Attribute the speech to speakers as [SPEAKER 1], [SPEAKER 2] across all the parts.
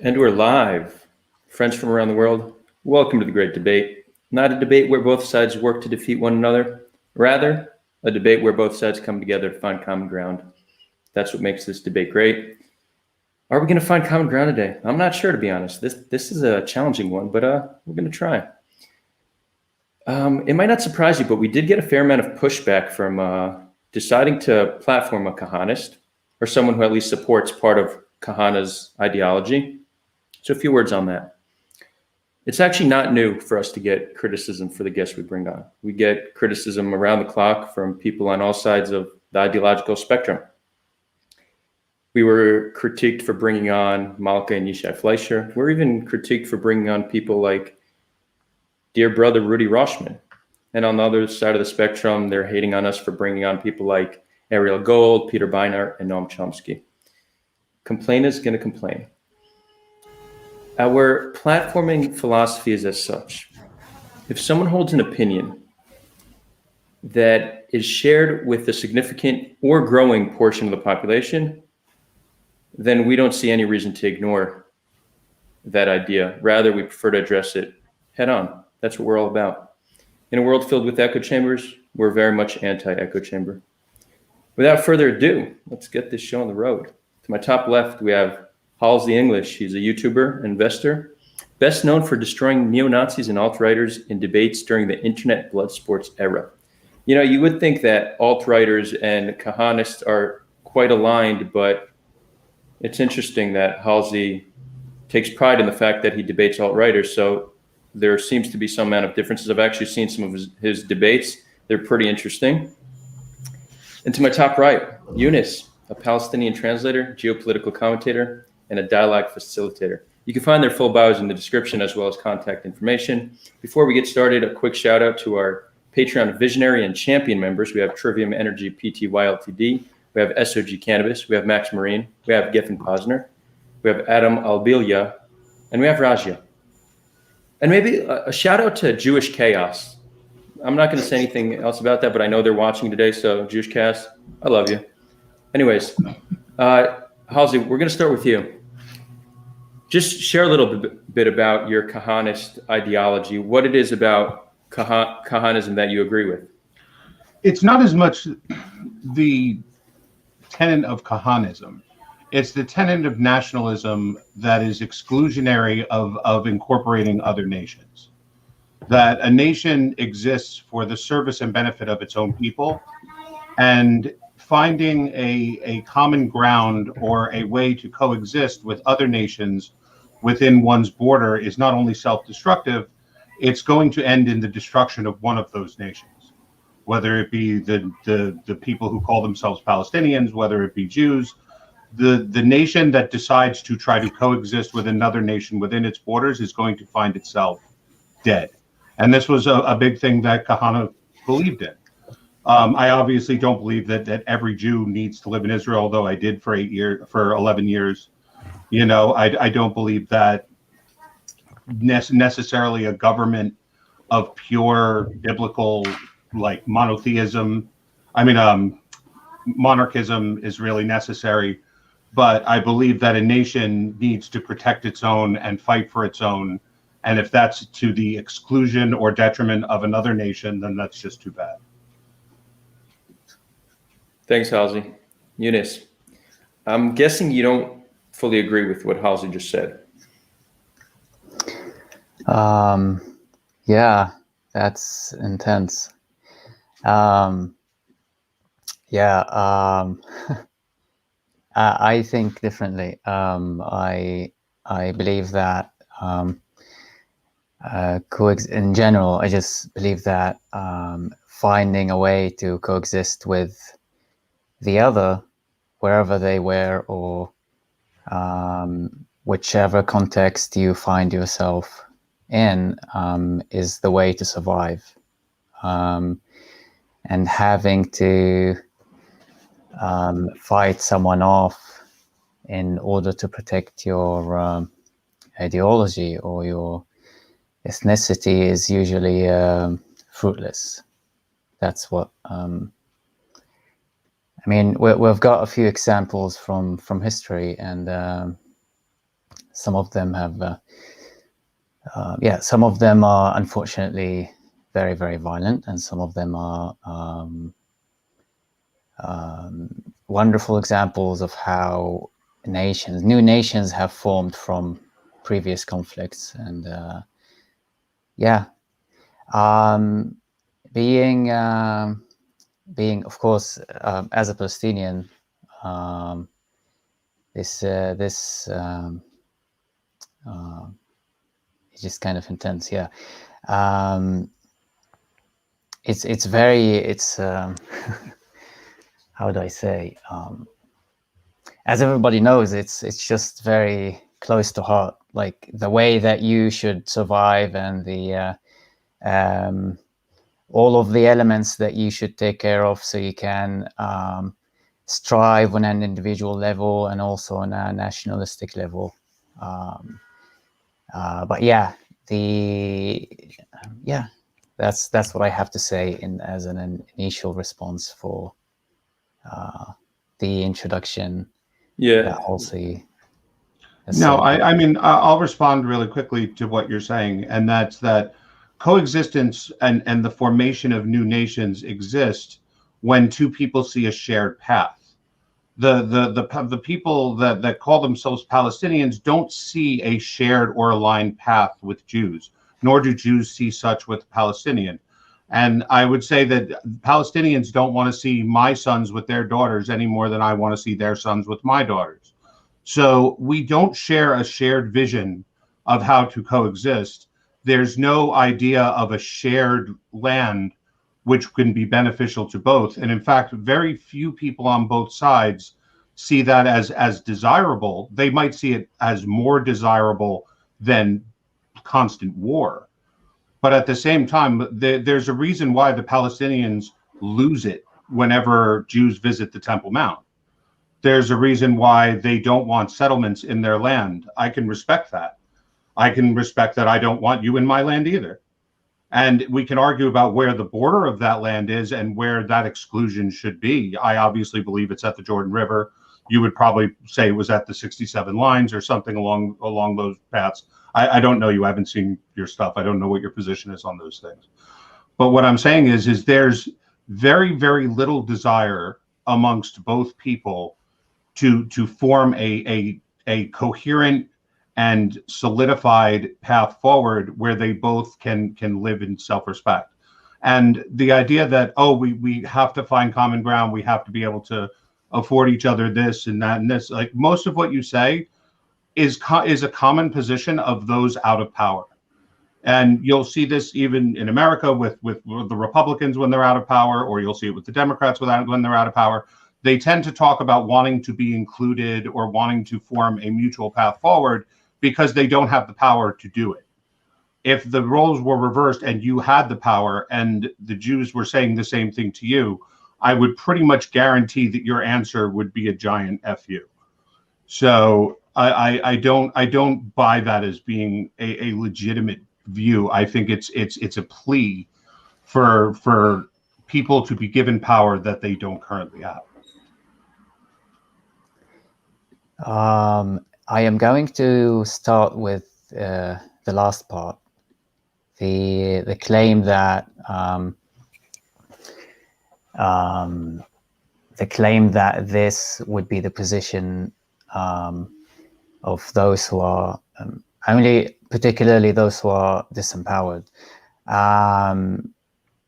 [SPEAKER 1] And we're live. Friends from around the world, welcome to the Great Debate. Not a debate where both sides work to defeat one another. Rather, a debate where both sides come together to find common ground. That's what makes this debate great. Are we going to find common ground today? I'm not sure, to be honest. This is a challenging one, but we're going to try. It might not surprise you, but we did get a fair amount of pushback from deciding to platform a Kahanist, or someone who at least supports part of Kahana's ideology. So a few words on that. It's actually not new for us to get criticism for the guests we bring on. We get criticism around the clock from people on all sides of the ideological spectrum. We were critiqued for bringing on Malka and Yishai Fleischer. We're even critiqued for bringing on people like dear brother Rudy Roshman. And on the other side of the spectrum, they're hating on us for bringing on people like Ariel Gold, Peter Beinart, and Noam Chomsky. Complain is going to complain. Our platforming philosophy is as such. If someone holds an opinion that is shared with a significant or growing portion of the population, then we don't see any reason to ignore that idea. Rather, we prefer to address it head on. That's what we're all about. In a world filled with echo chambers, we're very much anti-echo chamber. Without further ado, let's get this show on the road. To my top left, we have Halsey English. He's a YouTuber, investor, best known for destroying neo-Nazis and alt-righters in debates during the Internet Bloodsports era. You know, you would think that alt-righters and Kahanists are quite aligned, but it's interesting that Halsey takes pride in the fact that he debates alt-righters. So there seems to be some amount of differences. I've actually seen some of his debates. They're pretty interesting. And to my top right, Younes, a Palestinian translator, geopolitical commentator, and a dialogue facilitator. You can find their full bios in the description as well as contact information. Before we get started, a quick shout out to our Patreon visionary and champion members. We have Trivium Energy Pty Ltd. We have SOG Cannabis. We have Max Marine. We have Geffen Posner. We have Adam Albilia. And we have Rajia. And maybe a shout out to Jewish Chaos. I'm not going to say anything else about that, but I know they're watching today. So Jewish Chaos, I love you. Anyways, Halsey, we're going to start with you. Just share a little bit about your Kahanist ideology, what it is about Kahanism that you agree with.
[SPEAKER 2] It's not as much the tenet of Kahanism. It's the tenet of nationalism that is exclusionary of incorporating other nations. That a nation exists for the service and benefit of its own people, and finding a common ground or a way to coexist with other nations within one's border is not only self-destructive, it's going to end in the destruction of one of those nations, whether it be the people who call themselves Palestinians, whether it be Jews. The nation that decides to try to coexist with another nation within its borders is going to find itself dead. And this was a big thing that Kahana believed in. I obviously don't believe that every Jew needs to live in Israel, although I did for 11 years. You know, I don't believe that necessarily a government of pure biblical, like monarchism is really necessary. But I believe that a nation needs to protect its own and fight for its own. And if that's to the exclusion or detriment of another nation, then that's just too bad.
[SPEAKER 1] Thanks, Halsey. Younes, I'm guessing you don't fully agree with what Halsey just said.
[SPEAKER 3] Yeah, that's intense. I think differently. I believe that in general, I just believe that finding a way to coexist with the other, wherever they were, or whichever context you find yourself in, is the way to survive. And having to fight someone off in order to protect your ideology or your ethnicity is usually fruitless. That's what I mean. We've got a few examples from history, and some of them have, some of them are unfortunately very, very violent, and some of them are wonderful examples of how new nations have formed from previous conflicts. And being of course, as a Palestinian, it's just kind of intense. It's how would I say, as everybody knows, it's just very close to heart, like the way that you should survive, and the all of the elements that you should take care of so you can strive on an individual level and also on a nationalistic level. But that's what I have to say as an initial response for the introduction.
[SPEAKER 1] Yeah.
[SPEAKER 3] Halsey.
[SPEAKER 2] No, I mean, I'll respond really quickly to what you're saying, and that's that coexistence and the formation of new nations exist when two people see a shared path. The people that call themselves Palestinians don't see a shared or aligned path with Jews, nor do Jews see such with Palestinian. And I would say that Palestinians don't want to see my sons with their daughters any more than I want to see their sons with my daughters. So we don't share a shared vision of how to coexist. There's no idea of a shared land which can be beneficial to both. And in fact, very few people on both sides see that as desirable. They might see it as more desirable than constant war. But at the same time, there's a reason why the Palestinians lose it whenever Jews visit the Temple Mount. There's a reason why they don't want settlements in their land. I can respect that. I can respect that I don't want you in my land either. And we can argue about where the border of that land is and where that exclusion should be. I obviously believe it's at the Jordan River. You would probably say it was at the 67 lines or something along those paths. I don't know you. I haven't seen your stuff. I don't know what your position is on those things. But what I'm saying is there's very, very little desire amongst both people to form a coherent and solidified path forward where they both can live in self-respect. And the idea that, we have to find common ground, we have to be able to afford each other this and that and this, like most of what you say is a common position of those out of power. And you'll see this even in America with the Republicans when they're out of power, or you'll see it with the Democrats when they're out of power. They tend to talk about wanting to be included or wanting to form a mutual path forward because they don't have the power to do it. If the roles were reversed and you had the power and the Jews were saying the same thing to you, I would pretty much guarantee that your answer would be a giant F you. So I don't buy that as being a legitimate view. I think it's a plea for people to be given power that they don't currently have.
[SPEAKER 3] I am going to start with the last part, the claim that this would be the position of those who are particularly those who are disempowered.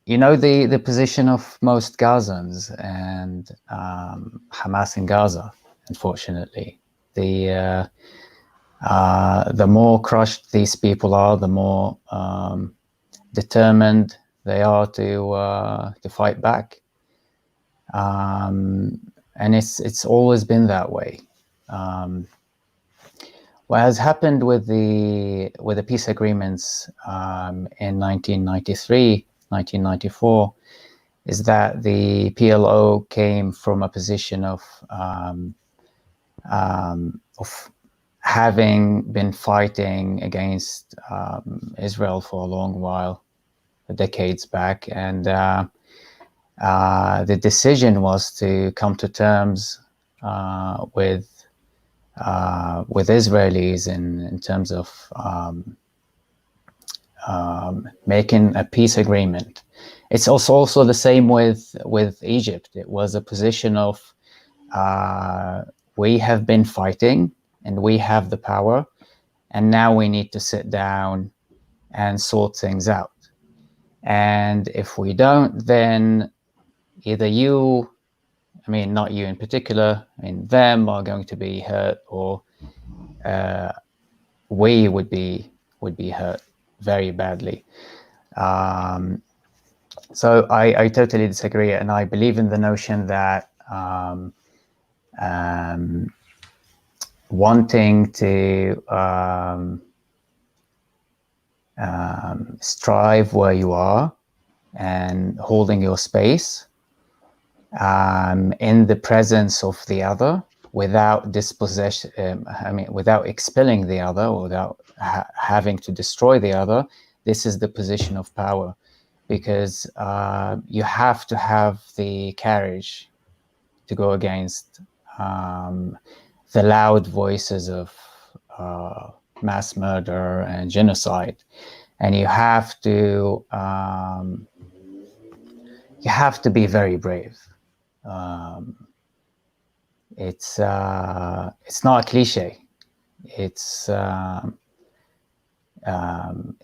[SPEAKER 3] The position of most Gazans and Hamas in Gaza. Unfortunately, the more crushed these people are, the more determined they are to fight back, and it's always been that way. What has happened with the peace agreements in 1993, 1994, is that the PLO came from a position of having been fighting against Israel for a long while, decades back, and the decision was to come to terms with Israelis in terms of making a peace agreement. It's also the same with Egypt. It was a position of we have been fighting and we have the power, and now we need to sit down and sort things out. And if we don't, then either you, I mean, not you in particular, I mean, them are going to be hurt, or we would be hurt very badly. So I totally disagree, and I believe in the notion that wanting to strive where you are and holding your space in the presence of the other, without dispossession, without expelling the other, or without having to destroy the other. This is the position of power, because you have to have the courage to go against the loud voices of mass murder and genocide, and you have to be very brave. It's not a cliche. It's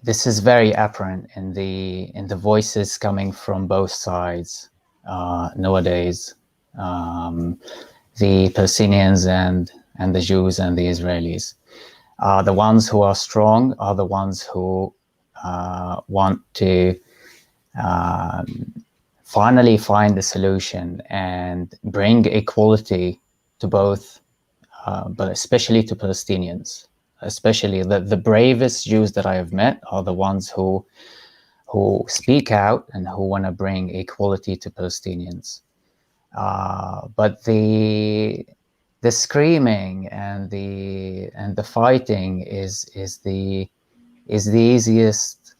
[SPEAKER 3] this is very apparent in the voices coming from both sides nowadays. The Palestinians and the Jews and the Israelis. The ones who are strong are the ones who want to finally find a solution and bring equality to both, but especially to Palestinians. Especially the bravest Jews that I have met are the ones who speak out and who want to bring equality to Palestinians. But the screaming and the fighting is the easiest.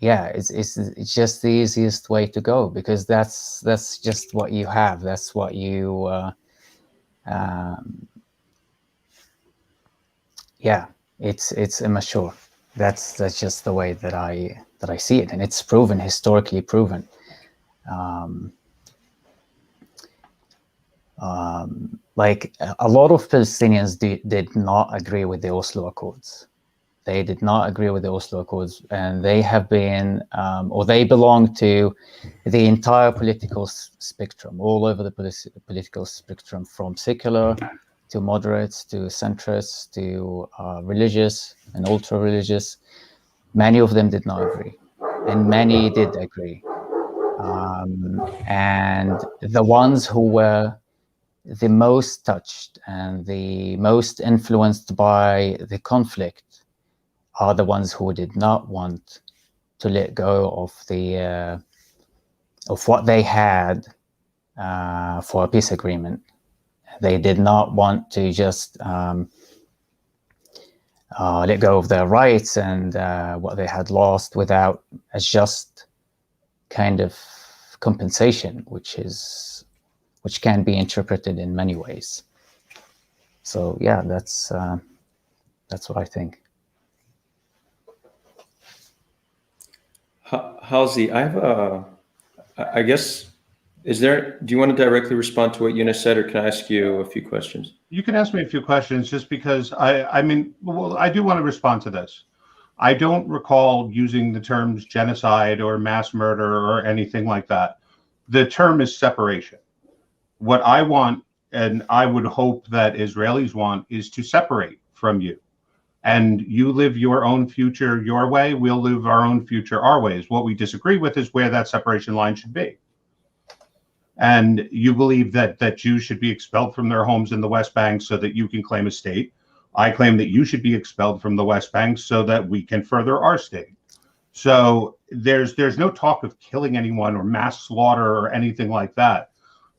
[SPEAKER 3] It's just the easiest way to go, because that's just what you have. That's what you. It's immature. That's just the way that I see it, and it's proven, historically proven. Like a lot of Palestinians did not agree with the Oslo Accords. They did not agree with the Oslo Accords, and they have been, or they belong to the entire political spectrum, all over the political spectrum, from secular to moderates to centrists to religious and ultra-religious. Many of them did not agree, and many did agree. And the ones who were the most touched and the most influenced by the conflict are the ones who did not want to let go of the of what they had for a peace agreement. They did not want to just let go of their rights and what they had lost without a just kind of compensation, which can be interpreted in many ways. So yeah, that's what I think.
[SPEAKER 1] Halsey, I have I guess, do you want to directly respond to what Younes said, or can I ask you a few questions?
[SPEAKER 2] You can ask me a few questions, just because I do want to respond to this. I don't recall using the terms genocide or mass murder or anything like that. The term is separation. What I want, and I would hope that Israelis want, is to separate from you. And you live your own future your way, we'll live our own future our ways. What we disagree with is where that separation line should be. And you believe that Jews should be expelled from their homes in the West Bank so that you can claim a state. I claim that you should be expelled from the West Bank so that we can further our state. So there's no talk of killing anyone or mass slaughter or anything like that.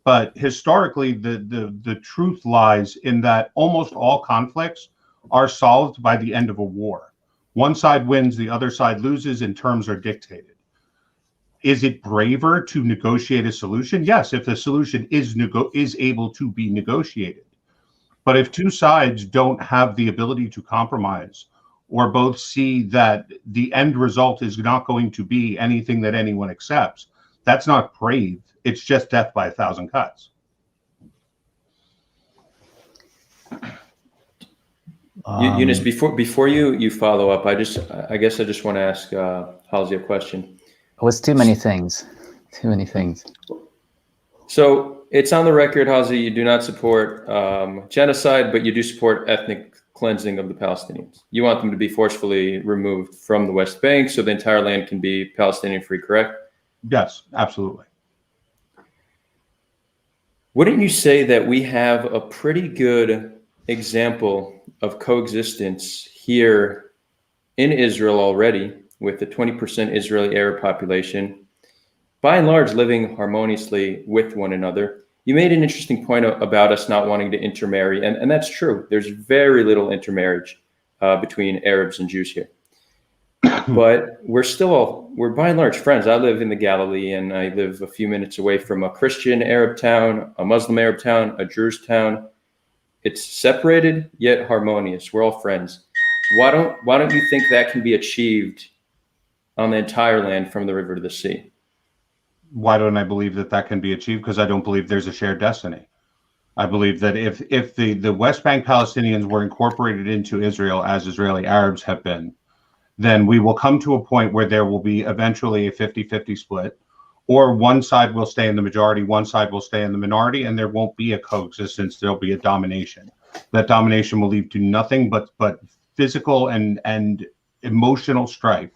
[SPEAKER 2] But historically, the truth lies in that almost all conflicts are solved by the end of a war. One side wins, the other side loses, and terms are dictated. Is it braver to negotiate a solution? Yes, if the solution is able to be negotiated. But if two sides don't have the ability to compromise, or both see that the end result is not going to be anything that anyone accepts, that's not brave. It's just death by 1,000 cuts.
[SPEAKER 1] Younes, before you follow up, I guess I just want to ask Halsey a question.
[SPEAKER 3] It was too many things. Too many things.
[SPEAKER 1] So it's on the record, Halsey, you do not support genocide, but you do support ethnic cleansing of the Palestinians. You want them to be forcefully removed from the West Bank so the entire land can be Palestinian free, correct?
[SPEAKER 2] Yes, absolutely.
[SPEAKER 1] Wouldn't you say that we have a pretty good example of coexistence here in Israel already, with the 20% Israeli Arab population, by and large living harmoniously with one another? You made an interesting point about us not wanting to intermarry, and that's true. There's very little intermarriage between Arabs and Jews here. But we're by and large friends. I live in the Galilee, and I live a few minutes away from a Christian Arab town, a Muslim Arab town, a Druze town. It's separated yet harmonious. We're all friends. Why don't you think that can be achieved on the entire land from the river to the sea?
[SPEAKER 2] Why don't I believe that that can be achieved? Because I don't believe there's a shared destiny. I believe that if the West Bank Palestinians were incorporated into Israel as Israeli Arabs have been, then we will come to a point where there will be eventually a 50-50 split, or one side will stay in the majority, one side will stay in the minority, and there won't be a coexistence. There'll be a domination. That domination will lead to nothing but physical and emotional strife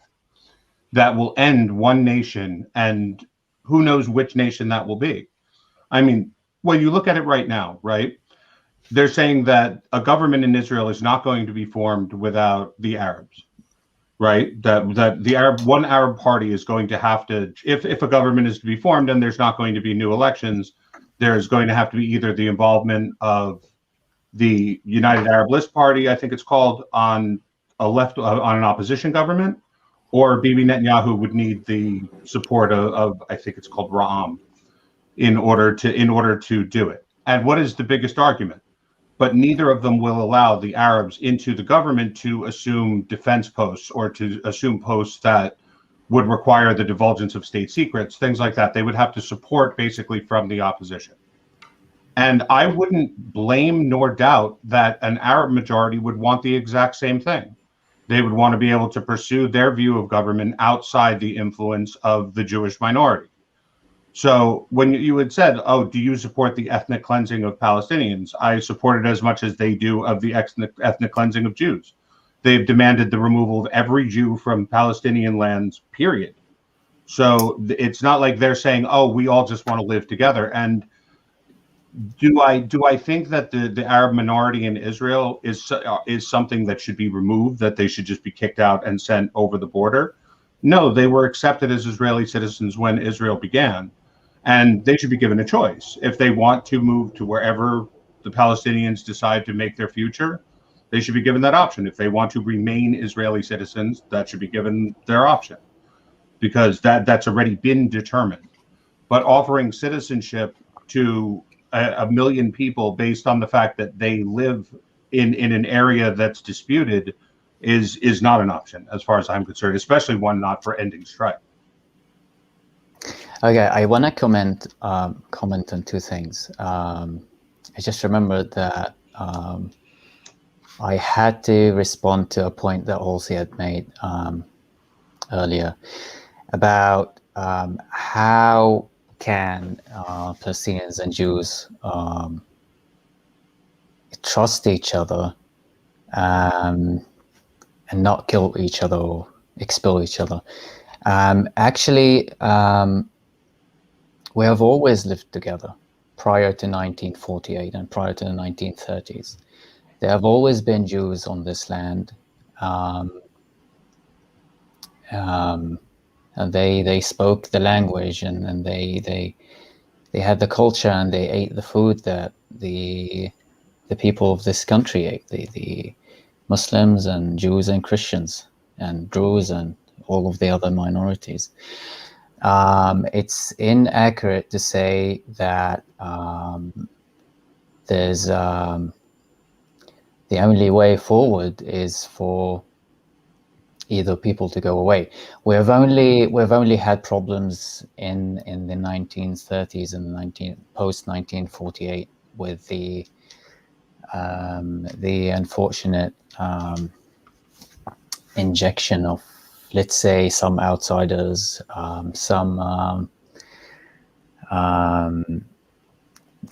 [SPEAKER 2] that will end one nation, and who knows which nation that will be. I mean, when you look at it right now, right, they're saying that a government in Israel is not going to be formed without the Arabs, right? That the one Arab party is going to have to, if a government is to be formed and there's not going to be new elections, there's going to have to be either the involvement of the United Arab List Party, I think it's called, on an opposition government, or Bibi Netanyahu would need the support of I think it's called Ra'am in order to do it. And what is the biggest argument? But neither of them will allow the Arabs into the government to assume defense posts or to assume posts that would require the divulgence of state secrets, things like that. They would have to support basically from the opposition. And I wouldn't blame nor doubt that an Arab majority would want the exact same thing. They would want to be able to pursue their view of government outside the influence of the Jewish minority. So when you had said, oh, do you support the ethnic cleansing of Palestinians? I support it as much as they do of the ethnic cleansing of Jews. They've demanded the removal of every Jew from Palestinian lands, period. So it's not like they're saying, oh, we all just want to live together. And do I think that the Arab minority in Israel is something that should be removed, that they should just be kicked out and sent over the border? No, they were accepted as Israeli citizens when Israel began, and they should be given a choice. If they want to move to wherever the Palestinians decide to make their future, they should be given that option. If they want to remain Israeli citizens, that should be given their option, because that's already been determined. But offering citizenship to a million people based on the fact that they live in an area that's disputed is not an option as far as I'm concerned, especially one not for ending strife.
[SPEAKER 3] Okay, I want to comment on two things. I just remembered that I had to respond to a point that Halsey had made earlier about how can Palestinians and Jews trust each other and not kill each other or expel each other. Actually, we have always lived together prior to 1948 and prior to the 1930s. There have always been Jews on this land. And they spoke the language, and they had the culture, and they ate the food that the people of this country ate, the Muslims and Jews and Christians and Druze and all of the other minorities. It's inaccurate to say that there's the only way forward is for either people to go away. We've only had problems in the 1930s and post 1948 with the unfortunate injection of, let's say, some outsiders,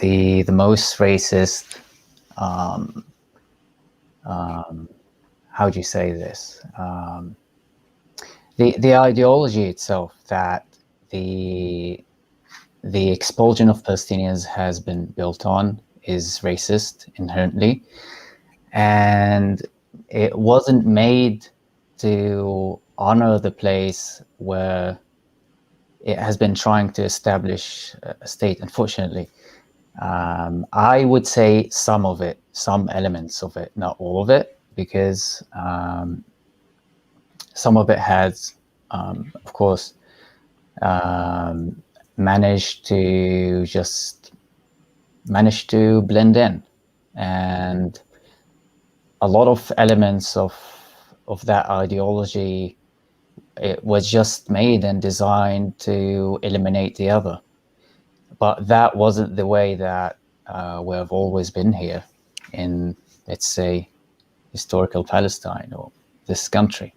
[SPEAKER 3] the most racist. How do you say this? The ideology itself that the expulsion of Palestinians has been built on is racist inherently, and it wasn't made to honor the place where it has been trying to establish a state, unfortunately. I would say some of it, some elements of it, not all of it, because some of it has, of course, managed to blend in, and a lot of elements of that ideology, it was just made and designed to eliminate the other. But that wasn't the way that we've always been here in, let's say, historical Palestine or this country.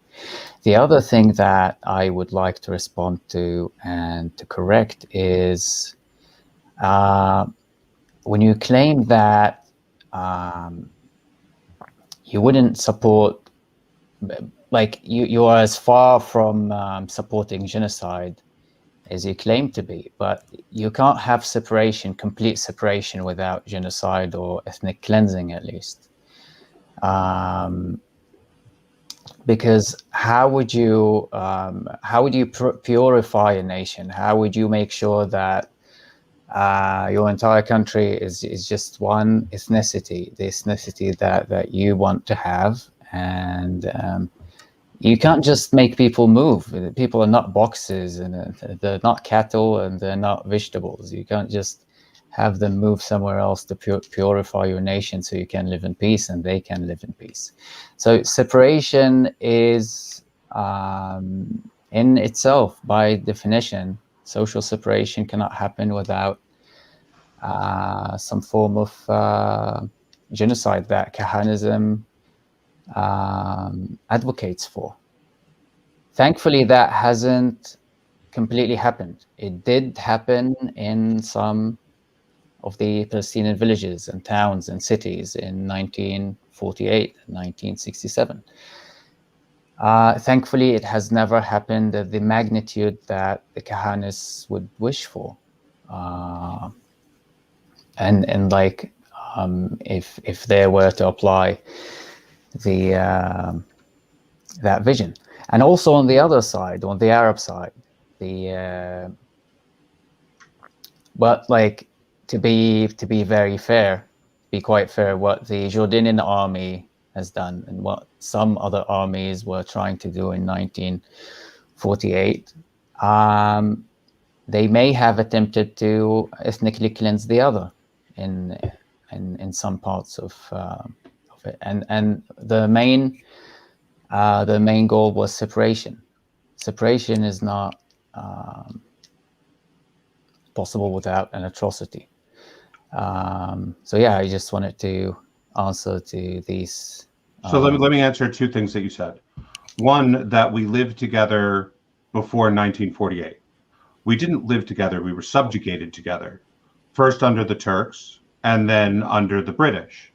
[SPEAKER 3] The other thing that I would like to respond to and to correct is when you claim that you wouldn't support, like you are as far from supporting genocide as you claim to be, but you can't have separation, complete separation, without genocide or ethnic cleansing, at least. Because how would you purify a nation? How would you make sure that your entire country is just one ethnicity, the ethnicity that you want to have? And you can't just make people move. People are not boxes, and they're not cattle, and they're not vegetables. You can't just have them move somewhere else to purify your nation so you can live in peace and they can live in peace. So separation is, in itself, by definition, social separation cannot happen without some form of genocide that Kahanism advocates for. Thankfully, that hasn't completely happened. It did happen in some of the Palestinian villages and towns and cities in 1948 and 1967. Thankfully, it has never happened at the magnitude that the Kahanists would wish for. And like, if they were to apply that vision. And also on the other side, on the Arab side, but like, to be very fair, be quite fair, what the Jordanian army has done and what some other armies were trying to do in 1948, they may have attempted to ethnically cleanse the other in some parts of it, and the main goal was separation. Separation is not possible without an atrocity. So yeah, I just wanted to answer to these.
[SPEAKER 2] So let me answer two things that you said. One, that we lived together before 1948. We didn't live together, we were subjugated together, first under the Turks and then under the British.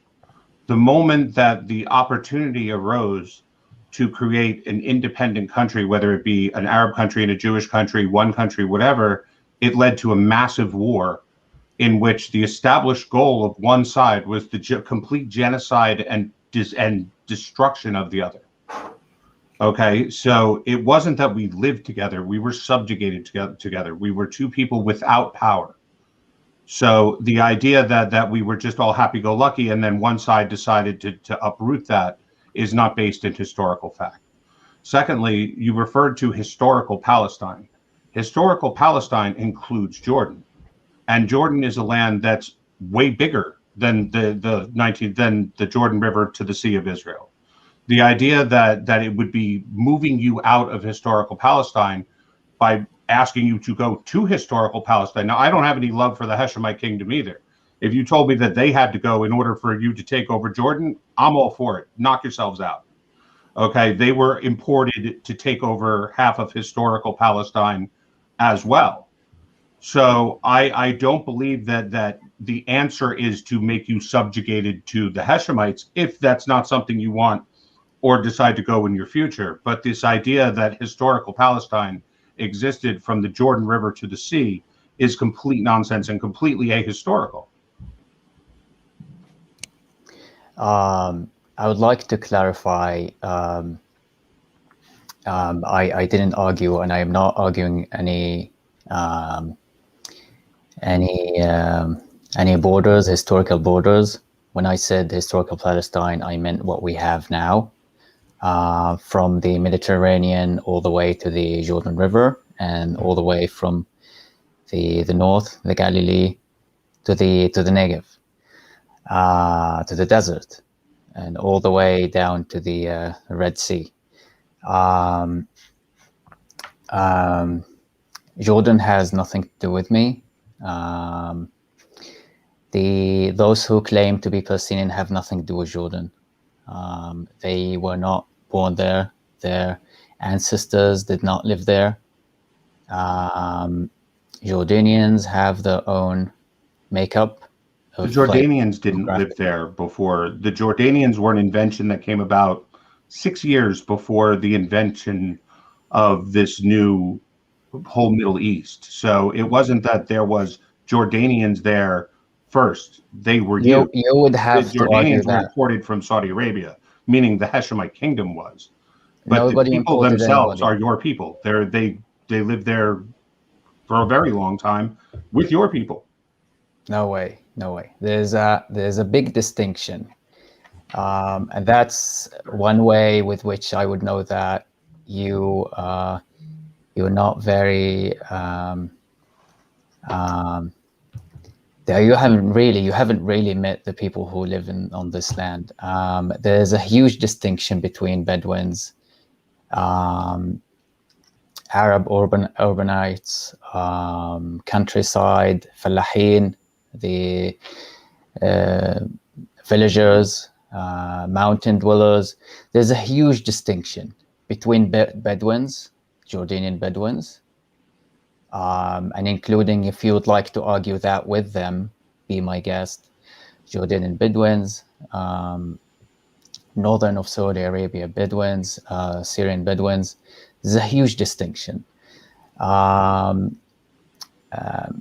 [SPEAKER 2] The moment that the opportunity arose to create an independent country, whether it be an Arab country and a Jewish country, one country, whatever, it led to a massive war in which the established goal of one side was the complete genocide and destruction of the other. Okay, so it wasn't that we lived together, we were subjugated together. We were two people without power. So the idea that we were just all happy-go-lucky and then one side decided to uproot that is not based in historical fact. Secondly, you referred to historical Palestine. Historical Palestine includes Jordan. And Jordan is a land that's way bigger than the Jordan River to the Sea of Israel. The idea that it would be moving you out of historical Palestine by asking you to go to historical Palestine. Now, I don't have any love for the Hashemite kingdom either. If you told me that they had to go in order for you to take over Jordan, I'm all for it. Knock yourselves out. Okay, they were imported to take over half of historical Palestine as well. So I don't believe that the answer is to make you subjugated to the Hashemites if that's not something you want or decide to go in your future. But this idea that historical Palestine existed from the Jordan River to the sea is complete nonsense and completely ahistorical.
[SPEAKER 3] I would like to clarify. I didn't argue, and I am not arguing any borders, historical borders. When I said historical Palestine, I meant what we have now, from the Mediterranean all the way to the Jordan River, and all the way from the north, the Galilee, to the Negev, to the desert, and all the way down to the Red Sea. Jordan has nothing to do with me. Those who claim to be Palestinian have nothing to do with Jordan. They were not born there. Their ancestors did not live there. Jordanians have their own makeup.
[SPEAKER 2] The Jordanians didn't live there before. The Jordanians were an invention that came about 6 years before the invention of this new whole Middle East. So it wasn't that there was Jordanians there first. They were
[SPEAKER 3] you would have
[SPEAKER 2] the
[SPEAKER 3] to argue
[SPEAKER 2] Jordanians were
[SPEAKER 3] that
[SPEAKER 2] imported from Saudi Arabia, meaning the Hashemite kingdom was. But
[SPEAKER 3] nobody
[SPEAKER 2] the people
[SPEAKER 3] imported
[SPEAKER 2] themselves
[SPEAKER 3] anybody.
[SPEAKER 2] are your people. They lived there for a very long time with your people.
[SPEAKER 3] No way. There's a big distinction, and that's one way with which I would know that you're not very that you haven't really met the people who live on this land. There's a huge distinction between Bedouins, Arab urbanites, countryside, Fallahin, the villagers, mountain dwellers. There's a huge distinction between Bedouins, Jordanian Bedouins, and including, if you would like to argue that with them, be my guest, Jordanian Bedouins, northern of Saudi Arabia Bedouins, Syrian Bedouins. There's a huge distinction.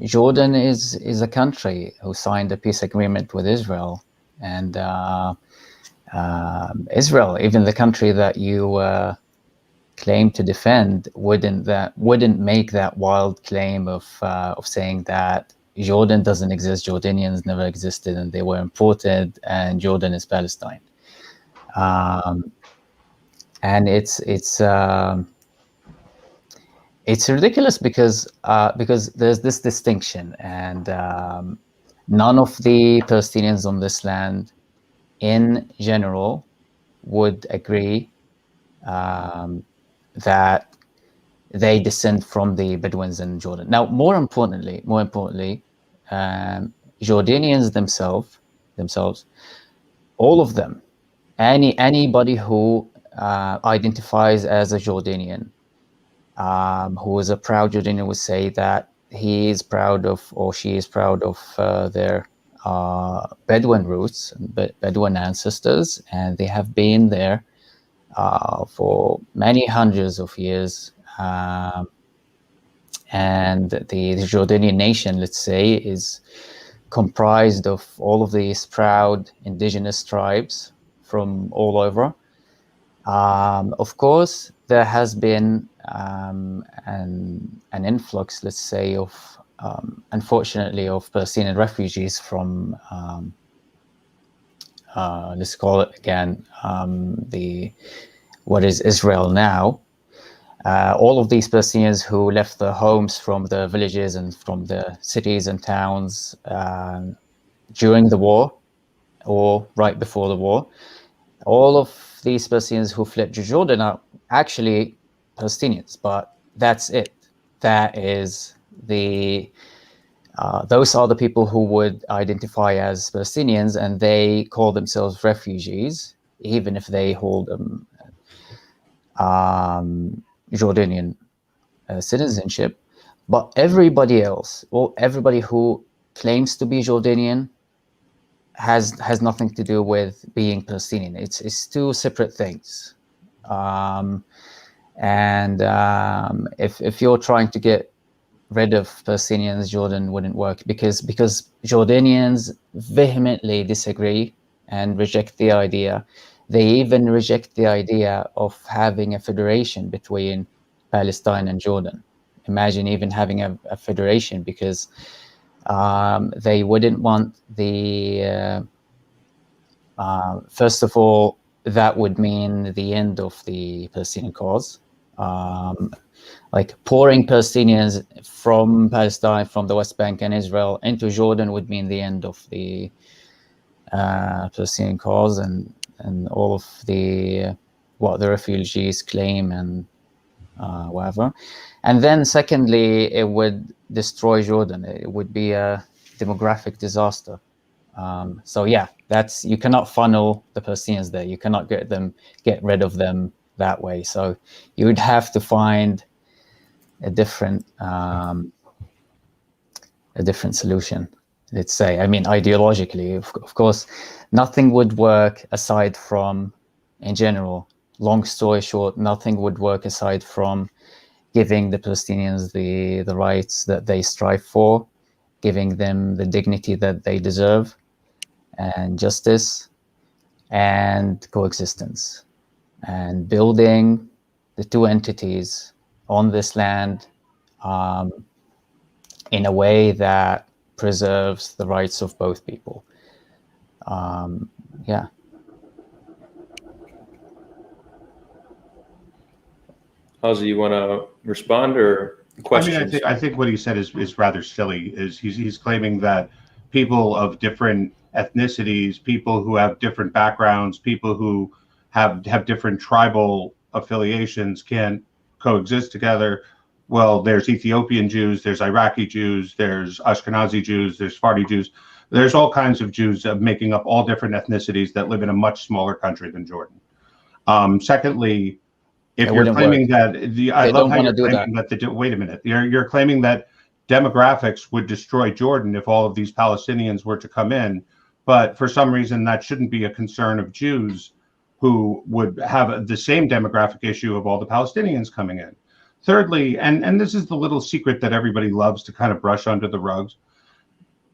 [SPEAKER 3] Jordan is a country who signed a peace agreement with Israel, and Israel, even the country that you claim to defend, wouldn't make that wild claim of saying that Jordan doesn't exist, Jordanians never existed, and they were imported, and Jordan is Palestine. And it's ridiculous because there's this distinction, and none of the Palestinians on this land, in general, would agree that they descend from the Bedouins in Jordan. Now, more importantly, Jordanians themselves, all of them, anybody who identifies as a Jordanian, who is a proud Jordanian, would say that he is proud of, or she is proud of, their Bedouin roots, Bedouin ancestors, and they have been there for many hundreds of years. And the Jordanian nation, let's say, is comprised of all of these proud indigenous tribes from all over. Of course, there has been an influx, let's say, of unfortunately, of Palestinian refugees from, let's call it again, what is Israel now. All of these Palestinians who left their homes from the villages and from the cities and towns during the war, or right before the war, all of these Palestinians who fled to Jordan are actually Palestinians, but that's it. That is those are the people who would identify as Palestinians, and they call themselves refugees, even if they hold Jordanian citizenship. But everybody else, or everybody who claims to be Jordanian, has nothing to do with being Palestinian. It's two separate things. If you're trying to get rid of Palestinians, Jordan wouldn't work because Jordanians vehemently disagree and reject the idea. They even reject the idea of having a federation between Palestine and Jordan. Imagine even having a federation, because they wouldn't want the first of all, that would mean the end of the Palestinian cause. Like pouring Palestinians from Palestine, from the West Bank and Israel into Jordan would mean the end of the Palestinian cause and all of the what the refugees claim and whatever. And then secondly, it would destroy Jordan. It would be a demographic disaster. So yeah, you cannot funnel the Palestinians there. You cannot get rid of them that way. So you would have to find a different solution. Let's say, I mean, ideologically, of course, nothing would work aside from, in general, long story short, nothing would work aside from giving the Palestinians the rights that they strive for, giving them the dignity that they deserve, and justice, and coexistence, and building the two entities on this land in a way that preserves the rights of both people. Yeah.
[SPEAKER 1] Halsey, you want to respond or questions?
[SPEAKER 2] I think what he said is rather silly. He's claiming that people of different ethnicities, people who have different backgrounds, people who have different tribal affiliations can coexist together. Well, there's Ethiopian Jews, there's Iraqi Jews, there's Ashkenazi Jews, there's Sephardi Jews. There's all kinds of Jews making up all different ethnicities that live in a much smaller country than Jordan. Secondly, if you're claiming that I love how you're claiming that. Wait a minute, you're claiming that demographics would destroy Jordan if all of these Palestinians were to come in, but for some reason that shouldn't be a concern of Jews who would have the same demographic issue of all the Palestinians coming in. Thirdly, and this is the little secret that everybody loves to kind of brush under the rugs,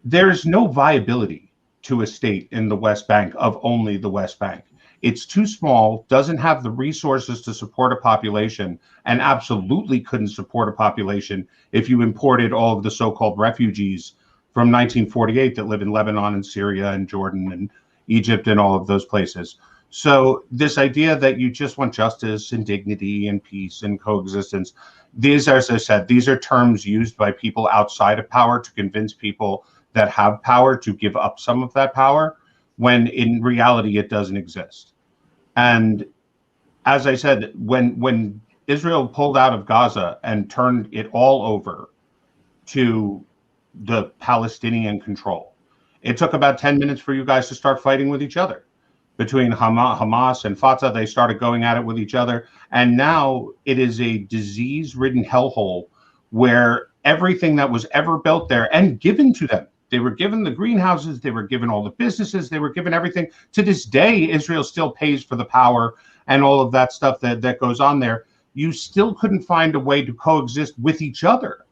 [SPEAKER 2] there's no viability to a state in the West Bank of only the West Bank. It's too small, doesn't have the resources to support a population, and absolutely couldn't support a population if you imported all of the so-called refugees from 1948 that live in Lebanon and Syria and Jordan and Egypt and all of those places. So this idea that you just want justice and dignity and peace and coexistence, these are, as I said, these are terms used by people outside of power to convince people that have power to give up some of that power, when in reality it doesn't exist. And as I said, when Israel pulled out of Gaza and turned it all over to the Palestinian control, it took about 10 minutes for you guys to start fighting with each other. Between Hamas and Fatah, they started going at it with each other. And now it is a disease-ridden hellhole where everything that was ever built there and given to them, they were given the greenhouses, they were given all the businesses, they were given everything. To this day, Israel still pays for the power and all of that stuff that goes on there. You still couldn't find a way to coexist with each other.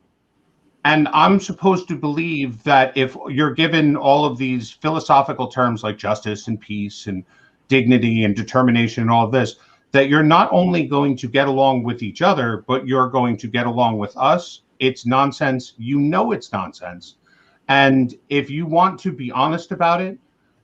[SPEAKER 2] And I'm supposed to believe that if you're given all of these philosophical terms like justice and peace and dignity and determination and all of this, that you're not only going to get along with each other, but you're going to get along with us. It's nonsense. You know it's nonsense. And if you want to be honest about it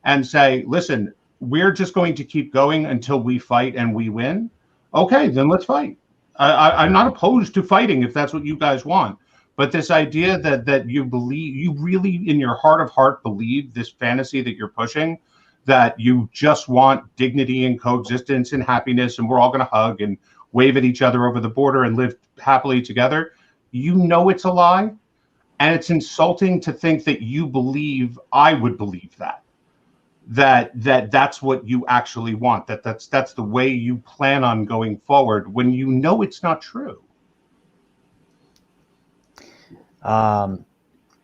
[SPEAKER 2] and say, listen, we're just going to keep going until we fight and we win, okay, then let's fight. I'm not opposed to fighting if that's what you guys want. But this idea that you believe, you really in your heart of heart believe this fantasy that you're pushing, that you just want dignity and coexistence and happiness, and we're all going to hug and wave at each other over the border and live happily together, you know it's a lie. And it's insulting to think that you believe I would believe that's what you actually want, that's the way you plan on going forward, when you know it's not true.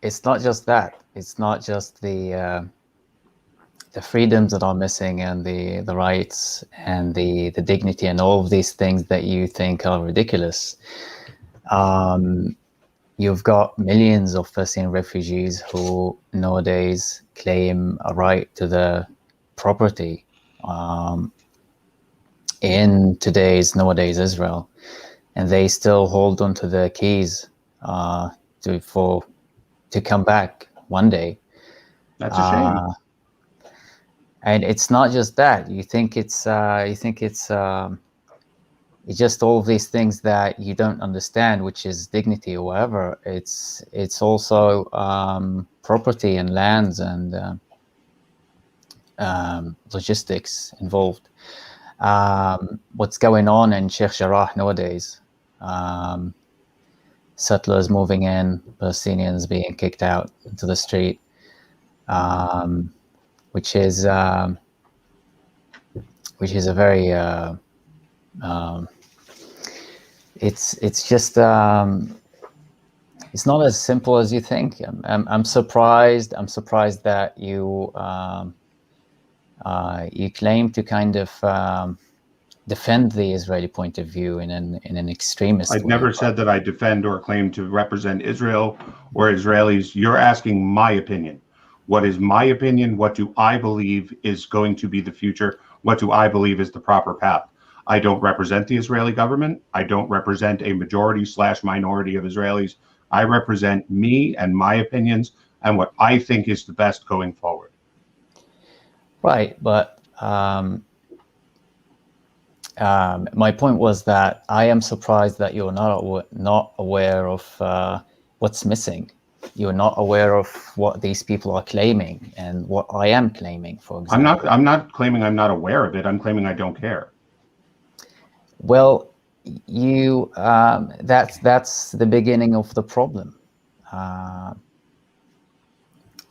[SPEAKER 3] It's not just that. It's not just the freedoms that are missing, and the rights and the dignity and all of these things that you think are ridiculous. You've got millions of Palestinian refugees who nowadays claim a right to the property in nowadays Israel, and they still hold on to the keys to come back one day.
[SPEAKER 2] That's a shame.
[SPEAKER 3] And it's not just that. You think it's just all of these things that you don't understand, which is dignity or whatever. It's also property and lands and logistics involved. What's going on in Sheikh Jarrah nowadays? Settlers moving in, Palestinians being kicked out into the street, which is a very it's just it's not as simple as you think. I'm surprised that you claim to kind of defend the Israeli point of view in an extremist way.
[SPEAKER 2] I've never said that I defend or claim to represent Israel or Israelis. You're asking my opinion. What is my opinion? What do I believe is going to be the future? What do I believe is the proper path? I don't represent the Israeli government. I don't represent a majority/minority of Israelis. I represent me and my opinions and what I think is the best going forward.
[SPEAKER 3] Right, but my point was that I am surprised that you're not aware of what's missing. You're not aware of what these people are claiming and what I am claiming, for example.
[SPEAKER 2] I'm not claiming I'm not aware of it. I'm claiming I don't care.
[SPEAKER 3] Well, you that's the beginning of the problem.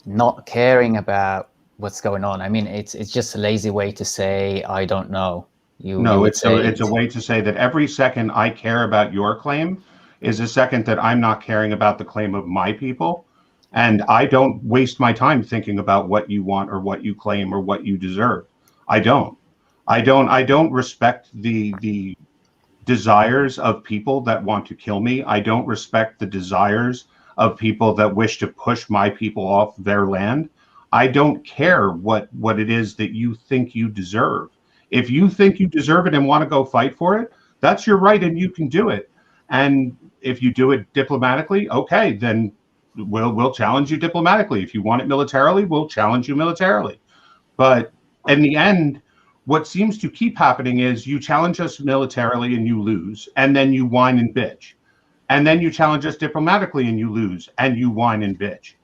[SPEAKER 3] Not caring about what's going on. I mean, it's just a lazy way to say I don't know.
[SPEAKER 2] It's a way to say that every second I care about your claim is a second that I'm not caring about the claim of my people, and I don't waste my time thinking about what you want or what you claim or what you deserve. I don't respect the desires of people that want to kill me. I don't respect the desires of people that wish to push my people off their land. I don't care what it is that you think you deserve. If you think you deserve it and want to go fight for it, that's your right and you can do it. And if you do it diplomatically, okay, then we'll challenge you diplomatically. If you want it militarily, we'll challenge you militarily. But in the end, what seems to keep happening is you challenge us militarily and you lose, and then you whine and bitch. And then you challenge us diplomatically and you lose, and you whine and bitch.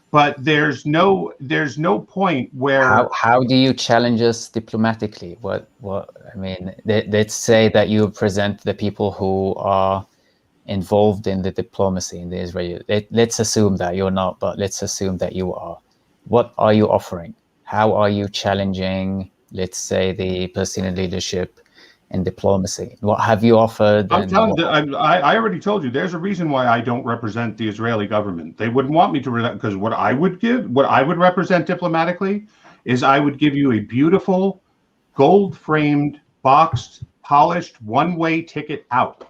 [SPEAKER 2] But there's no point where...
[SPEAKER 3] How do you challenge us diplomatically? What I mean, let's say that you present the people who are involved in the diplomacy in the Israeli. Let's assume that you're not, but let's assume that you are. What are you offering? How are you challenging, let's say, the Palestinian leadership in diplomacy? What have you offered?
[SPEAKER 2] I already told you there's a reason why I don't represent the Israeli government. They wouldn't want me to, because what I would represent diplomatically is I would give you a beautiful gold-framed, boxed, polished, one-way ticket out.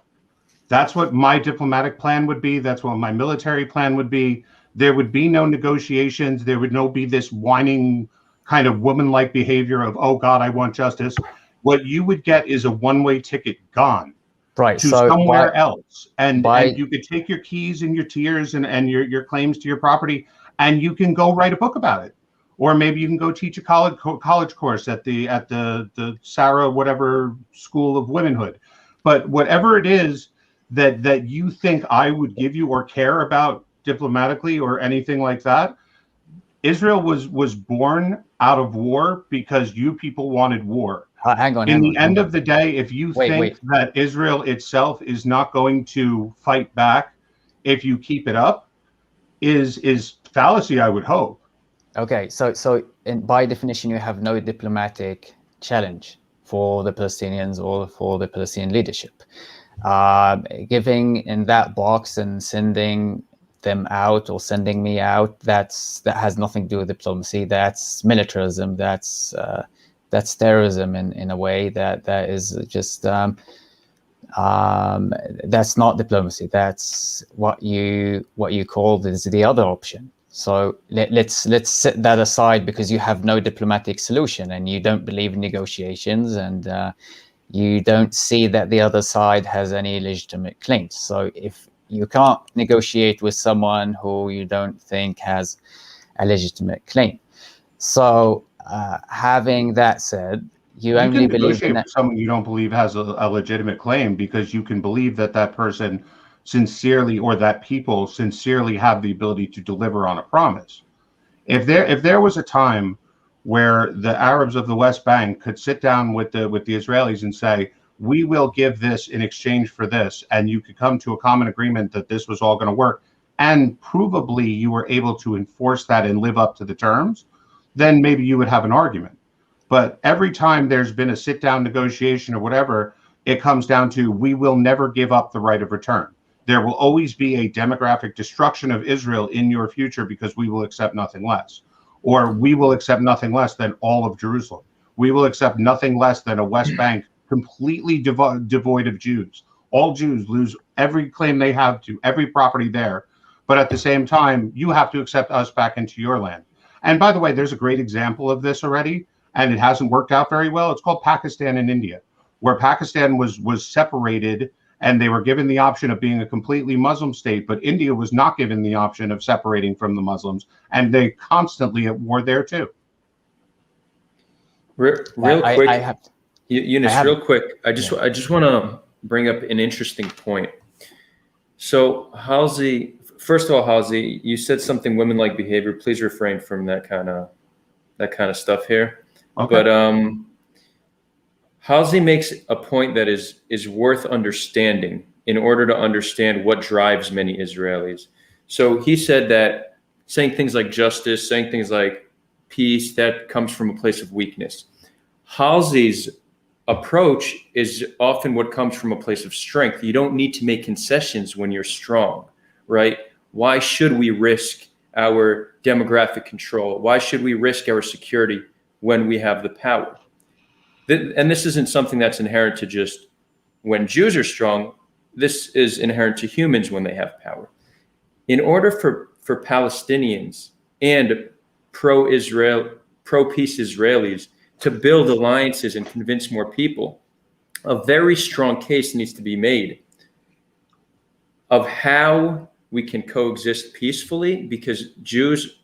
[SPEAKER 2] That's what my diplomatic plan would be. That's what my military plan would be. There would be no negotiations. There would no be this whining kind of woman-like behavior of, oh God, I want justice. What you would get is a one-way ticket gone to somewhere else. And you could take your keys and your tears and your claims to your property, and you can go write a book about it. Or maybe you can go teach a college course at the Sarah whatever School of Womanhood. But whatever it is that you think I would give you or care about diplomatically or anything like that, Israel was born out of war because you people wanted war.
[SPEAKER 3] Hang on.
[SPEAKER 2] In the end of the day, if you think that Israel itself is not going to fight back if you keep it up, is fallacy, I would hope.
[SPEAKER 3] Okay, so by definition, you have no diplomatic challenge for the Palestinians or for the Palestinian leadership. Giving in that box and sending them out or sending me out, that has nothing to do with diplomacy. That's militarism. That's terrorism in a way that is just that's not diplomacy. That's what you call the other option. So let's set that aside, because you have no diplomatic solution and you don't believe in negotiations, and you don't see that the other side has any legitimate claims. So if you can't negotiate with someone who you don't think has a legitimate claim, so having that said, you only
[SPEAKER 2] can
[SPEAKER 3] believe
[SPEAKER 2] negotiate with someone you don't believe has a legitimate claim, because you can believe that person sincerely, or that people sincerely have the ability to deliver on a promise. If there was a time where the Arabs of the West Bank could sit down with the Israelis and say, we will give this in exchange for this, and you could come to a common agreement that this was all going to work, and provably you were able to enforce that and live up to the terms, then maybe you would have an argument. But every time there's been a sit-down negotiation or whatever, it comes down to, we will never give up the right of return. There will always be a demographic destruction of Israel in your future, because we will accept nothing less. Or we will accept nothing less than all of Jerusalem. We will accept nothing less than a West Bank completely devoid of Jews. All Jews lose every claim they have to every property there. But at the same time, you have to accept us back into your land. And by the way, there's a great example of this already, and it hasn't worked out very well. It's called Pakistan and India, where Pakistan was separated, and they were given the option of being a completely Muslim state, but India was not given the option of separating from the Muslims, and they constantly at war there too.
[SPEAKER 1] Real quick, Younes, real quick, I just want to bring up an interesting point. So Halsey, first of all, Halsey, you said something women-like behavior. Please refrain from that kind of stuff here. Okay. But Halsey makes a point that is worth understanding in order to understand what drives many Israelis. So he said that saying things like justice, saying things like peace, that comes from a place of weakness. Halsey's approach is often what comes from a place of strength. You don't need to make concessions when you're strong, right? Why should we risk our demographic control? Why should we risk our security when we have the power? And this isn't something that's inherent to just when Jews are strong. This is inherent to humans when they have power. In order for Palestinians and pro-Israel, pro-peace Israelis to build alliances and convince more people, a very strong case needs to be made of how we can coexist peacefully, because Jews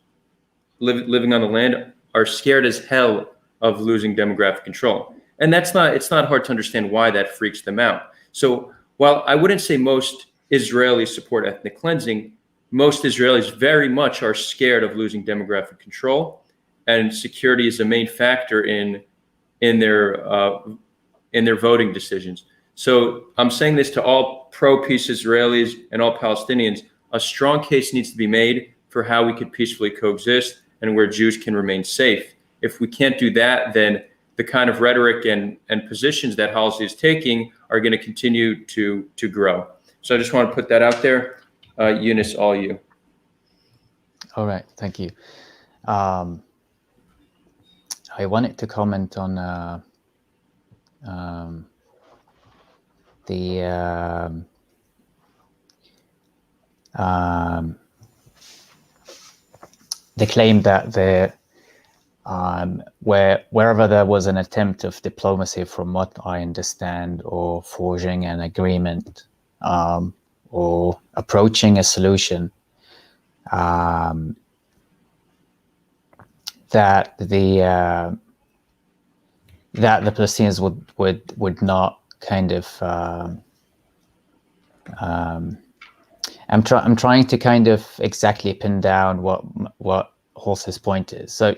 [SPEAKER 1] living on the land are scared as hell of losing demographic control. And it's not hard to understand why that freaks them out. So while I wouldn't say most Israelis support ethnic cleansing, most Israelis very much are scared of losing demographic control, and security is a main factor in their voting decisions. So I'm saying this to all pro-peace Israelis and all Palestinians: a strong case needs to be made for how we could peacefully coexist and where Jews can remain safe. If we can't do that, then the kind of rhetoric and positions that Halsey is taking are going to continue to grow. So I just want to put that out there. Younes, all you.
[SPEAKER 3] All right, thank you. I wanted to comment on the claim that wherever there was an attempt of diplomacy, from what I understand, or forging an agreement, or approaching a solution, that the Palestinians would not kind of I'm trying to kind of exactly pin down what Halsey's point is. So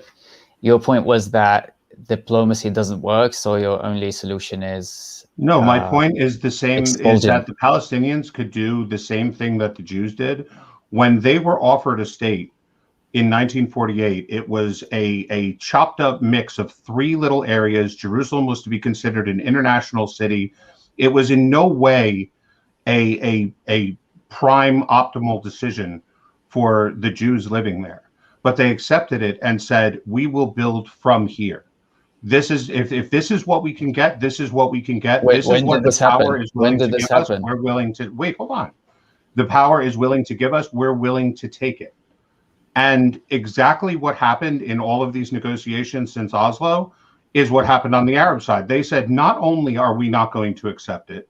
[SPEAKER 3] your point was that diplomacy doesn't work, so your only solution is
[SPEAKER 2] No, my point is the same, is
[SPEAKER 3] expulsion.
[SPEAKER 2] that the Palestinians could do the same thing that the Jews did. When they were offered a state in 1948, it was a chopped up mix of three little areas. Jerusalem was to be considered an international city. It was in no way a prime optimal decision for the Jews living there, but they accepted it and said, we will build from here. This is, if this is what we can get, this is what we can get.
[SPEAKER 3] Wait,
[SPEAKER 2] this
[SPEAKER 3] when
[SPEAKER 2] is what
[SPEAKER 3] did
[SPEAKER 2] the
[SPEAKER 3] this
[SPEAKER 2] power
[SPEAKER 3] happen?
[SPEAKER 2] is willing
[SPEAKER 3] When
[SPEAKER 2] to
[SPEAKER 3] did this
[SPEAKER 2] give us.
[SPEAKER 3] happen?
[SPEAKER 2] We're willing to wait. Hold on. The power is willing to give us. We're willing to take it. And exactly what happened in all of these negotiations since Oslo is what happened on the Arab side. They said, not only are we not going to accept it,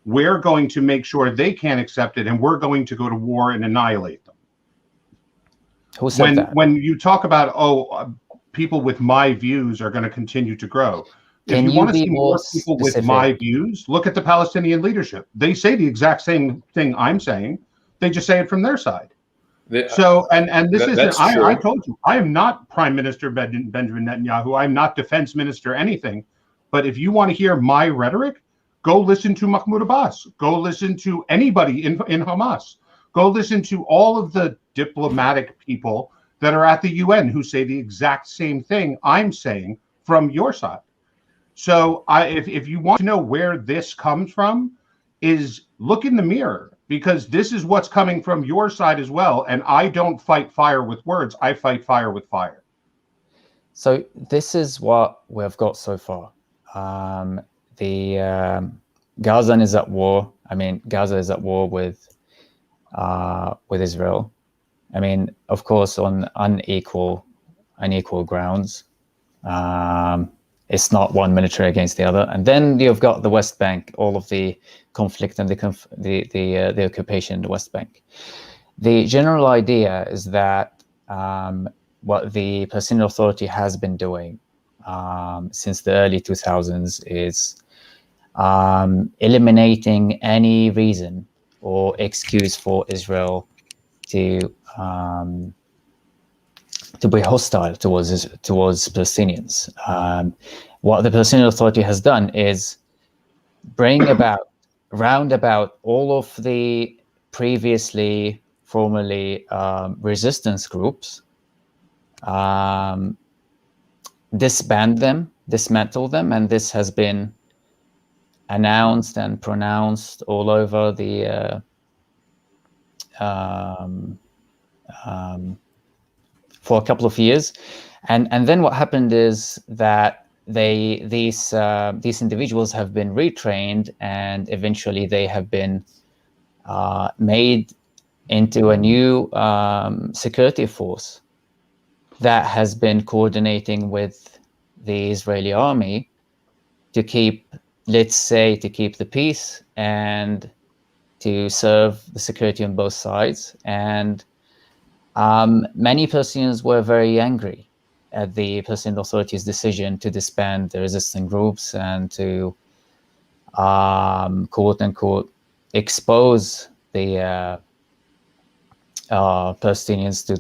[SPEAKER 2] we're going to make sure they can't accept it, and we're going to go to war and annihilate them.
[SPEAKER 3] Who said that?
[SPEAKER 2] When you talk about, people with my views are going to continue to grow. If you want to see more people with my views, look at the Palestinian leadership. They say the exact same thing I'm saying. They just say it from their side. So, and this is, I told you, I am not Prime Minister Benjamin Netanyahu. I'm not Defense Minister anything. But if you want to hear my rhetoric, go listen to Mahmoud Abbas. Go listen to anybody in Hamas. Go listen to all of the diplomatic people that are at the UN who say the exact same thing I'm saying from your side. So if you want to know where this comes from, is look in the mirror, because this is what's coming from your side as well. And I don't fight fire with words. I fight fire with fire.
[SPEAKER 3] So this is what we've got so far. Gaza is at war. I mean, Gaza is at war with Israel. I mean, of course, on unequal grounds. It's not one military against the other. And then you've got the West Bank, all of the conflict and the occupation in the West Bank. The general idea is that what the Palestinian Authority has been doing since the early 2000s is eliminating any reason or excuse for Israel to be hostile towards Palestinians. What the Palestinian Authority has done is bring about, roundabout all of the previously formerly resistance groups, disband them, dismantle them, and this has been announced and pronounced all over the for a couple of years, and then what happened is that these individuals have been retrained, and eventually they have been made into a new security force that has been coordinating with the Israeli army to keep, let's say, to keep the peace and to serve the security on both sides. And many Palestinians were very angry at the Palestinian Authority's decision to disband the resistant groups and to quote unquote expose the Palestinians to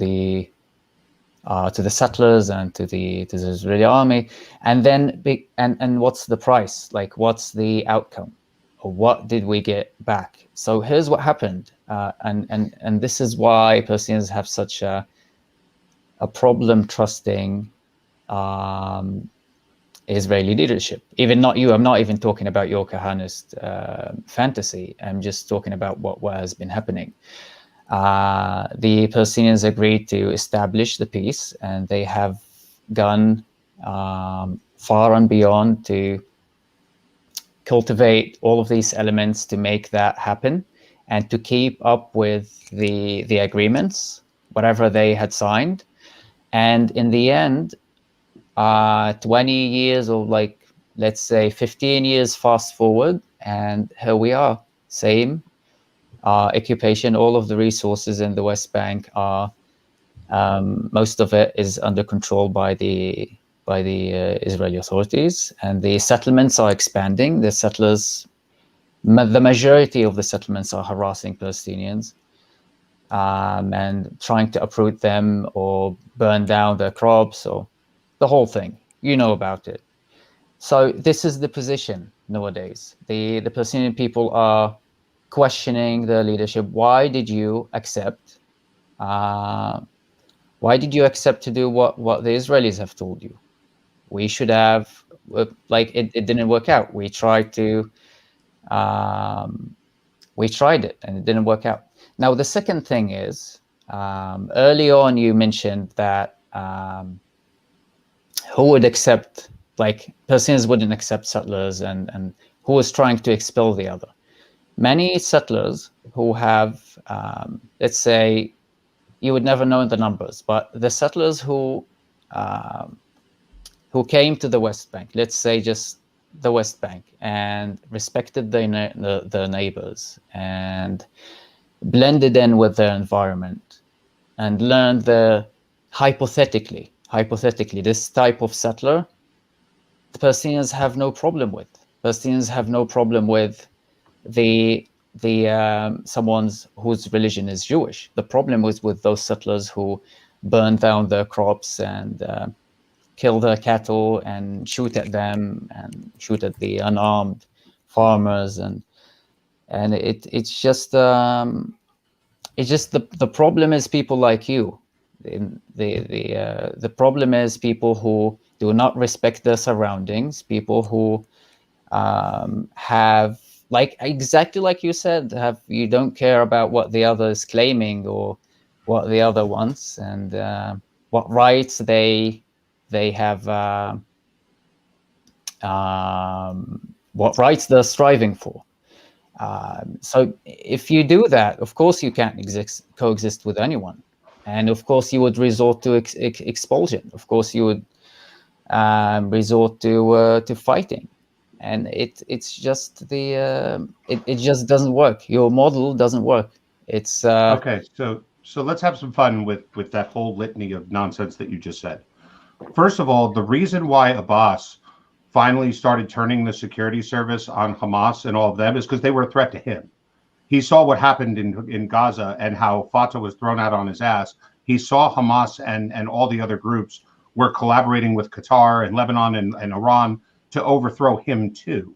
[SPEAKER 3] the settlers and to the Israeli army. And then and what's the price? Like, what's the outcome? Or what did we get back? So here's what happened, and this is why Palestinians have such a problem trusting Israeli leadership. Even not you. I'm not even talking about your Kahanist fantasy. I'm just talking about what has been happening. The Palestinians agreed to establish the peace, and they have gone far and beyond to cultivate all of these elements to make that happen and to keep up with the agreements, whatever they had signed. And in the end, 20 years or like, let's say 15 years fast forward, and here we are, same occupation. All of the resources in the West Bank are, most of it is under control by the Israeli authorities, and the settlements are expanding. The settlers, the majority of the settlements are harassing Palestinians. and trying to uproot them or burn down their crops or the whole thing. You know about it. So this is the position nowadays. The Palestinian people are questioning the leadership. Why did you accept? Why did you accept to do what the Israelis have told you? We should have, like, it didn't work out. We tried to, we tried it and it didn't work out. Now, the second thing is, early on you mentioned that who would accept, like, Palestinians wouldn't accept settlers, and who was trying to expel the other. Many settlers who have, let's say, you would never know the numbers, but the settlers who came to the West Bank, let's say just the West Bank, and respected the neighbors and blended in with their environment and learned the hypothetically, this type of settler, the Palestinians have no problem with. Palestinians have no problem with the someone whose religion is Jewish. The problem was with those settlers who burn down their crops and kill their cattle and shoot at them and shoot at the unarmed farmers, and it's just the problem is people like you. The problem is people who do not respect their surroundings, people who have, like, exactly like you said, you don't care about what the other is claiming or what the other wants, and what rights they have, what rights they're striving for. So if you do that, of course you can't coexist with anyone, and of course you would resort to expulsion. Of course you would resort to fighting, and it's just it just doesn't work. Your model doesn't work. It's
[SPEAKER 2] okay. So let's have some fun with that whole litany of nonsense that you just said. First of all, the reason why Abbas finally started turning the security service on Hamas and all of them is because they were a threat to him. He saw what happened in Gaza and how Fatah was thrown out on his ass. He saw Hamas and all the other groups were collaborating with Qatar and Lebanon and Iran to overthrow him too.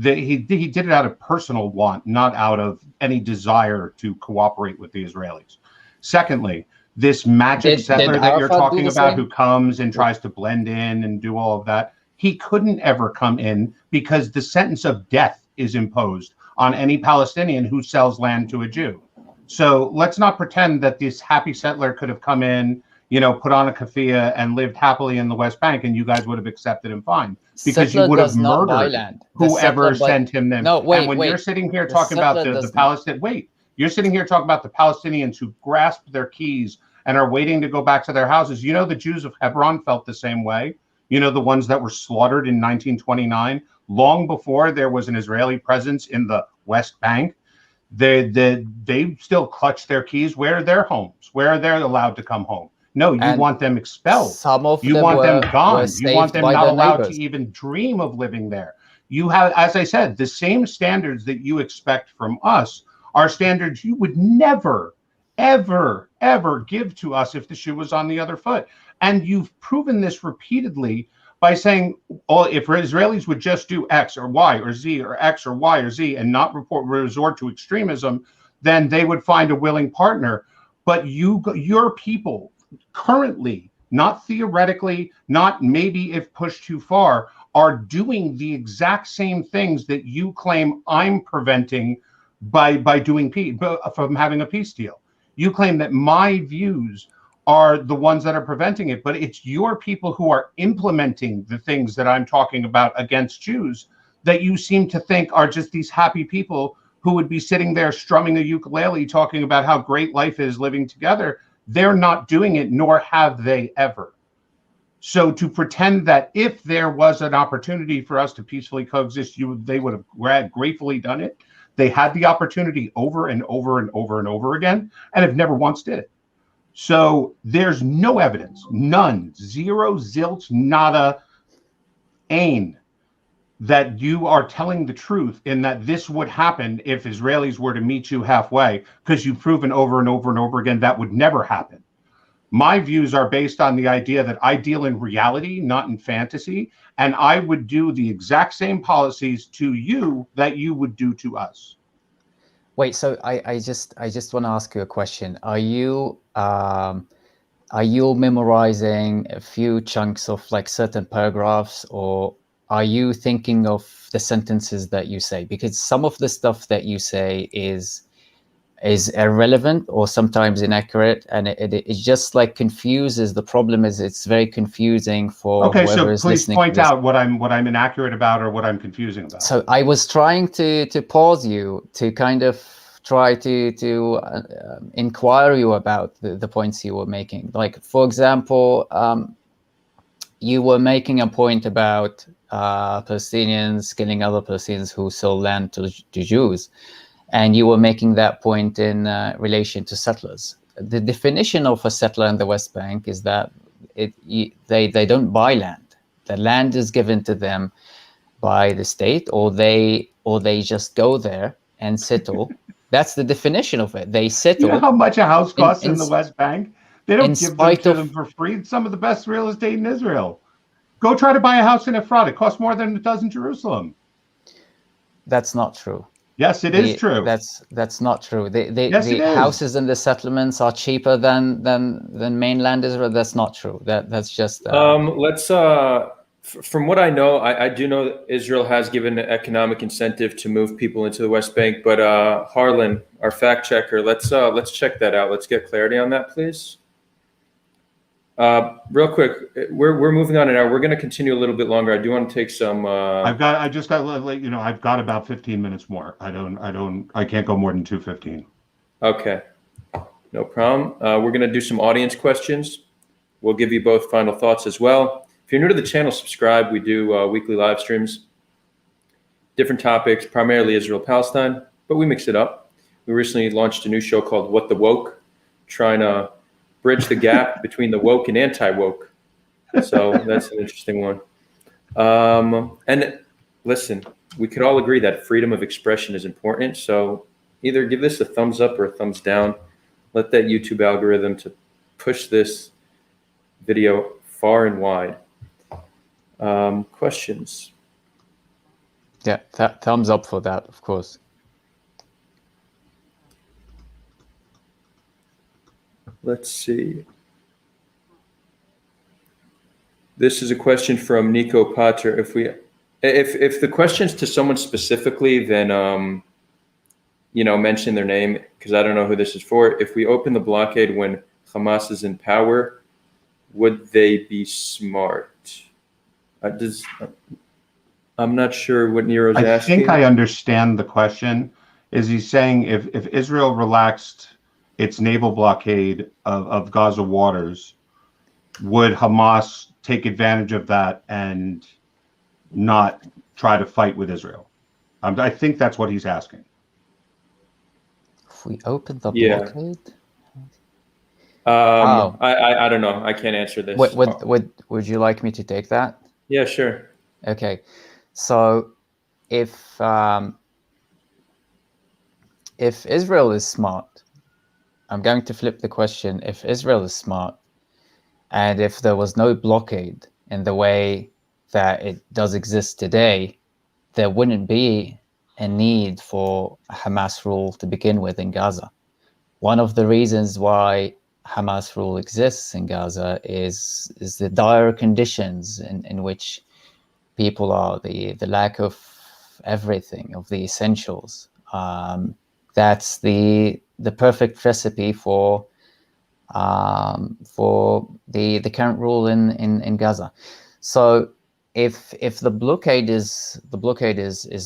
[SPEAKER 2] He did it out of personal want, not out of any desire to cooperate with the Israelis. Secondly, this magic settler that you're talking about who comes and tries to blend in and do all of that, he couldn't ever come in because the sentence of death is imposed on any Palestinian who sells land to a Jew. So let's not pretend that this happy settler could have come in, put on a keffiyeh and lived happily in the West Bank, and you guys would have accepted him fine, because you would have murdered whoever sent him them.
[SPEAKER 3] No, wait,
[SPEAKER 2] and when you're sitting here talking about the Palestinian, you're sitting here talking about the Palestinians who grasped their keys and are waiting to go back to their houses. The Jews of Hebron felt the same way. The ones that were slaughtered in 1929, long before there was an Israeli presence in the West Bank. They still clutch their keys. Where are their homes? Where are they allowed to come home? No, you want them expelled. You want them gone. You want them not allowed to even dream of living there. You have, as I said, the same standards that you expect from us are standards you would never, ever, ever give to us if the shoe was on the other foot. And you've proven this repeatedly by saying, oh, if Israelis would just do X or Y or Z or X or Y or Z and not resort to extremism, then they would find a willing partner. But your people currently, not theoretically, not maybe if pushed too far, are doing the exact same things that you claim I'm preventing by doing from having a peace deal. You claim that my views are the ones that are preventing it, but it's your people who are implementing the things that I'm talking about against Jews that you seem to think are just these happy people who would be sitting there strumming a ukulele talking about how great life is living together. They're not doing it, nor have they ever. So to pretend that if there was an opportunity for us to peacefully coexist, they would have gratefully done it. They had the opportunity over and over and over and over again, and have never once did it. So there's no evidence, none, zero, zilch, nada, ain, that you are telling the truth in that this would happen if Israelis were to meet you halfway, because you've proven over and over and over again that would never happen. My views are based on the idea that I deal in reality, not in fantasy, and I would do the exact same policies to you that you would do to us.
[SPEAKER 3] Wait, so I just want to ask you a question. Are you memorizing a few chunks of like certain paragraphs, or are you thinking of the sentences that you say? Because some of the stuff that you say is irrelevant or sometimes inaccurate, and it just like confuses. The problem is it's very confusing for
[SPEAKER 2] Okay,
[SPEAKER 3] whoever
[SPEAKER 2] so
[SPEAKER 3] is
[SPEAKER 2] please
[SPEAKER 3] listening
[SPEAKER 2] point
[SPEAKER 3] to this.
[SPEAKER 2] out what I'm inaccurate about or what I'm confusing about.
[SPEAKER 3] So I was trying to pause you to kind of try to inquire you about the points you were making. Like, for example, you were making a point about Palestinians killing other Palestinians who sold land to Jews. And you were making that point in relation to settlers. The definition of a settler in the West Bank is that they don't buy land. The land is given to them by the state, or they just go there and settle. That's the definition of it. They settle.
[SPEAKER 2] You know how much a house costs in the West Bank? They don't give them to them for free. It's some of the best real estate in Israel. Go try to buy a house in Efrat. It costs more than it does in Jerusalem.
[SPEAKER 3] That's not true.
[SPEAKER 2] Yes, it is true.
[SPEAKER 3] That's not true.
[SPEAKER 2] Yes,
[SPEAKER 3] the houses in the settlements are cheaper than mainland Israel. That's not true. That's just.
[SPEAKER 1] Let's. From what I know, I do know that Israel has given an economic incentive to move people into the West Bank. But Harlan, our fact checker, let's check that out. Let's get clarity on that, please. Real quick, we're moving on now. We're going to continue a little bit longer. I do want to take some.
[SPEAKER 2] I've got about 15 minutes more. I can't go more than 2:15.
[SPEAKER 1] Okay, no problem. We're going to do some audience questions. We'll give you both final thoughts as well. If you're new to the channel, subscribe. We do weekly live streams, different topics, primarily Israel, Palestine, but we mix it up. We recently launched a new show called What the Woke, trying to bridge the gap between the woke and anti-woke. So that's an interesting one. And listen, we could all agree that freedom of expression is important. So either give this a thumbs up or a thumbs down. Let that YouTube algorithm to push this video far and wide. Questions?
[SPEAKER 3] Yeah, thumbs up for that, of course.
[SPEAKER 1] Let's see. This is a question from Nico Pater. If the question's to someone specifically, then mention their name, because I don't know who this is for. If we open the blockade when Hamas is in power, would they be smart? I'm not sure what Nero's asking.
[SPEAKER 2] I think I understand the question. Is he saying if Israel relaxed its naval blockade of Gaza waters, would Hamas take advantage of that and not try to fight with Israel? I think that's what he's asking.
[SPEAKER 3] If we open the blockade?
[SPEAKER 1] I don't know. I can't answer this.
[SPEAKER 3] Would you like me to take that?
[SPEAKER 1] Yeah, sure.
[SPEAKER 3] Okay. So if Israel is smart, I'm going to flip the question. If Israel is smart, and if there was no blockade in the way that it does exist today, there wouldn't be a need for Hamas rule to begin with in Gaza. One of the reasons why Hamas rule exists in Gaza is the dire conditions in which people are, the lack of everything, of the essentials. That's the perfect recipe for the current rule in Gaza. So if the blockade is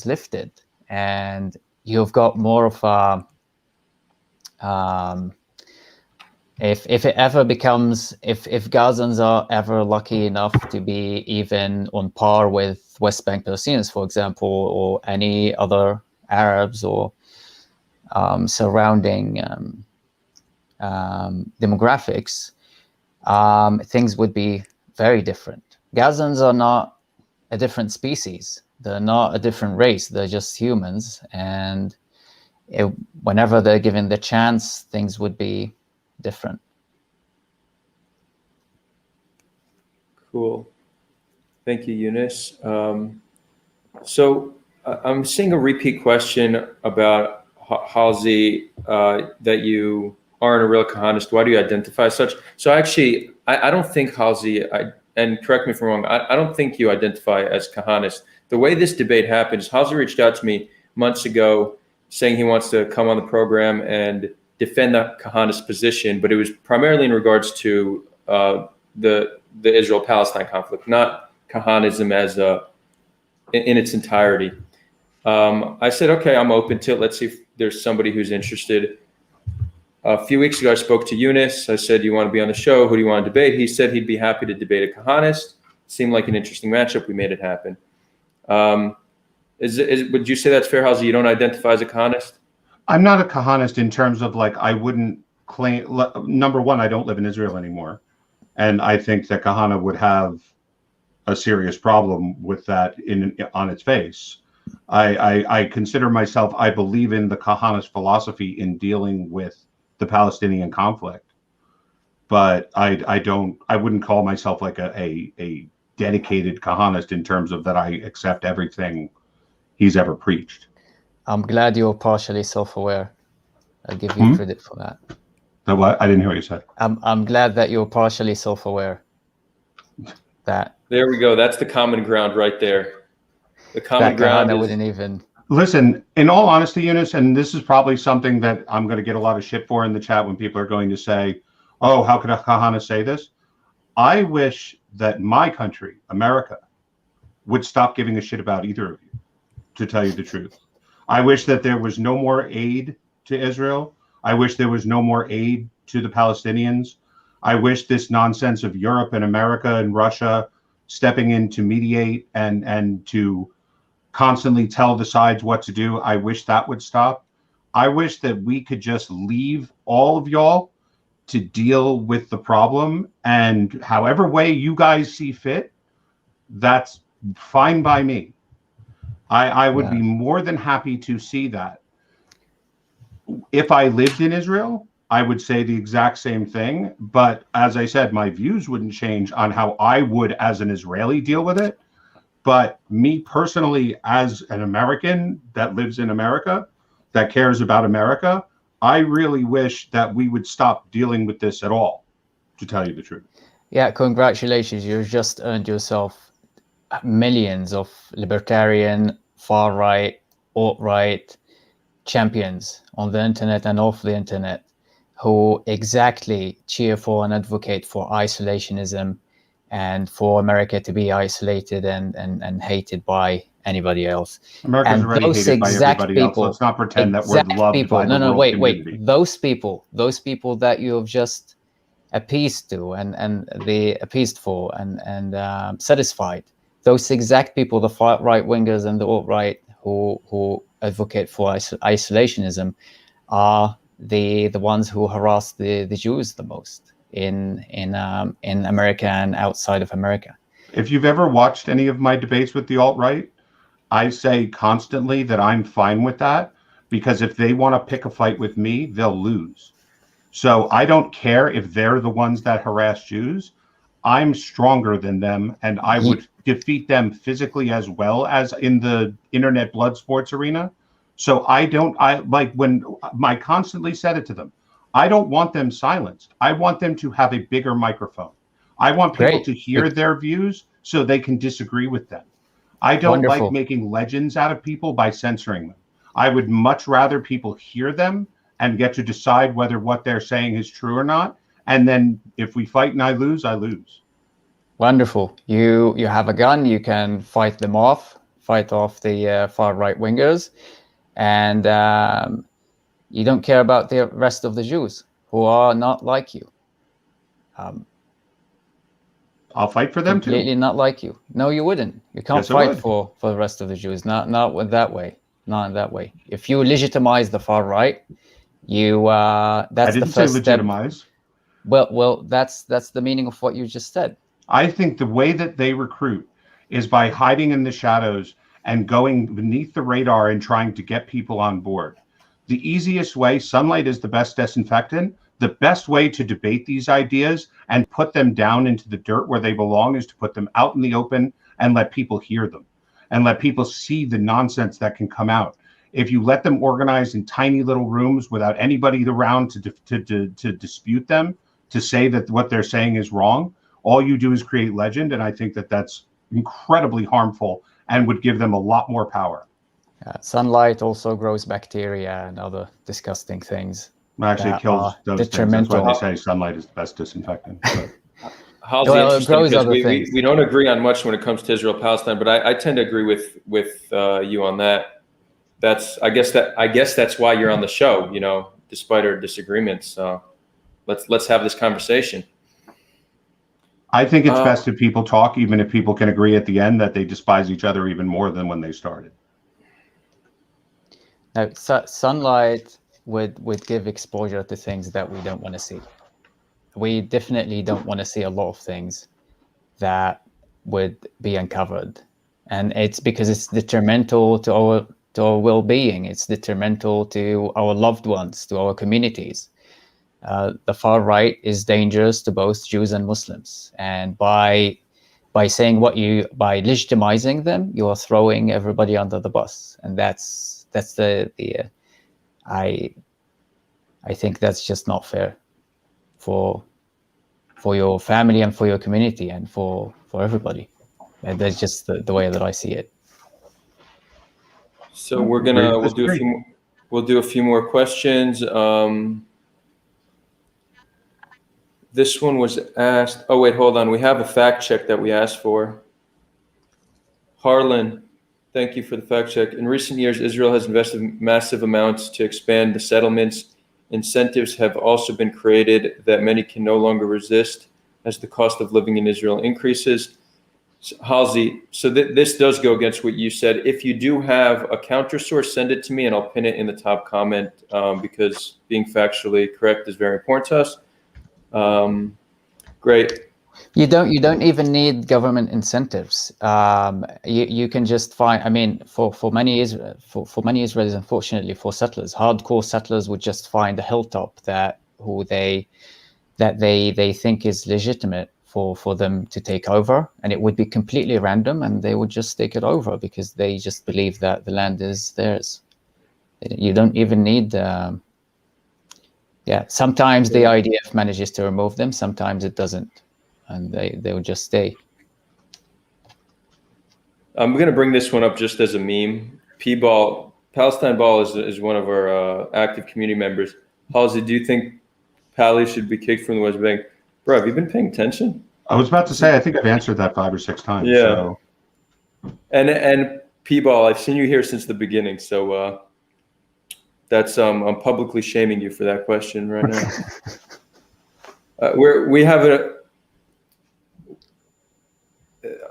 [SPEAKER 3] lifted, and you've got more of a if it ever becomes, if Gazans are ever lucky enough to be even on par with West Bank Palestinians, for example, or any other Arabs or surrounding demographics, things would be very different. Gazans are not a different species. They're not a different race. They're just humans. And whenever they're given the chance, things would be different.
[SPEAKER 1] Cool. Thank you, Younes. So I'm seeing a repeat question about Halsey, that you aren't a real Kahanist. Why do you identify as such? So actually, I don't think Halsey, and correct me if I'm wrong, I don't think you identify as Kahanist. The way this debate happens, Halsey reached out to me months ago saying he wants to come on the program and defend the Kahanist position, but it was primarily in regards to the Israel-Palestine conflict, not Kahanism as in its entirety. I said, okay, I'm open to it. Let's see if there's somebody who's interested. A few weeks ago, I spoke to Younes. I said, you want to be on the show? Who do you want to debate? He said he'd be happy to debate a Kahanist. Seemed like an interesting matchup. We made it happen. Would you say that's fair, Halsey? You don't identify as a Kahanist?
[SPEAKER 2] I'm not a Kahanist in terms of like, I wouldn't claim, number one, I don't live in Israel anymore. And I think that Kahana would have a serious problem with that on its face. I consider myself, I believe in the Kahanist philosophy in dealing with the Palestinian conflict, but I wouldn't call myself like a dedicated Kahanist in terms of that I accept everything he's ever preached.
[SPEAKER 3] I'm glad you're partially self-aware. I'll give you credit for that.
[SPEAKER 2] What? I didn't hear what you said.
[SPEAKER 3] I'm glad that you're partially self-aware.
[SPEAKER 1] There we go. That's the common ground right there. The common ground.
[SPEAKER 3] I wouldn't even.
[SPEAKER 2] Listen, in all honesty, Younes, and this is probably something that I'm going to get a lot of shit for in the chat when people are going to say, "Oh, how could a Kahana say this?" I wish that my country, America, would stop giving a shit about either of you. To tell you the truth, I wish that there was no more aid to Israel. I wish there was no more aid to the Palestinians. I wish this nonsense of Europe and America and Russia stepping in to mediate and to constantly tell the sides what to do. I wish that would stop. I wish that we could just leave all of y'all to deal with the problem, and however way you guys see fit, that's fine by me. I would be more than happy to see that. If I lived in Israel, I would say the exact same thing. But as I said, my views wouldn't change on how I would, as an Israeli, deal with it. But me personally, as an American that lives in America, that cares about America, I really wish that we would stop dealing with this at all, to tell you the truth.
[SPEAKER 3] Yeah, congratulations. You've just earned yourself millions of libertarian, far-right, alt-right champions on the internet and off the internet who exactly cheer for and advocate for isolationism and for America to be isolated and hated by anybody else.
[SPEAKER 2] America's already hated by everybody else. Let's not pretend that we're loved by the world community.
[SPEAKER 3] Those people that you have just appeased to and they appeased for and satisfied, those exact people, the far right wingers and the alt right who advocate for isolationism, are the ones who harass the Jews the most in America and outside of America.
[SPEAKER 2] If you've ever watched any of my debates with the alt right, I say constantly that I'm fine with that, because if they want to pick a fight with me, they'll lose. So I don't care if they're the ones that harass Jews. I'm stronger than them, and I would defeat them physically as well as in the Internet Bloodsports arena. So I constantly said it to them. I don't want them silenced. I want them to have a bigger microphone. I want people to hear their views so they can disagree with them. I don't like making legends out of people by censoring them. I would much rather people hear them and get to decide whether what they're saying is true or not. And then if we fight and I lose, I lose.
[SPEAKER 3] Wonderful. You have a gun. You can fight off the far right wingers, and you don't care about the rest of the Jews who are not like you.
[SPEAKER 2] I'll fight for them too.
[SPEAKER 3] Completely not like you. No, you wouldn't. You can't fight for the rest of the Jews. Not with that way. Not in that way. If you legitimize the far right, that's the first step.
[SPEAKER 2] Legitimize.
[SPEAKER 3] Well, that's the meaning of what you just said.
[SPEAKER 2] I think the way that they recruit is by hiding in the shadows and going beneath the radar and trying to get people on board. The easiest way, sunlight is the best disinfectant. The best way to debate these ideas and put them down into the dirt where they belong is to put them out in the open and let people hear them and let people see the nonsense that can come out. If you let them organize in tiny little rooms without anybody around to dispute them, to say that what they're saying is wrong, all you do is create legend. And I think that that's incredibly harmful and would give them a lot more power.
[SPEAKER 3] Sunlight also grows bacteria and other disgusting things.
[SPEAKER 2] Actually, it kills those things. That's why they say sunlight is the best disinfectant.
[SPEAKER 1] Halsey,
[SPEAKER 3] well, it grows other
[SPEAKER 1] we,
[SPEAKER 3] things.
[SPEAKER 1] we don't agree on much when it comes to Israel Palestine, but I tend to agree with you on that. I guess that's why you're on the show, you know, despite our disagreements. So let's have this conversation.
[SPEAKER 2] I think it's best if people talk, even if people can agree at the end that they despise each other even more than when they started.
[SPEAKER 3] Now, sunlight would give exposure to things that we don't want to see. We definitely don't want to see a lot of things that would be uncovered, and it's because it's detrimental to our well-being. It's detrimental to our loved ones, to our communities. The far right is dangerous to both Jews and Muslims, and by legitimizing them, you are throwing everybody under the bus, and that's I think that's just not fair for your family and for your community and for everybody. And that's just the way that I see it.
[SPEAKER 1] So we'll do a few more questions. This one was asked. Oh wait, hold on. We have a fact check that we asked for. Harlan, thank you for the fact check. In recent years, Israel has invested massive amounts to expand the settlements. Incentives have also been created that many can no longer resist as the cost of living in Israel increases. Halsey, so this does go against what you said. If you do have a counter source, send it to me and I'll pin it in the top comment because being factually correct is very important to us. Great.
[SPEAKER 3] You don't even need government incentives. You can just find. I mean, for many Israelis, unfortunately, for settlers, hardcore settlers would just find a hilltop that they think is legitimate for them to take over, and it would be completely random, and they would just take it over because they just believe that the land is theirs. You don't even need. Sometimes the IDF manages to remove them, sometimes it doesn't. And they will just stay.
[SPEAKER 1] I'm going to bring this one up just as a meme. P-Ball, Palestine Ball is one of our active community members. Halsey, do you think Pally should be kicked from the West Bank? Bro, have you been paying attention?
[SPEAKER 2] I was about to say, I think I've answered that 5 or 6 times.
[SPEAKER 1] Yeah.
[SPEAKER 2] So.
[SPEAKER 1] And P-Ball, I've seen you here since the beginning. So that's I'm publicly shaming you for that question right now. We have a.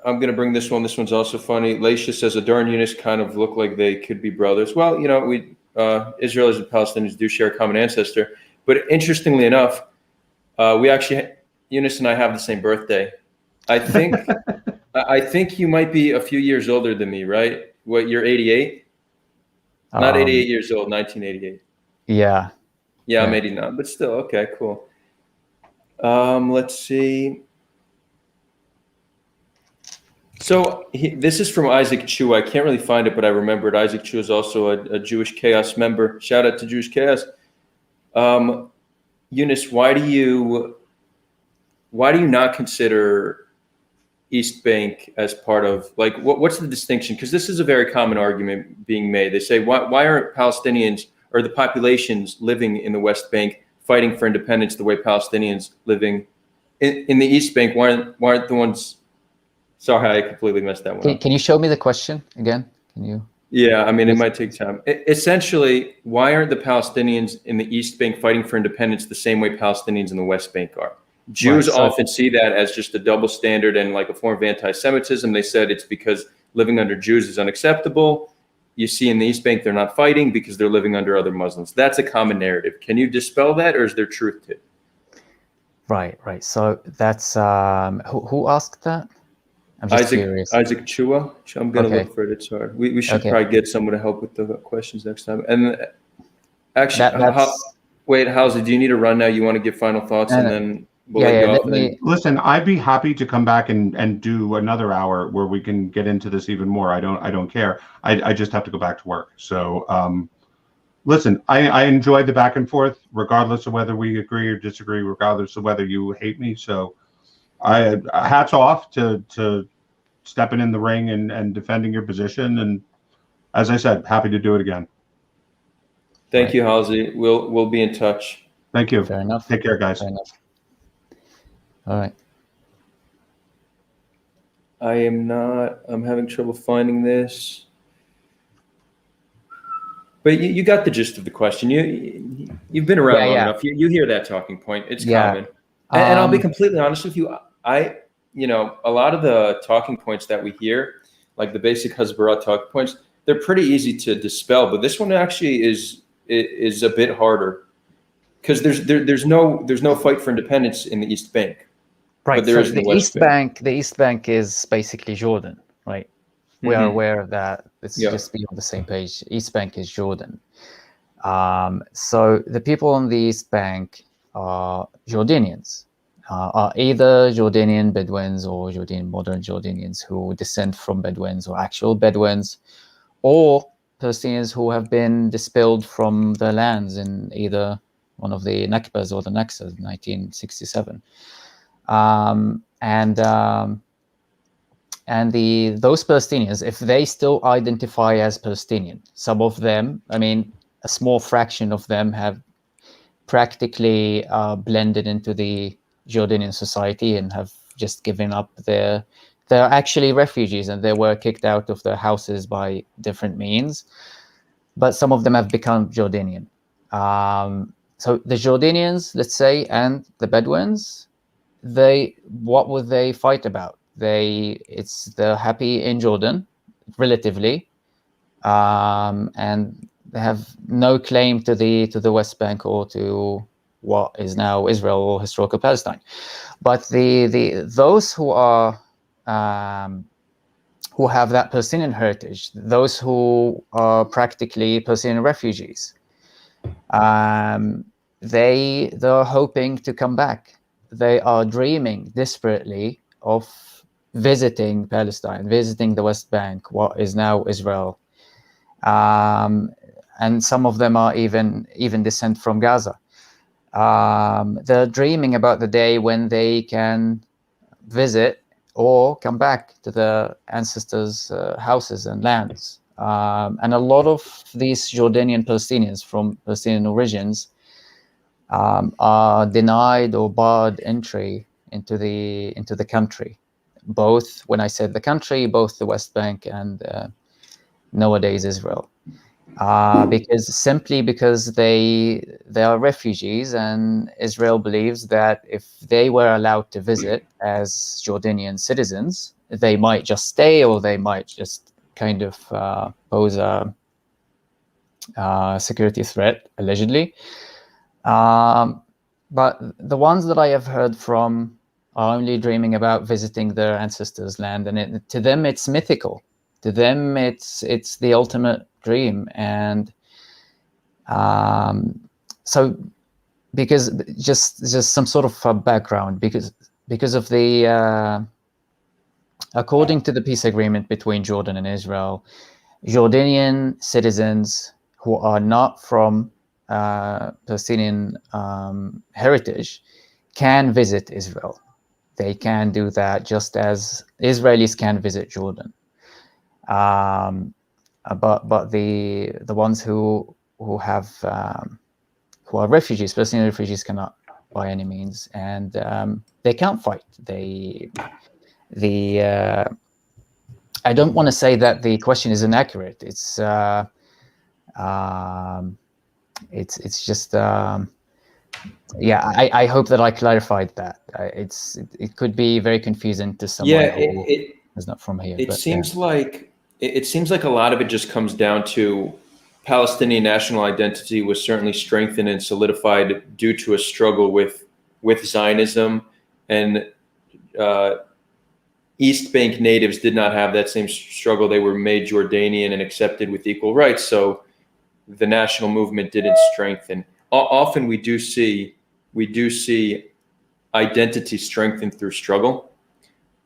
[SPEAKER 1] I'm going to bring this one. This one's also funny. Laisha says Adar and Younes kind of look like they could be brothers. Well, you know, Israelis and Palestinians do share a common ancestor. But interestingly enough, we actually, Younes and I have the same birthday. I think you might be a few years older than me, right? What, you're 88? Not 88 years old, 1988.
[SPEAKER 3] Yeah.
[SPEAKER 1] Yeah, I'm 89, but still, okay, cool. Let's see. So this is from Isaac Chu. I can't really find it, but I remembered Isaac Chu is also a Jewish Chaos member. Shout out to Jewish Chaos. Younes, why do you not consider East Bank as part of, like, what's the distinction? Because this is a very common argument being made. They say, why aren't Palestinians or the populations living in the West Bank fighting for independence the way Palestinians living in the East Bank? Why aren't the ones? Sorry, I completely messed that one up.
[SPEAKER 3] Can you show me the question again? Can you?
[SPEAKER 1] Yeah, I mean, it might take time. Essentially, why aren't the Palestinians in the East Bank fighting for independence the same way Palestinians in the West Bank are? Jews often see that as just a double standard and like a form of anti-Semitism. They said it's because living under Jews is unacceptable. You see in the East Bank, they're not fighting because they're living under other Muslims. That's a common narrative. Can you dispel that, or is there truth to it?
[SPEAKER 3] Right. So that's who asked that? I'm just curious.
[SPEAKER 1] Isaac Chua. I'm going to
[SPEAKER 3] Okay.
[SPEAKER 1] look for it. It's hard. We should
[SPEAKER 3] Okay.
[SPEAKER 1] probably get someone to help with the questions next time. And actually,
[SPEAKER 3] That's
[SPEAKER 1] wait, Halsey, do you need to run now? You want to give final thoughts, and then we'll let you off?
[SPEAKER 2] Listen, I'd be happy to come back and do another hour where we can get into this even more. I don't care. I just have to go back to work. So listen, I enjoyed the back and forth, regardless of whether we agree or disagree, regardless of whether you hate me. So hats off to stepping in the ring and defending your position. And as I said, happy to do it again.
[SPEAKER 1] Thank you, Halsey. We'll be in touch.
[SPEAKER 2] Thank you.
[SPEAKER 3] Fair enough.
[SPEAKER 2] Take care, guys.
[SPEAKER 3] Fair enough. All right.
[SPEAKER 1] I'm having trouble finding this. But you got the gist of the question. You've been around long enough. You hear that talking point. It's common. And I'll be completely honest with you. A lot of the talking points that we hear, like the basic Hezbollah talking points, they're pretty easy to dispel. But this one actually is a bit harder because there's no fight for independence in the East Bank.
[SPEAKER 3] Right.
[SPEAKER 1] But there is
[SPEAKER 3] the East Bank. The East Bank is basically Jordan, right? We are aware of that. Let's just be on the same page. East Bank is Jordan. So the people on the East Bank are Jordanians, are either Jordanian Bedouins or modern Jordanians who descend from Bedouins or actual Bedouins, or Palestinians who have been expelled from their lands in either one of the Nakbas or the Naksas in 1967. And those Palestinians, if they still identify as Palestinian, some of them, a small fraction of them have practically blended into the Jordanian society and have just given up they're actually refugees and they were kicked out of their houses by different means, but some of them have become Jordanian. So the Jordanians, let's say, and the Bedouins, what would they fight about? They're happy in Jordan, relatively, and they have no claim to the West Bank or to what is now Israel or historical Palestine. But those who are who have that Palestinian heritage, those who are practically Palestinian refugees, they're hoping to come back. They are dreaming desperately of visiting Palestine, visiting the West Bank, what is now Israel, and some of them are even descent from Gaza. They're dreaming about the day when they can visit or come back to their ancestors' houses and lands. And a lot of these Jordanian Palestinians from Palestinian origins are denied or barred entry into the country. Both, when I said the country, both the West Bank and nowadays Israel, because they are refugees, and Israel believes that if they were allowed to visit as Jordanian citizens, they might just stay, or they might just kind of pose a security threat, allegedly. But the ones that I have heard from are only dreaming about visiting their ancestors' land, and to them it's mythical. To them it's the ultimate dream. And so, because just some sort of background, because of the according to the peace agreement between Jordan and Israel, Jordanian citizens who are not from Palestinian heritage can visit Israel. They can do that just as Israelis can visit Jordan. But the ones who have who are refugees, Palestinian refugees, cannot by any means, and they can't fight. I don't want to say that the question is inaccurate. It's just I hope that I clarified that. It could be very confusing to someone who is not from here.
[SPEAKER 1] It seems like a lot of it just comes down to Palestinian national identity was certainly strengthened and solidified due to a struggle with Zionism, and East Bank natives did not have that same struggle. They were made Jordanian and accepted with equal rights. So the national movement didn't strengthen. Often we do see identity strengthened through struggle.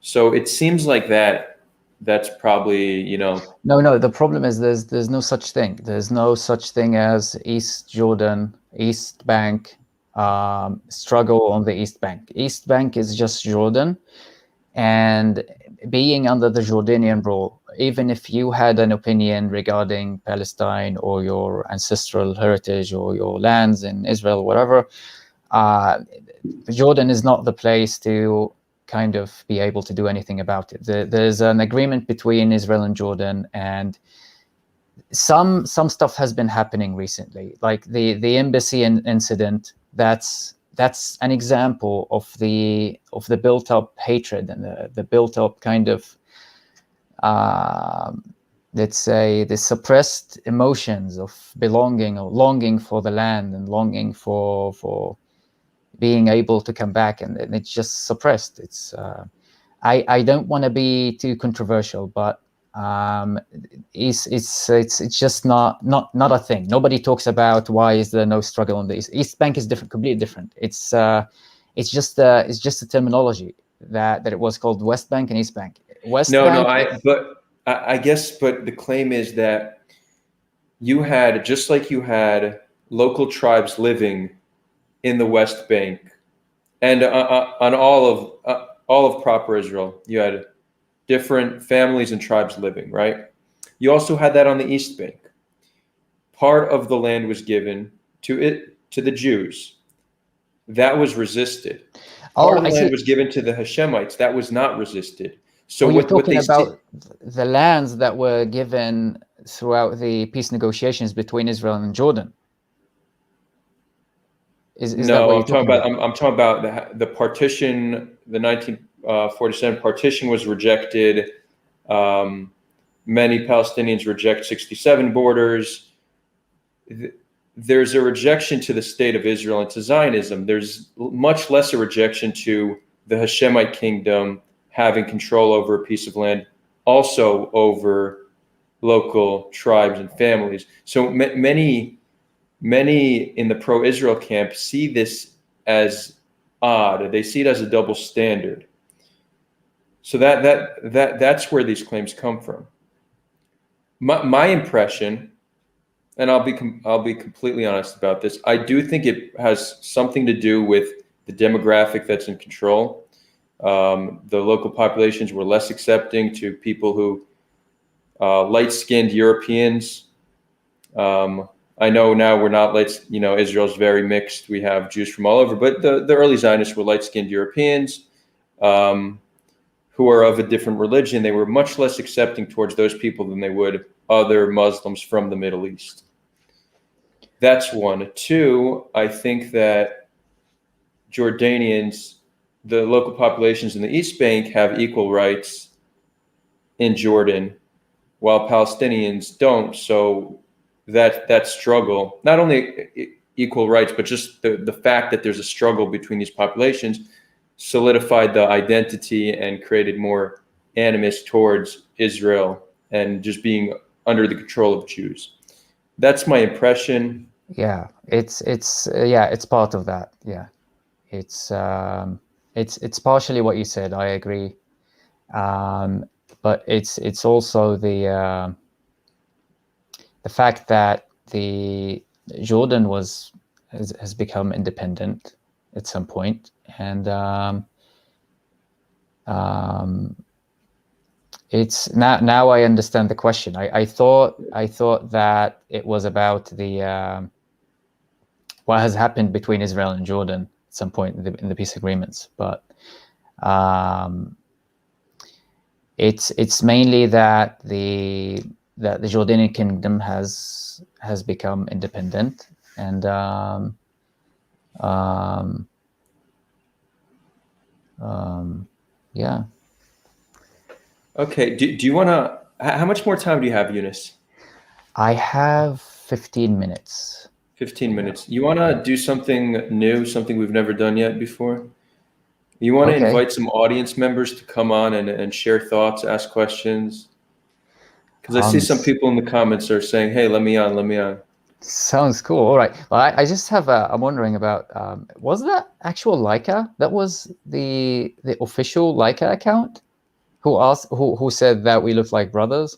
[SPEAKER 1] So it seems like that's probably,
[SPEAKER 3] No, the problem is there's no such thing. There's no such thing as East Jordan, East Bank, struggle on the East Bank. East Bank is just Jordan, and being under the Jordanian rule, even if you had an opinion regarding Palestine or your ancestral heritage or your lands in Israel, whatever, Jordan is not the place to kind of be able to do anything about it. There's an agreement between Israel and Jordan, and some stuff has been happening recently, like the embassy incident. That's an example of the built up hatred and the built up kind of let's say the suppressed emotions of belonging or longing for the land and longing for being able to come back, and it's just suppressed. It's I don't want to be too controversial, but it's just not a thing. Nobody talks about why is there no struggle on the East Bank is different, completely different. It's just a terminology that it was called West Bank and East Bank.
[SPEAKER 1] I guess the claim is that you had local tribes living in the West Bank and on all of proper Israel, you had different families and tribes living, right? You also had that on the East Bank. Part of the land was given to the Jews. That was resisted. Part of the land was given to the Hashemites. That was not resisted. So
[SPEAKER 3] you're talking about the lands that were given throughout the peace negotiations between Israel and Jordan. Is
[SPEAKER 1] no,
[SPEAKER 3] that what you're
[SPEAKER 1] talking about? I'm talking about the partition. The 1947 partition was rejected. Many Palestinians reject 67 borders. There's a rejection to the state of Israel and to Zionism. There's much less a rejection to the Hashemite kingdom having control over a piece of land, also over local tribes and families. So many in the pro-Israel camp see this as odd. They see it as a double standard. So that's where these claims come from. My impression, and I'll be completely honest about this, I do think it has something to do with the demographic that's in control. The local populations were less accepting to people who light-skinned Europeans. I know now we're not Israel's very mixed. We have Jews from all over, but the early Zionists were light-skinned Europeans who are of a different religion. They were much less accepting towards those people than they would other Muslims from the Middle East. That's one. Two, I think that Jordanians, the local populations in the East Bank, have equal rights in Jordan, while Palestinians don't. So that struggle, not only equal rights, but just the fact that there's a struggle between these populations solidified the identity and created more animus towards Israel and just being under the control of Jews. That's my impression.
[SPEAKER 3] Yeah, it's part of that. Yeah, it's partially what you said. I agree, but it's also the fact that the Jordan has become independent at some point, and it's now I understand the question. I thought that it was about the what has happened between Israel and Jordan at some point in the peace agreements, but it's mainly that the Jordanian kingdom has become independent, and yeah.
[SPEAKER 1] Okay. Do you want to? How much more time do you have, Younes?
[SPEAKER 3] I have 15 minutes.
[SPEAKER 1] 15 minutes. You want to do something new, something we've never done yet before? You want to
[SPEAKER 3] Okay.
[SPEAKER 1] invite some audience members to come on and share thoughts, ask questions? Because I see some people in the comments are saying, hey, let me on, let me on.
[SPEAKER 3] Sounds cool. All right. Well, I just have I'm wondering about, was that actual Leica? That was the official Leica account? Who said that we looked like brothers?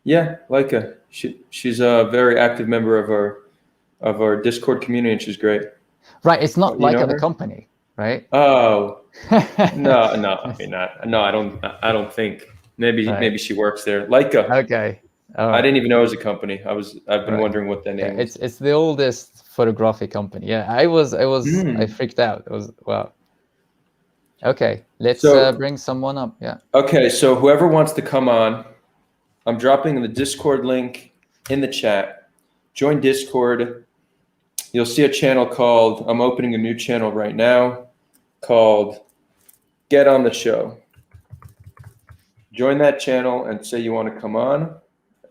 [SPEAKER 1] Yeah, Leica. She's a very active member of our Discord community, and she's great.
[SPEAKER 3] Right. It's not
[SPEAKER 1] You know
[SPEAKER 3] Leica the
[SPEAKER 1] her?
[SPEAKER 3] company, right?
[SPEAKER 1] Oh, no, I mean not. No, I don't think. Maybe
[SPEAKER 3] Right.
[SPEAKER 1] maybe she works there. Leica.
[SPEAKER 3] Okay. All right.
[SPEAKER 1] I didn't even know it was a company. I've been
[SPEAKER 3] Right.
[SPEAKER 1] wondering what that
[SPEAKER 3] Yeah,
[SPEAKER 1] name is.
[SPEAKER 3] it's the oldest photographic company. Yeah, I freaked out. It was wow. Okay, let's
[SPEAKER 1] So
[SPEAKER 3] bring someone up. Yeah.
[SPEAKER 1] okay, so whoever wants to come on, I'm dropping the Discord link in the chat. Join Discord. You'll see a channel called, I'm opening a new channel right now called Get on the Show. Join that channel and say you want to come on,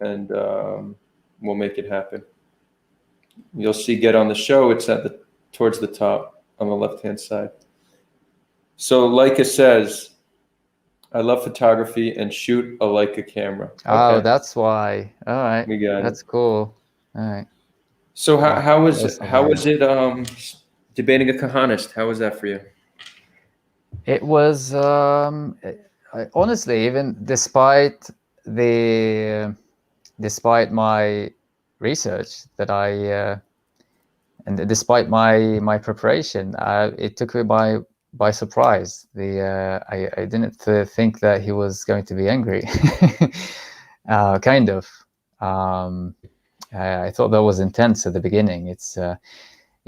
[SPEAKER 1] and we'll make it happen. You'll see Get on the Show. It's towards the top on the left-hand side. So Leica says, I love photography and shoot a Leica camera. Okay.
[SPEAKER 3] Oh, that's why. All right.
[SPEAKER 1] We got
[SPEAKER 3] That's
[SPEAKER 1] it.
[SPEAKER 3] cool. All right.
[SPEAKER 1] So how was it debating a Kahanist? How was that for you?
[SPEAKER 3] It was honestly, even despite my research that and despite my preparation, it took me by surprise. I didn't think that he was going to be angry. Kind of. I thought that was intense at the beginning. It's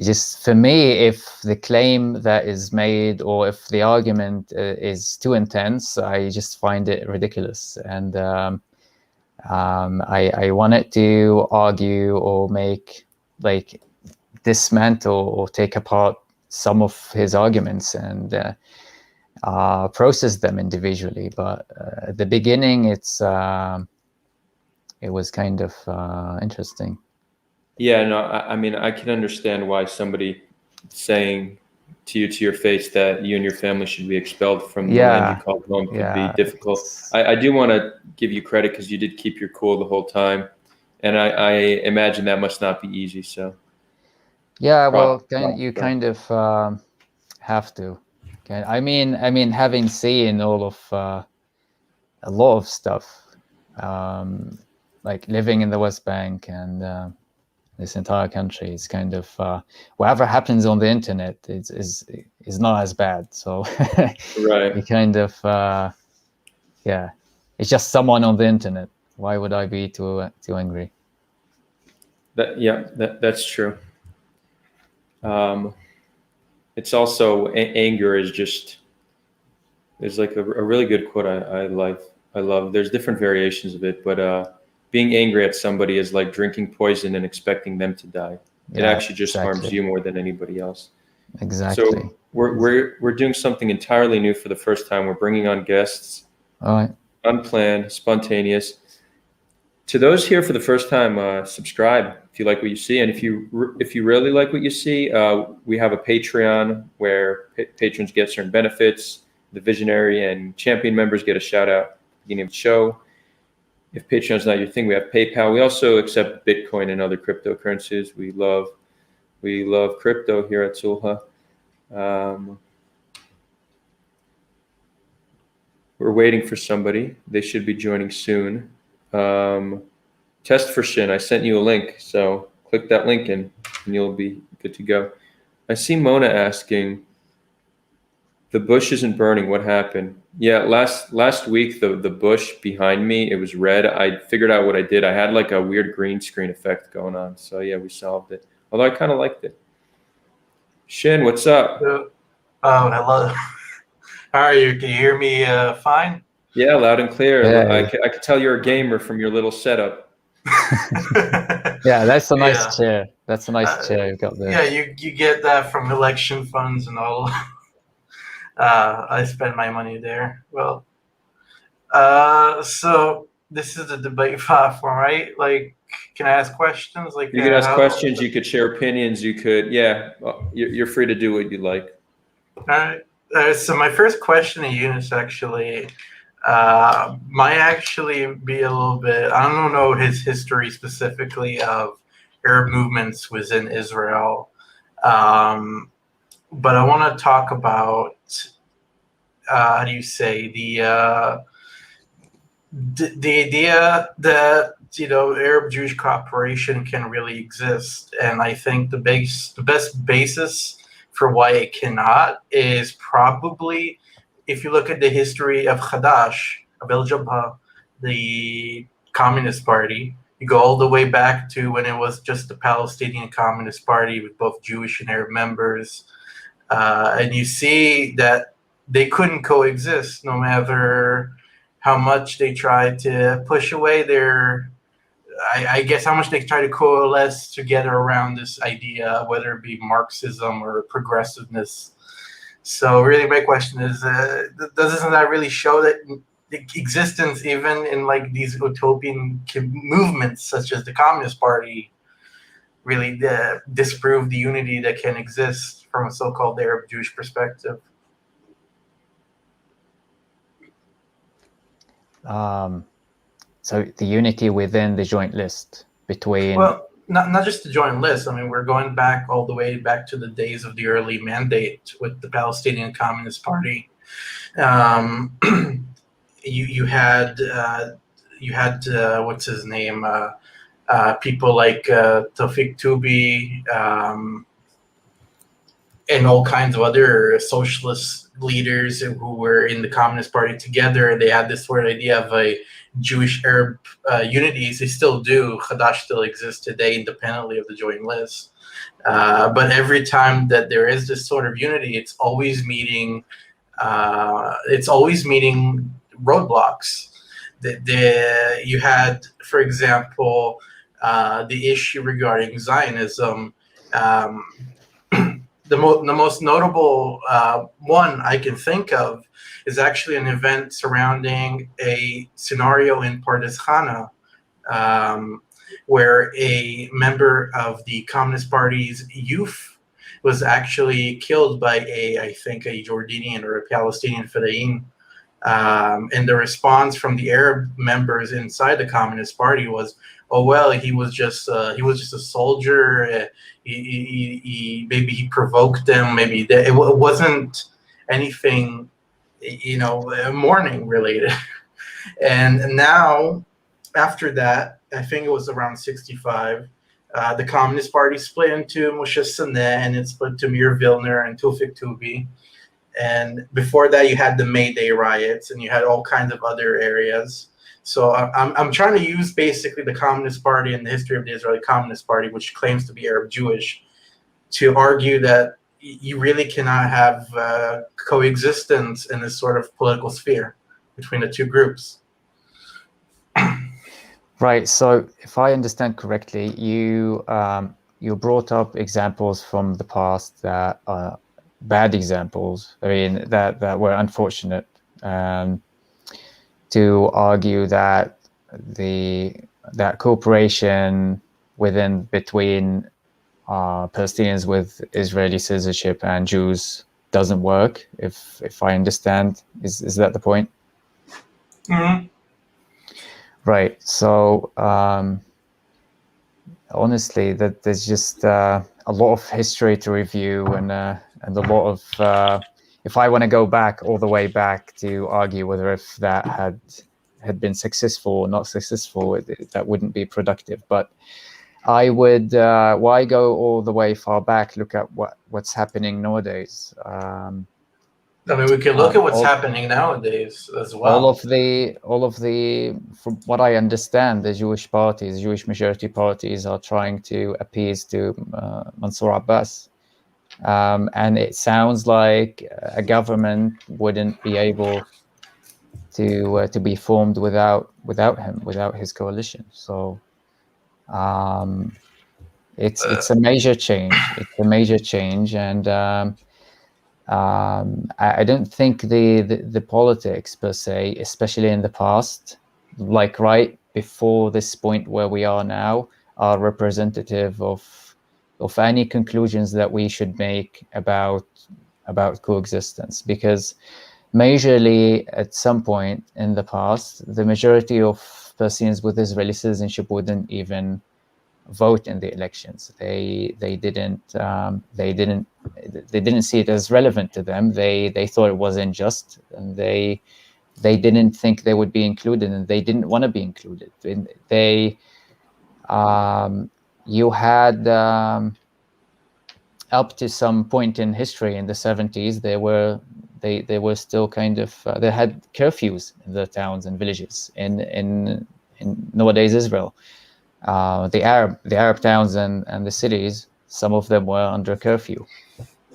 [SPEAKER 3] just, for me, if the claim that is made or if the argument is too intense, I just find it ridiculous. And I wanted to argue or dismantle or take apart some of his arguments and process them individually. But at the beginning, it was kind of interesting.
[SPEAKER 1] Yeah, no, I mean, I can understand why somebody saying to your face that you and your family should be expelled from the land you called home could be difficult. I do want to give you credit because you did keep your cool the whole time, and I imagine that must not be easy. So
[SPEAKER 3] yeah, well, you kind of have to. Okay. I mean, having seen all of a lot of stuff, like living in the West Bank and this entire country, is kind of whatever happens on the internet is not as bad. So
[SPEAKER 1] right,
[SPEAKER 3] you kind of it's just someone on the internet. Why would I be too angry?
[SPEAKER 1] That's true. It's also anger is just, there's like a really good quote I love. There's different variations of it, but being angry at somebody is like drinking poison and expecting them to die. It actually just harms you more than anybody else.
[SPEAKER 3] Exactly.
[SPEAKER 1] So we're doing something entirely new for the first time. We're bringing on guests.
[SPEAKER 3] All right.
[SPEAKER 1] Unplanned, spontaneous. To those here for the first time, subscribe if you like what you see, and if you really like what you see, we have a Patreon where patrons get certain benefits. The visionary and champion members get a shout out at the beginning of the show. If Patreon's not your thing, we have PayPal. We also accept Bitcoin and other cryptocurrencies. We love crypto here at Sulha. We're waiting for somebody. They should be joining soon. Test for Shin. I sent you a link, so click that link and you'll be good to go. I see Mona asking, the bush isn't burning. What happened? Yeah, last week the bush behind me, it was red. I figured out what I did. I had like a weird green screen effect going on. So yeah, we solved it. Although I kind of liked it. Shin, what's up?
[SPEAKER 4] Hello. How are you? Can you hear me fine?
[SPEAKER 1] Yeah, loud and clear.
[SPEAKER 3] Yeah.
[SPEAKER 1] I could tell you're a gamer from your little setup.
[SPEAKER 3] Yeah, that's a nice chair. That's a nice chair you've got there.
[SPEAKER 4] Yeah, you get that from election funds and all. I spend my money there. Well, so this is the debate platform, right? Like, can I ask questions? Like,
[SPEAKER 1] you can ask questions. You could share opinions. You could, you're free to do what you like.
[SPEAKER 4] All right. So my first question to Younes actually might actually be a little bit. I don't know his history specifically of Arab movements within Israel, but I want to talk about how do you say the idea that Arab Jewish cooperation can really exist, and I think the best basis for why it cannot is probably if you look at the history of Hadash, of El Jabha, the Communist Party. You go all the way back to when it was just the Palestinian Communist Party with both Jewish and Arab members, and you see that they couldn't coexist no matter how much they tried to push away their, I guess, how much they try to coalesce together around this idea, whether it be Marxism or progressiveness. So really my question is, doesn't that really show that the existence, even in like these utopian movements such as the Communist Party, really disprove the unity that can exist from a so-called Arab Jewish perspective?
[SPEAKER 3] So the unity within the joint list between...
[SPEAKER 4] Well, not just the joint list. I mean, we're going back all the way back to the days of the early mandate with the Palestinian Communist Party. You had what's his name? People like Tawfiq Tubi, and all kinds of other socialist leaders who were in the Communist Party together. They had this sort of idea of a Jewish-Arab unity. They still do. Hadash still exists today independently of the joint list. But every time that there is this sort of unity, it's always meeting roadblocks. You had, for example, the issue regarding Zionism. The most notable one I can think of is actually an event surrounding a scenario in Pardes Khana, where a member of the Communist Party's youth was actually killed by I think a Jordanian or a Palestinian Fedayeen. And the response from the Arab members inside the Communist Party was, "Oh well, he was just a soldier. Maybe he provoked them. Maybe it wasn't anything, mourning related." And now, after that, I think it was around 65. The Communist Party split into Moshe Saneh, and it split to Mir Vilner and Tawfiq Tubi. And before that, you had the May Day riots, and you had all kinds of other areas. So I'm trying to use basically the Communist Party and the history of the Israeli Communist Party, which claims to be Arab Jewish, to argue that you really cannot have coexistence in this sort of political sphere between the two groups.
[SPEAKER 3] Right. So if I understand correctly, you brought up examples from the past that are bad examples. I mean, that were unfortunate. To argue that that cooperation between Palestinians with Israeli citizenship and Jews doesn't work. If I understand, is that the point?
[SPEAKER 4] Mm-hmm.
[SPEAKER 3] Right. So honestly, that there's just a lot of history to review and a lot of. If I want to go back all the way back to argue whether if that had been successful or not successful, that wouldn't be productive. But I would, why go all the way far back? Look at what's happening nowadays.
[SPEAKER 4] I mean, we can look at what's happening nowadays as well.
[SPEAKER 3] All of the, from what I understand, the Jewish parties, Jewish majority parties, are trying to appease to Mansour Abbas. And it sounds like a government wouldn't be able to be formed without him, without his coalition. So it's a major change. It's a major change, and I don't think the politics per se, especially in the past, like right before this point where we are now, are representative of any conclusions that we should make about about coexistence, because majorly at some point in the past, the majority of Palestinians with Israeli citizenship wouldn't even vote in the elections. They didn't see it as relevant to them. They thought it was unjust, and they didn't think they would be included, and they didn't want to be included. You had up to some point in history in the 70s, they were still kind of they had curfews in the towns and villages in nowadays Israel. The Arab towns and the cities, some of them were under curfew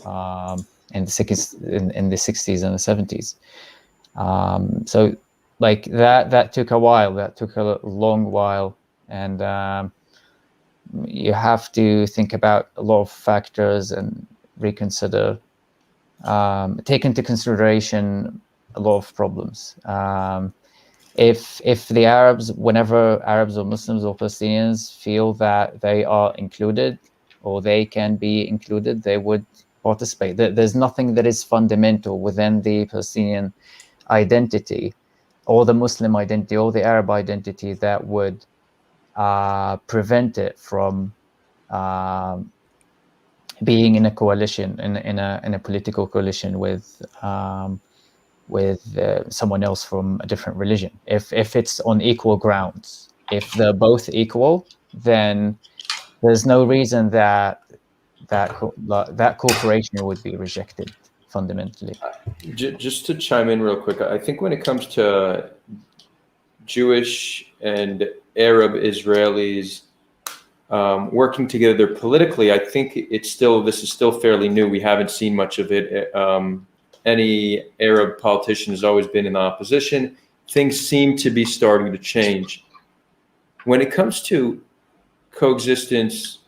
[SPEAKER 3] in the 60s and the 70s. So like that took a while. That took a long while, and you have to think about a lot of factors and reconsider, take into consideration a lot of problems. If the Arabs, whenever Arabs or Muslims or Palestinians feel that they are included or they can be included, they would participate. There's nothing that is fundamental within the Palestinian identity or the Muslim identity or the Arab identity that would prevent it from being in a coalition, in a political coalition with someone else from a different religion. If it's on equal grounds, if they're both equal, then there's no reason that cooperation would be rejected fundamentally.
[SPEAKER 1] Just to chime in real quick, I think when it comes to Jewish and Arab Israelis working together politically, I think this is still fairly new. We haven't seen much of it. Any Arab politician has always been in the opposition. Things seem to be starting to change. When it comes to coexistence,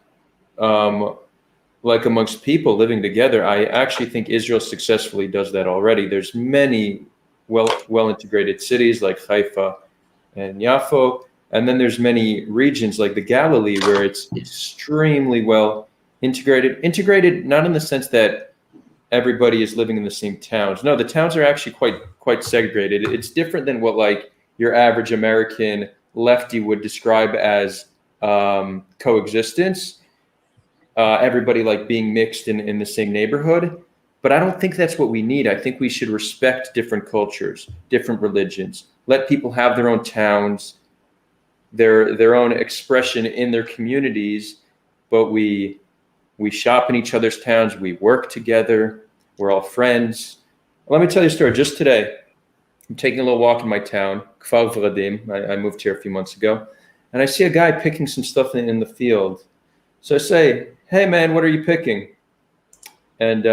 [SPEAKER 1] like amongst people living together, I actually think Israel successfully does that already. There's many well integrated cities like Haifa and Yafo, and then there's many regions like the Galilee where it's extremely well integrated. Integrated not in the sense that everybody is living in the same towns. No, the towns are actually quite segregated. It's different than what like your average American lefty would describe as coexistence. Everybody like being mixed in the same neighborhood. But I don't think that's what we need. I think we should respect different cultures, different religions, let people have their own towns, their own expression in their communities, but we shop in each other's towns, we work together, we're all friends. Let me tell you a story. Just today, I'm taking a little walk in my town, Kfar Vradim. I moved here a few months ago, and I see a guy picking some stuff in the field. So I say, "Hey man, what are you picking?" And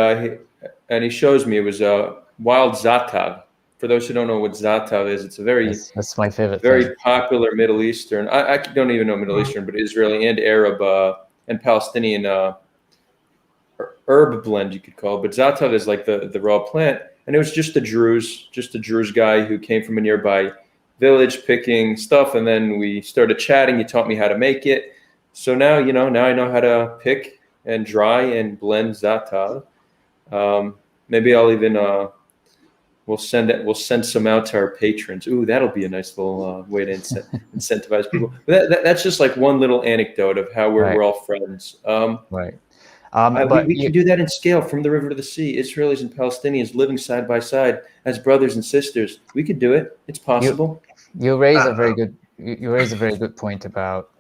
[SPEAKER 1] he shows me it was a wild za'atar. For those who don't know what za'atar is, it's a
[SPEAKER 3] that's my favorite
[SPEAKER 1] very popular Middle Eastern. I don't even know Middle Eastern, but Israeli and Arab and Palestinian herb blend, you could call it. But za'atar is like the raw plant, and it was just a Druze guy who came from a nearby village picking stuff, and then we started chatting. He taught me how to make it. So now I know how to pick and dry and blend za'atar. Maybe I'll even we'll send some out to our patrons. Ooh, that'll be a nice little way to incentivize people. That's just like one little anecdote of how we're all friends.
[SPEAKER 3] Right.
[SPEAKER 1] But we can do that in scale from the river to the sea. Israelis and Palestinians living side by side as brothers and sisters. We could do it. It's possible.
[SPEAKER 3] You raise a very good point about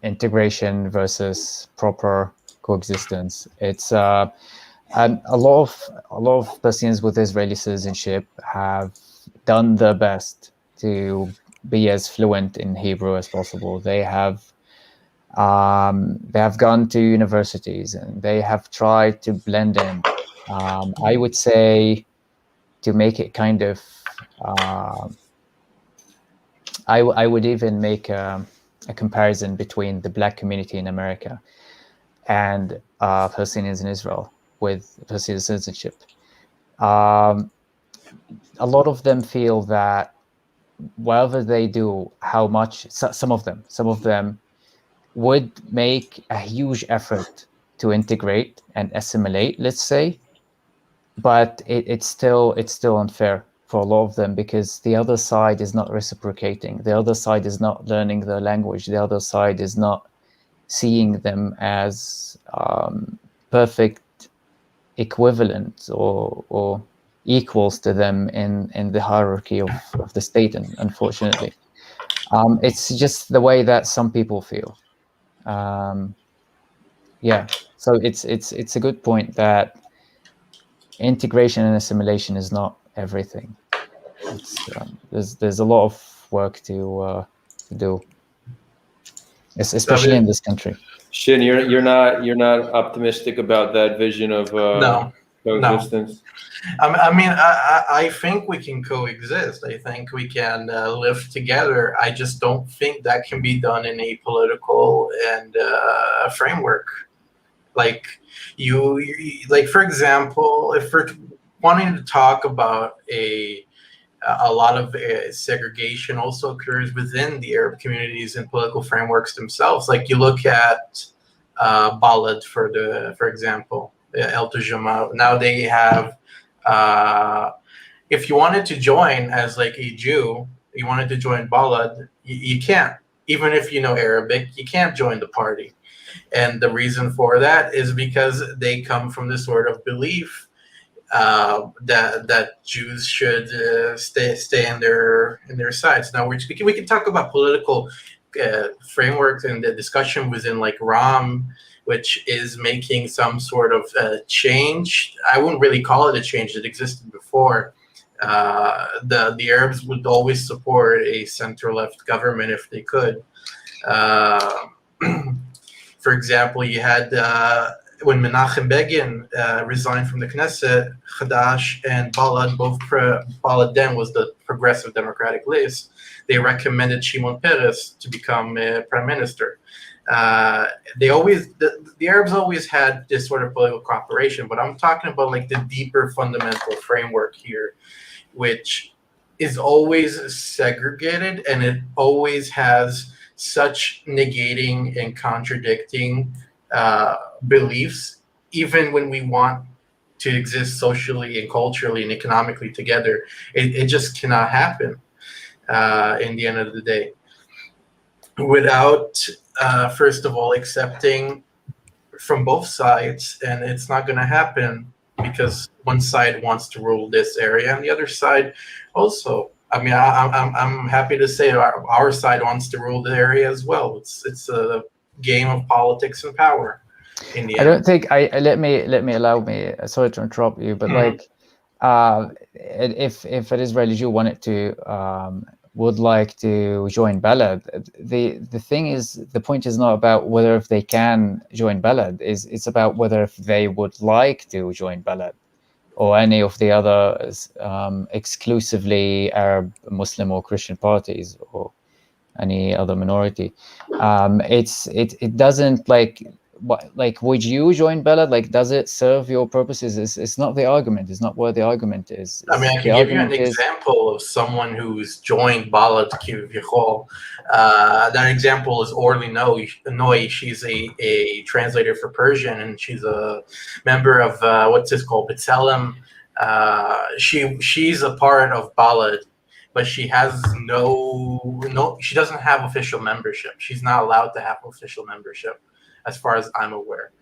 [SPEAKER 3] integration versus proper coexistence. It's and a lot of Palestinians with Israeli citizenship have done their best to be as fluent in Hebrew as possible. They have gone to universities and they have tried to blend in. I would say, to make it kind of, I would even make a comparison between the Black community in America and Palestinians in Israel with Palestinian citizenship. A lot of them feel that whatever they do, some of them would make a huge effort to integrate and assimilate, let's say, but it's still unfair for a lot of them, because the other side is not reciprocating. The other side is not learning the language. The other side is not seeing them as perfect equivalent or equals to them in the hierarchy of the state, and unfortunately. It's just the way that some people feel. Yeah, so it's a good point that integration and assimilation is not everything. There's a lot of work to do, especially in this country.
[SPEAKER 1] Shin, you're not optimistic about that vision of
[SPEAKER 4] No.
[SPEAKER 1] coexistence?
[SPEAKER 4] I mean, I think we can coexist. I think we can live together. I just don't think that can be done in a political and framework. Like like for example, if we're wanting to talk about a lot of segregation also occurs within the Arab communities and political frameworks themselves. Like you look at Balad for example, El Tujama. Now they have. If you wanted to join as like a Jew, you wanted to join Balad, you can't. Even if you know Arabic, you can't join the party. And the reason for that is because they come from this sort of belief that Jews should stay in their sides. Now we can talk about political frameworks and the discussion within like Ram, which is making some sort of change. I wouldn't really call it a change. It existed before. The Arabs would always support a center-left government if they could. For example, you had when Menachem Begin resigned from the Knesset, Hadash and Balad, Balad then was the Progressive Democratic list. They recommended Shimon Peres to become prime minister. The Arabs always had this sort of political cooperation, but I'm talking about like the deeper fundamental framework here, which is always segregated, and it always has such negating and contradicting beliefs, even when we want to exist socially and culturally and economically together. It just cannot happen in the end of the day without first of all accepting from both sides. And it's not going to happen because one side wants to rule this area and the other side also. I mean, I'm happy to say our side wants to rule the area as well. It's a game of politics and power. In the
[SPEAKER 3] I
[SPEAKER 4] end.
[SPEAKER 3] don't think let me allow me. Sorry to interrupt you, but like, if an Israeli Jew wanted to would like to join Balad, the thing is, the point is not about whether if they can join Balad. It's about whether if they would like to join Balad or any of the other exclusively Arab, Muslim, or Christian parties, or any other minority. It doesn't like would you join Balad? Like, does it serve your purposes? It's not the argument. It's not where the argument is.
[SPEAKER 4] I mean, I can give you an example of someone who's joined Balad Kivvichol. That example is Orly Noy. She's a translator for Persian, and she's a member of what's this called, B'Tselem. She's a part of Balad, but she has she doesn't have official membership. She's not allowed to have official membership, as far as I'm aware.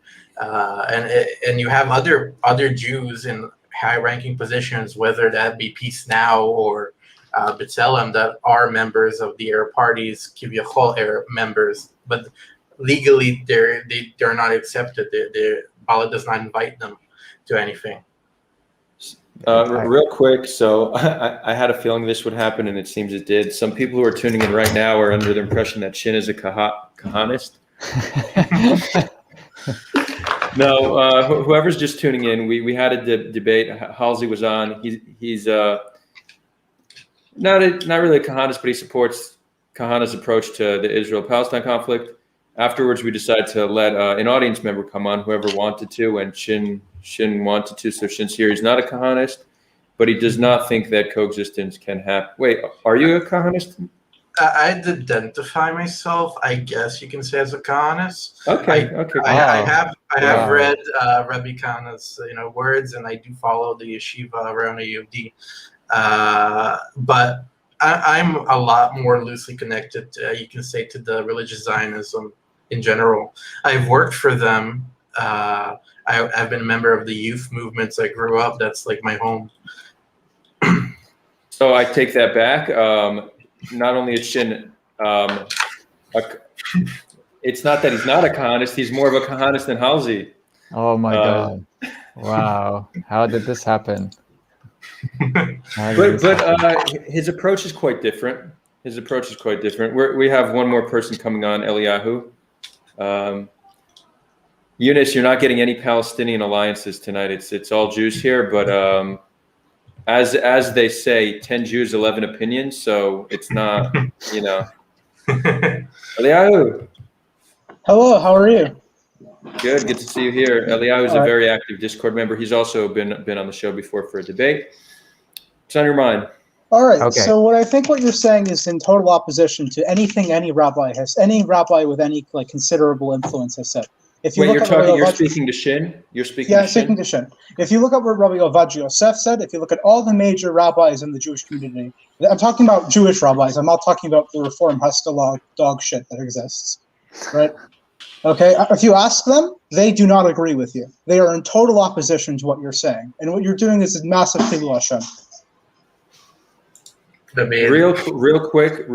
[SPEAKER 4] And you have other Jews in high-ranking positions, whether that be Peace Now or B'Tselem, that are members of the Arab parties, Kivviachol Arab members, but legally they're not accepted. Balad does not invite them to anything.
[SPEAKER 1] Real quick, so I had a feeling this would happen, and it seems it did. Some people who are tuning in right now are under the impression that Shin is a Kahanist. No, whoever's just tuning in, we had a debate. Halsey was on. He's not really a Kahanist, but he supports Kahanist's approach to the Israel-Palestine conflict. Afterwards, we decided to let an audience member come on, whoever wanted to, and Shin wanted to. So Shin's here. He's not a Kahanist, but he does not think that coexistence can happen. Wait, are you a Kahanist?
[SPEAKER 4] I'd identify myself, I guess you can say, as a Kahanist.
[SPEAKER 1] Okay.
[SPEAKER 4] I have
[SPEAKER 3] Wow.
[SPEAKER 4] read Rabbi Khan's words, and I do follow the yeshiva around AUD. But I'm a lot more loosely connected, you can say, to the religious Zionism in general. I've worked for them. I've been a member of the youth movements. I grew up. That's like my home.
[SPEAKER 1] So I take that back. Not only is Shin, it's not that he's not a Kahanist. He's more of a Kahanist than Halsey.
[SPEAKER 3] Oh my God! Wow, how did this happen?
[SPEAKER 1] But his approach is quite different. We have one more person coming on, Eliyahu. Younes, you're not getting any Palestinian alliances tonight. It's all Jews here, but as they say, 10 Jews, 11 opinions. So it's not, Eliyahu.
[SPEAKER 5] Hello, how are you?
[SPEAKER 1] Good to see you here. Eliyahu is a very active Discord member. He's also been on the show before for a debate. What's on your mind?
[SPEAKER 5] All right.
[SPEAKER 3] Okay.
[SPEAKER 5] So what you're saying is in total opposition to anything any rabbi with any considerable influence has said. If you
[SPEAKER 1] Wait,
[SPEAKER 5] look
[SPEAKER 1] you're speaking to Shin? You're speaking
[SPEAKER 5] Yeah,
[SPEAKER 1] to
[SPEAKER 5] I'm
[SPEAKER 1] Shin?
[SPEAKER 5] speaking to Shin. If you look at what Rabbi Ovadia Yosef said, if you look at all the major rabbis in the Jewish community, I'm talking about Jewish rabbis. I'm not talking about the Reform Hestalog dog shit that exists, right? Okay, if you ask them, they do not agree with you. They are in total opposition to what you're saying. And what you're doing is massive Chilul Hashem.
[SPEAKER 1] Real quick,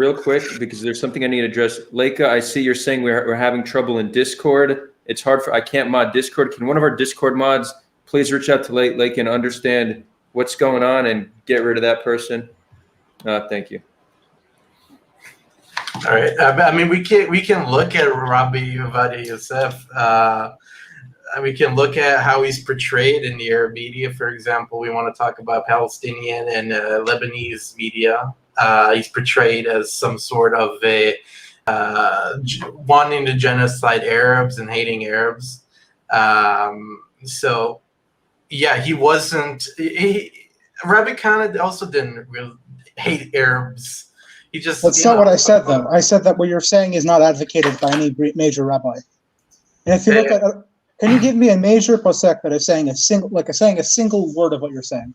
[SPEAKER 1] because there's something I need to address. Leica, I see you're saying we're having trouble in Discord. It's hard I can't mod Discord. Can one of our Discord mods please reach out to Leica and understand what's going on and get rid of that person? Thank you.
[SPEAKER 4] All right. I mean, we can look at Rabbi Ovadia Yosef. We can look at how he's portrayed in the Arab media. For example, we want to talk about Palestinian and Lebanese media. He's portrayed as some sort of a wanting to genocide Arabs and hating Arabs. So, yeah, he wasn't. Rabbi Khan also didn't really hate Arabs. He just.
[SPEAKER 5] That's not what I said, though. I said that what you're saying is not advocated by any major rabbi. And if you look at, can you give me a major posek that is saying a single word of what you're saying?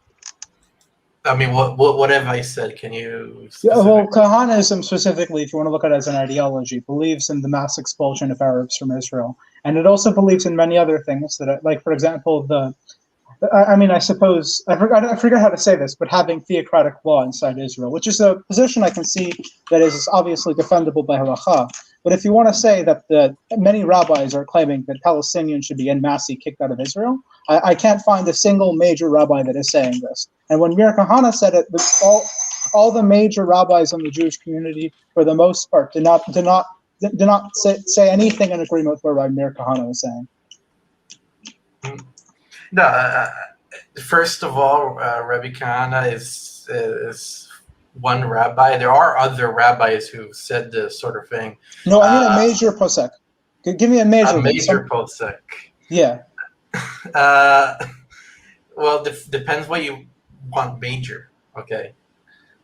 [SPEAKER 4] I mean, what have I said? Can you?
[SPEAKER 5] Yeah, well, Kahanism specifically, if you want to look at it as an ideology, believes in the mass expulsion of Arabs from Israel, and it also believes in many other things that, like, for example, I suppose I forget how to say this, but having theocratic law inside Israel, which is a position I can see that is obviously defendable by halacha. But if you want to say that many rabbis are claiming that Palestinians should be en masse kicked out of Israel, I can't find a single major rabbi that is saying this. And when Mir Kahana said it, all the major rabbis in the Jewish community, for the most part, did not say anything in agreement with what Mir Kahana was saying.
[SPEAKER 4] No, first of all, Rabbi Kahana is one rabbi. There are other rabbis who said this sort of thing.
[SPEAKER 5] No, I mean a major posek. Give me a major.
[SPEAKER 4] A major posek.
[SPEAKER 5] Yeah.
[SPEAKER 4] Well, depends what you want major. Okay.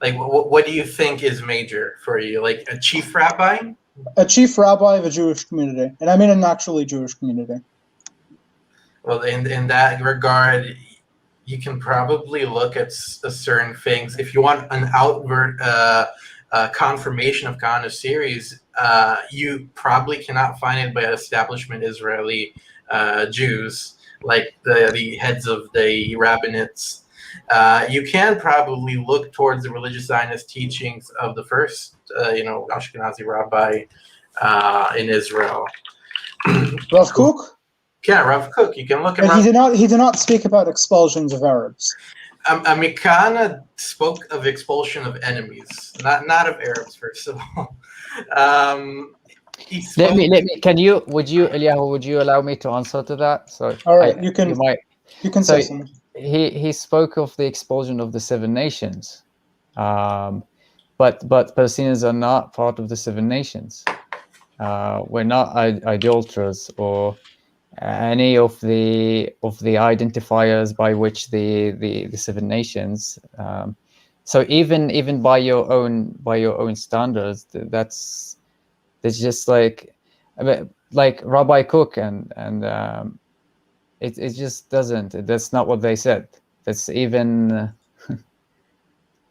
[SPEAKER 4] Like, what do you think is major for you? Like a chief rabbi?
[SPEAKER 5] A chief rabbi of a Jewish community, and I mean a naturally Jewish community.
[SPEAKER 4] Well, in that regard, you can probably look at certain things. If you want an outward confirmation of Kahanist series, you probably cannot find it by establishment Israeli Jews, like the heads of the rabbinates. You can probably look towards the religious Zionist teachings of the first, Ashkenazi rabbi in Israel.
[SPEAKER 5] Rav Kook?
[SPEAKER 4] Yeah, Rav Kook. You can look at.
[SPEAKER 5] He did not speak about expulsions of Arabs.
[SPEAKER 4] I mean, Kahana spoke of expulsion of enemies, not of Arabs. First of all,
[SPEAKER 3] Let me. Would you allow me to answer to that? So,
[SPEAKER 5] all right, you can
[SPEAKER 3] So
[SPEAKER 5] say something.
[SPEAKER 3] He spoke of the expulsion of the 7 nations, but Palestinians are not part of the 7 nations. We're not idolaters or any of the identifiers by which the 7 nations So even by your own standards, that's just like, I mean, like Rabbi Cook and it just doesn't. That's not what they said. That's even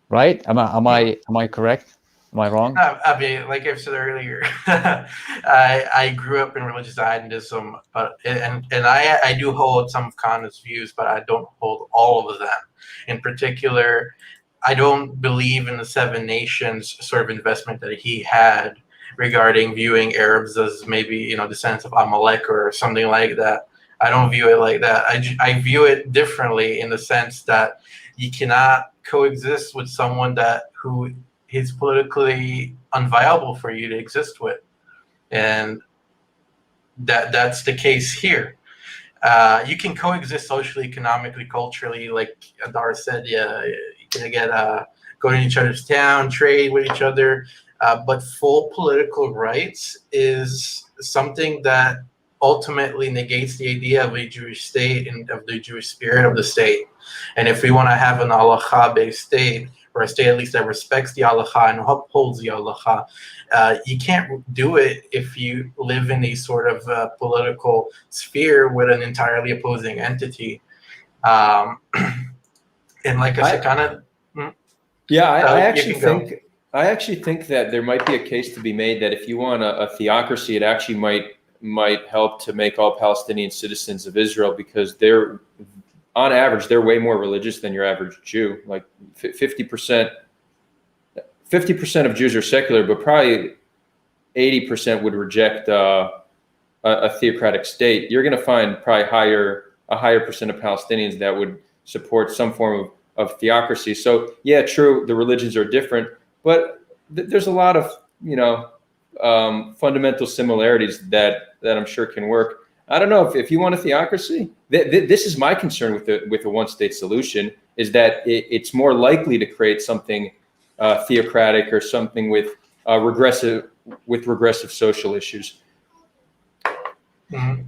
[SPEAKER 3] right. Am I correct? Am I wrong?
[SPEAKER 4] I mean, like I've said earlier, I grew up in religious Zionism, but and I do hold some of Kahanist's views, but I don't hold all of them. In particular, I don't believe in the Seven Nations sort of investment that he had regarding viewing Arabs as maybe, you know, descendants of Amalek or something like that. I don't view it like that. I view it differently in the sense that you cannot coexist with someone who is politically unviable for you to exist with, and that's the case here. You can coexist socially, economically, culturally, like Adar said. Yeah, you can go to each other's town, trade with each other, but full political rights is something that ultimately negates the idea of a Jewish state and of the Jewish spirit of the state. And if we want to have an halacha-based state, or a state at least that respects the halacha and upholds the halacha, you can't do it if you live in a sort of political sphere with an entirely opposing entity. And like I said, kind of.
[SPEAKER 1] Yeah, I actually think that there might be a case to be made that if you want a theocracy, it actually might help to make all Palestinian citizens of Israel, because on average, they're way more religious than your average Jew. Like 50% of Jews are secular, but probably 80% would reject a theocratic state. You're going to find probably a higher percent of Palestinians that would support some form of theocracy. So yeah, true, the religions are different, but there's a lot of, you know, fundamental similarities that I'm sure can work. I don't know if you want a theocracy. This is my concern with a one-state solution, is that it's more likely to create something theocratic or something with regressive social issues.
[SPEAKER 5] Mm-hmm.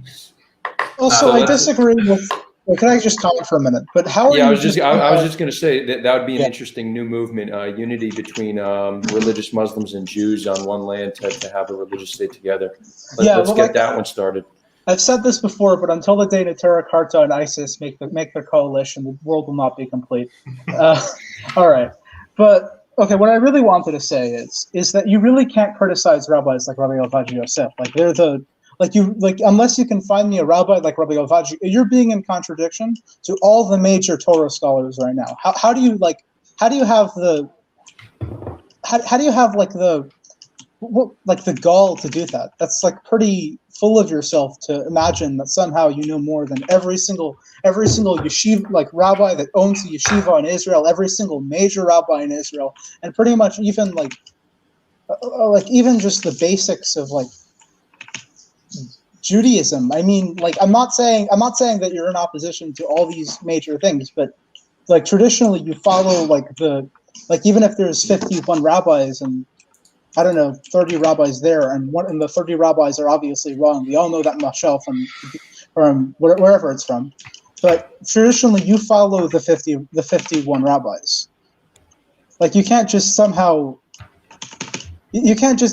[SPEAKER 5] Also, I disagree with. Well, can I just comment for a minute? But how?
[SPEAKER 1] Yeah, I was just going to say that would be an interesting new movement, unity between religious Muslims and Jews on one land to have a religious state together. Let's get that one started.
[SPEAKER 5] I've said this before, but until the day Neturah, Karta, and ISIS make their coalition, the world will not be complete. All right, but okay. What I really wanted to say is that you really can't criticize rabbis like Rabbi Ovadia Yosef. Like they're unless you can find me a rabbi like Rabbi Ovadia, you're being in contradiction to all the major Torah scholars right now. How do you have the gall to do that? That's like pretty full of yourself to imagine that somehow you know more than every single yeshiva, like rabbi that owns a yeshiva in Israel, every single major rabbi in Israel, and pretty much even even just the basics of like Judaism. I mean, like I'm not saying that you're in opposition to all these major things, but like traditionally you follow even if there's 51 rabbis and I don't know, 30 rabbis there, and the 30 rabbis are obviously wrong. We all know that mashal from wherever it's from. But traditionally, you follow the 51 rabbis. Like you can't just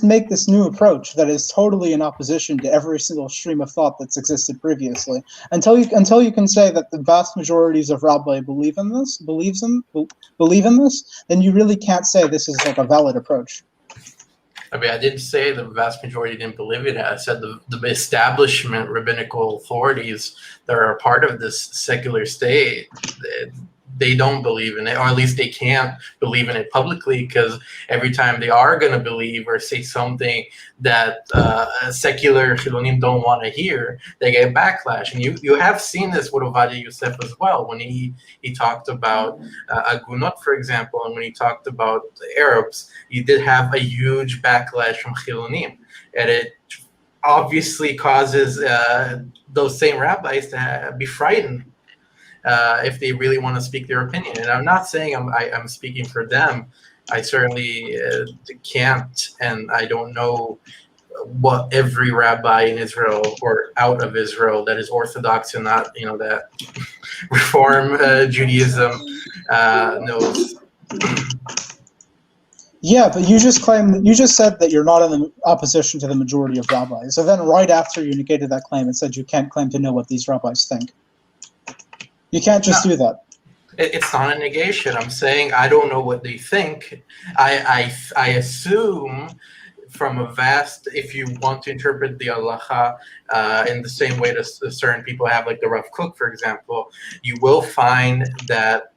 [SPEAKER 5] make this new approach that is totally in opposition to every single stream of thought that's existed previously. Until you can say that the vast majorities of rabbi believe in this, then you really can't say this is like a valid approach.
[SPEAKER 4] I mean, I didn't say the vast majority didn't believe it. I said the establishment, rabbinical authorities that are a part of this secular state, they don't believe in it, or at least they can't believe in it publicly, because every time they are going to believe or say something that secular Chilonim don't want to hear, they get backlash. And you have seen this with Ovadia Yosef as well, when he talked about Agunot, for example, and when he talked about the Arabs, he did have a huge backlash from Chilonim. And it obviously causes those same rabbis to be frightened if they really want to speak their opinion. And I'm not saying I'm speaking for them. I certainly can't, and I don't know what every rabbi in Israel or out of Israel that is Orthodox and not, that Reform Judaism knows.
[SPEAKER 5] Yeah, but you just said that you're not in the opposition to the majority of rabbis. So then right after you negated that claim and said you can't claim to know what these rabbis think. You can't just do that.
[SPEAKER 4] It's not a negation. I'm saying I don't know what they think. I assume from a vast, if you want to interpret the halacha in the same way that certain people have, like the Rav Kook, for example, you will find that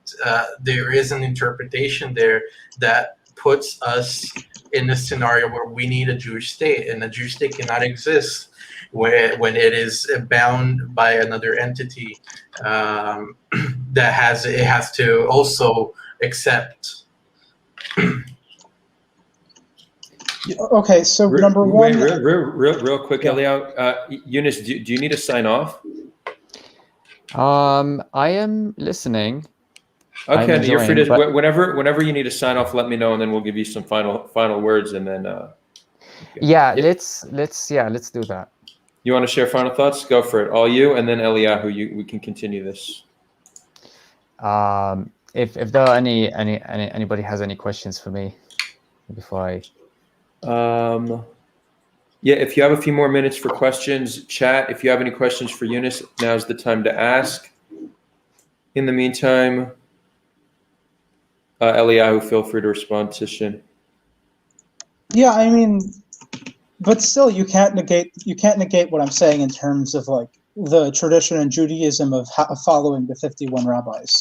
[SPEAKER 4] there is an interpretation there that puts us in a scenario where we need a Jewish state, and a Jewish state cannot exist when it is bound by another entity that has to also accept.
[SPEAKER 5] Okay, so number one.
[SPEAKER 1] Real quick, Eliyahu. Younes, do you need to sign off?
[SPEAKER 3] I am listening.
[SPEAKER 1] Okay, you're free to. Whenever you need to sign off, let me know, and then we'll give you some final words, and then.
[SPEAKER 3] Let's do that.
[SPEAKER 1] You want to share final thoughts? Go for it. All you, and then Eliyahu. We can continue this.
[SPEAKER 3] If there are anybody has any questions for me before I.
[SPEAKER 1] If you have a few more minutes for questions, chat. If you have any questions for Younes, now's the time to ask. In the meantime, Eliyahu, feel free to respond to Shin.
[SPEAKER 5] Yeah, I mean, but still, you can't negate what I'm saying in terms of like the tradition in Judaism of following the 51 rabbis.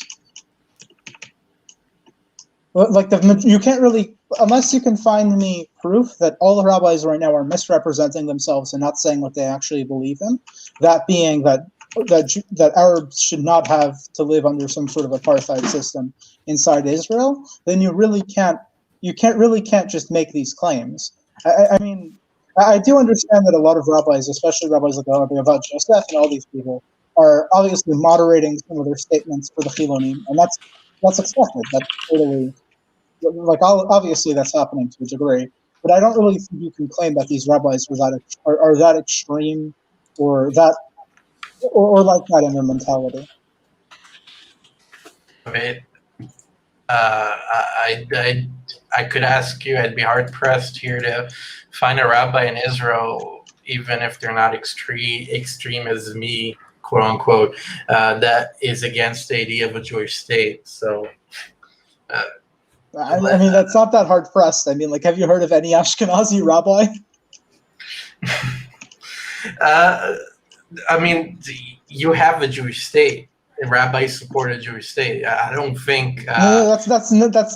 [SPEAKER 5] Like you can't really, unless you can find me proof that all the rabbis right now are misrepresenting themselves and not saying what they actually believe in. That being that Arabs should not have to live under some sort of apartheid system inside Israel. Then you can't just make these claims. I mean, I do understand that a lot of rabbis, especially rabbis like Rabbi Joseph and all these people, are obviously moderating some of their statements for the Chilonim, and that's expected. That's totally. Like, obviously that's happening to a degree, but I don't really think you can claim that these rabbis are that extreme or like that in their mentality.
[SPEAKER 4] I mean, I could ask you, I'd be hard pressed here to find a rabbi in Israel, even if they're not extreme as me, quote unquote, that is against the idea of a Jewish state. So.
[SPEAKER 5] I mean, that's not that hard pressed. I mean, like, have you heard of any Ashkenazi rabbi?
[SPEAKER 4] I mean, you have a Jewish state. And rabbis support a Jewish state. I don't think.
[SPEAKER 5] No, that's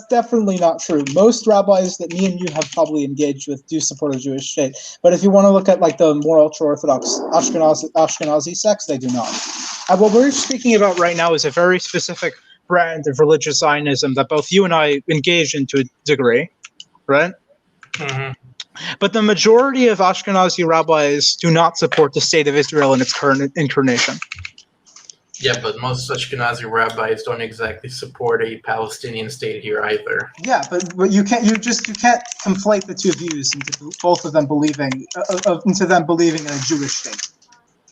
[SPEAKER 5] definitely not true. Most rabbis that me and you have probably engaged with do support a Jewish state. But if you want to look at like the more ultra-Orthodox Ashkenazi sects, they do not. What we're speaking about right now is a very specific brand of religious Zionism that both you and I engage in to a degree, right?
[SPEAKER 4] Mm-hmm.
[SPEAKER 5] But the majority of Ashkenazi rabbis do not support the state of Israel in its current incarnation.
[SPEAKER 4] Yeah, but most Ashkenazi rabbis don't exactly support a Palestinian state here either.
[SPEAKER 5] Yeah, but you can't conflate the two views into both of them believing in a Jewish state.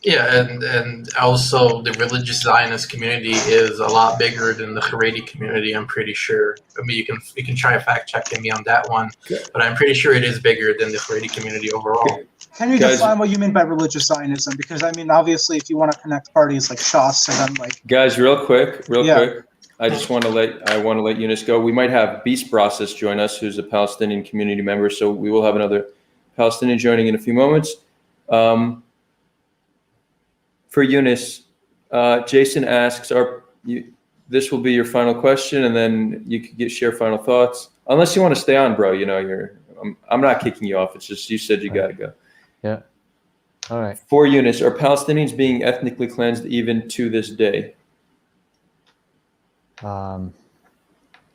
[SPEAKER 4] Yeah, and also the religious Zionist community is a lot bigger than the Haredi community, I'm pretty sure. I mean, you can try fact checking me on that one, but I'm pretty sure it is bigger than the Haredi community overall.
[SPEAKER 5] Can you define what you mean by religious Zionism? Because I mean, obviously, if you want to connect parties like Shas and then like
[SPEAKER 1] guys, real quick, I just want to let Younes go. We might have Beast Process join us, who's a Palestinian community member, so we will have another Palestinian joining in a few moments. For Younes, Jason asks, this will be your final question, and then you can share final thoughts. Unless you want to stay on, bro. You know, I'm not kicking you off. It's just you said you got to go.
[SPEAKER 3] Yeah. All right.
[SPEAKER 1] For Younes, are Palestinians being ethnically cleansed even to this day?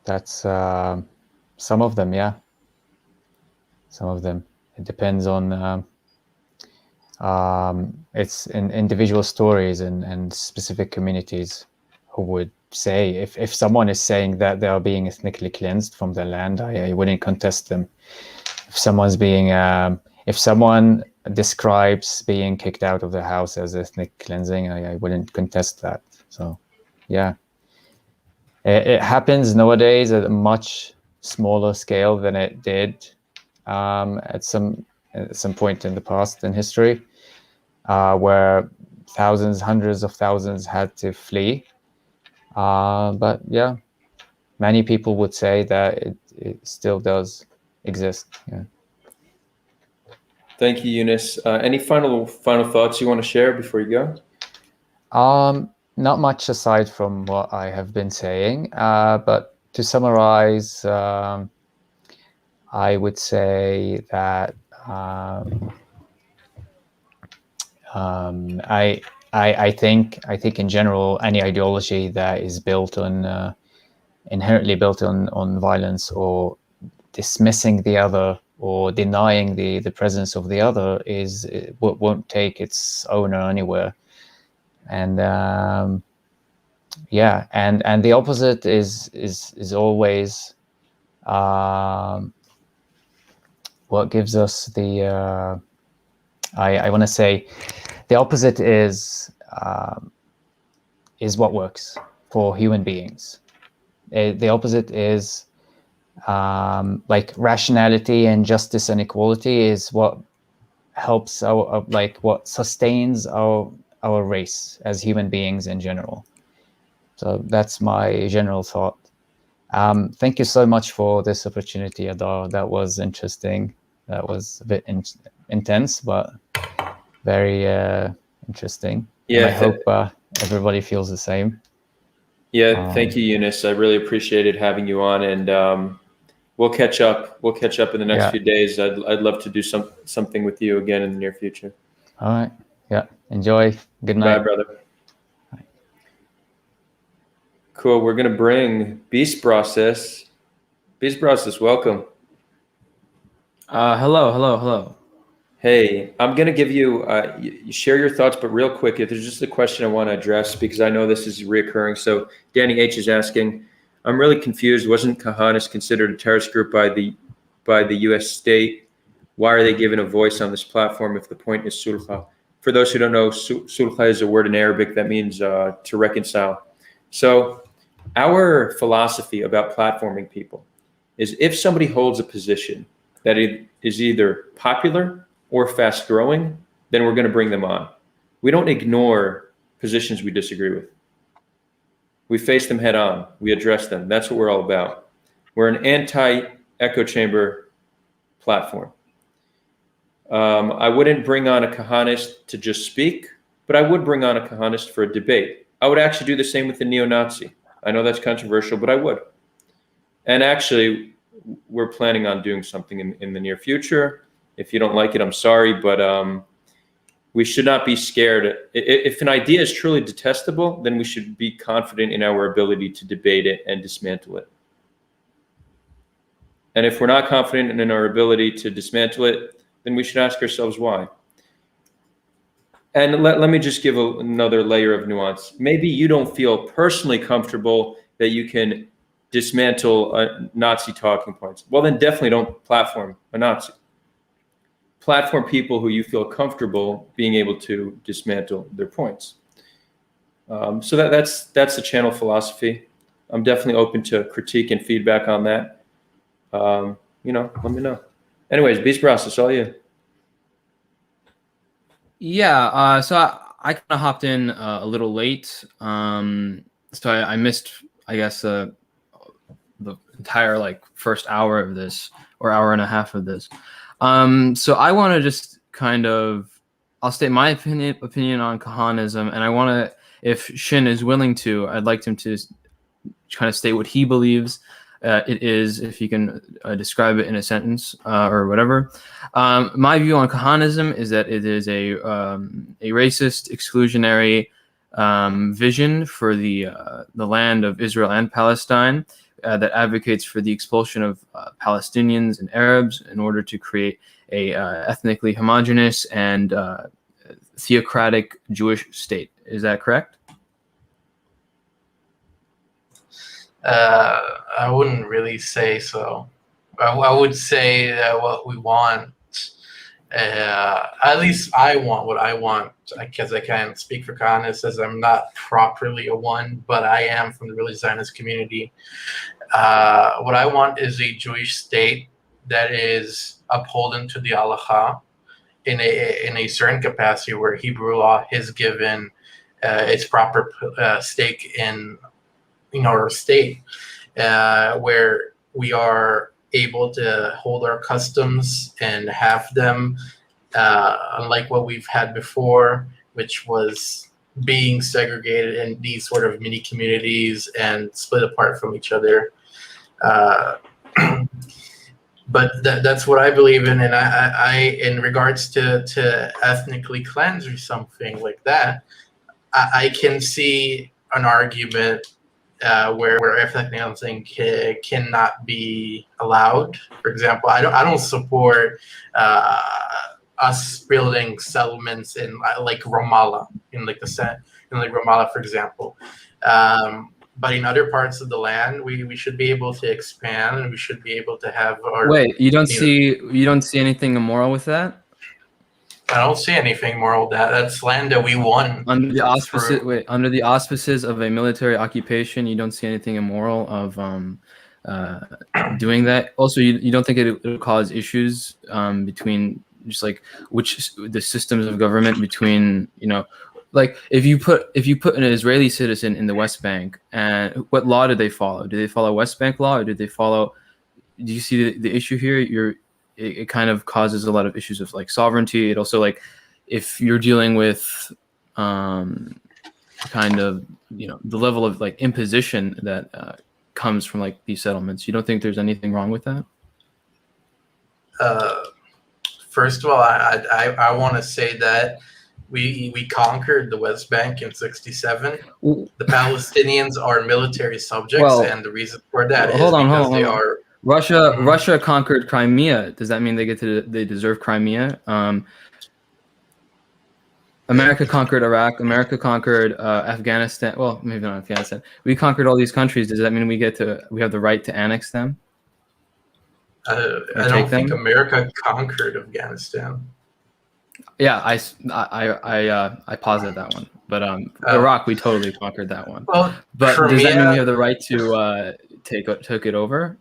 [SPEAKER 3] That's some of them, yeah. Some of them. It depends on. It's in individual stories and specific communities who would say if someone is saying that they are being ethnically cleansed from their land, I wouldn't contest them. If someone describes being kicked out of the house as ethnic cleansing, I wouldn't contest that. So, yeah. It happens nowadays at a much smaller scale than it did at some point in the past in history, where thousands, hundreds of thousands had to flee. But yeah, many people would say that it still does exist. Yeah.
[SPEAKER 1] Thank you, Younes. Any final thoughts you want to share before you go?
[SPEAKER 3] Not much aside from what I have been saying, but to summarize, I would say that I think in general any ideology that is built on inherently built on violence or dismissing the other or denying the presence of the other won't take its owner anywhere. And yeah, and the opposite is always what gives us the I want to say the opposite is what works for human beings. The opposite is like rationality and justice and equality is what helps our like what sustains our race as human beings in general. So that's my general thought. Thank you so much for this opportunity, Adar. That was interesting. That was a bit intense, but very interesting.
[SPEAKER 1] Yeah,
[SPEAKER 3] and I hope everybody feels the same.
[SPEAKER 1] Yeah, thank you, Younes. I really appreciated having you on, and we'll catch up. We'll catch up in the next few days. I'd love to do something with you again in the near future.
[SPEAKER 3] All right. Yeah. Enjoy. Good night.
[SPEAKER 1] Bye, brother. Cool. We're gonna bring Beast Process. Beast Process, welcome.
[SPEAKER 6] Hello.
[SPEAKER 1] Hey, I'm gonna give you you share your thoughts, but real quick, if there's just a question I want to address because I know this is reoccurring. So Danny H is asking, I'm really confused. Wasn't Kahanist considered a terrorist group by the U.S. state? Why are they given a voice on this platform if the point is sulha? For those who don't know, sulha is a word in Arabic that means to reconcile. So our philosophy about platforming people is if somebody holds a position that it is either popular or fast growing, then we're going to bring them on. We don't ignore positions we disagree with. We face them head on. We address them. That's what we're all about. We're an anti-echo chamber platform. I wouldn't bring on a Kahanist to just speak, but I would bring on a Kahanist for a debate. I would actually do the same with the neo-Nazi. I know that's controversial, but I would. And actually, we're planning on doing something in the near future. If you don't like it, I'm sorry, but we should not be scared. If an idea is truly detestable, then we should be confident in our ability to debate it and dismantle it. And if we're not confident in our ability to dismantle it, then we should ask ourselves why. And let me just give another layer of nuance. Maybe you don't feel personally comfortable that you can dismantle Nazi talking points. Well, then definitely don't platform a Nazi. Platform people who you feel comfortable being able to dismantle their points. So that's the channel philosophy. I'm definitely open to critique and feedback on that. Let me know. Anyways, Beast Process, all you.
[SPEAKER 6] Yeah, so I kind of hopped in a little late. So I missed, I guess, the entire first hour of this or hour and a half of this. So I want to just I'll state my opinion on Kahanism, and I want to, if Shin is willing to, I'd like him to kind of state what he believes it is, if you can describe it in a sentence or whatever. My view on Kahanism is that it is a racist, exclusionary vision for the land of Israel and Palestine that advocates for the expulsion of Palestinians and Arabs in order to create a ethnically homogeneous and theocratic Jewish state. Is that correct?
[SPEAKER 4] I wouldn't really say so. I would say that what we want At least I want what I want, because I can't speak for Kahanist as I'm not properly a one, but I am from the religious Zionist community. What I want is a Jewish state that is upholden to the Halacha in a certain capacity, where Hebrew law is given its proper stake in our state, where we are able to hold our customs and have them, unlike what we've had before, which was being segregated in these sort of mini communities and split apart from each other. But that's what I believe in, and I in regards to ethnically cleanse or something like that, I can see an argument where ethnic cleansing cannot be allowed. For example, I don't support us building settlements in like Ramallah, in like Ramallah, for example. But in other parts of the land, we should be able to expand, and we should be able to have our.
[SPEAKER 6] Wait, you don't see anything immoral with that?
[SPEAKER 4] I don't see anything moral with that. That's land that we won.
[SPEAKER 6] Under the auspices of a military occupation, you don't see anything immoral of doing that. Also, you don't think it'll cause issues between just like the systems of government between, like if you put an Israeli citizen in the West Bank, and what law do they follow? Do they follow West Bank law, or do you see the issue here? It kind of causes a lot of issues of like sovereignty. It also, like, if you're dealing with kind of the level of like imposition that comes from like these settlements, you don't think there's anything wrong with that?
[SPEAKER 4] First of all, I want to say that we conquered the West Bank in '67. The Palestinians are military subjects, and the reason for that is because they are.
[SPEAKER 6] Russia conquered Crimea. Does that mean they deserve Crimea? America conquered Iraq. America conquered Afghanistan. Well, maybe not Afghanistan. We conquered all these countries. Does that mean we have the right to annex them?
[SPEAKER 4] I don't think America conquered Afghanistan.
[SPEAKER 6] Yeah, I posited that one. But Iraq, we totally conquered that one.
[SPEAKER 4] Well,
[SPEAKER 6] but does that mean we have the right to take it over?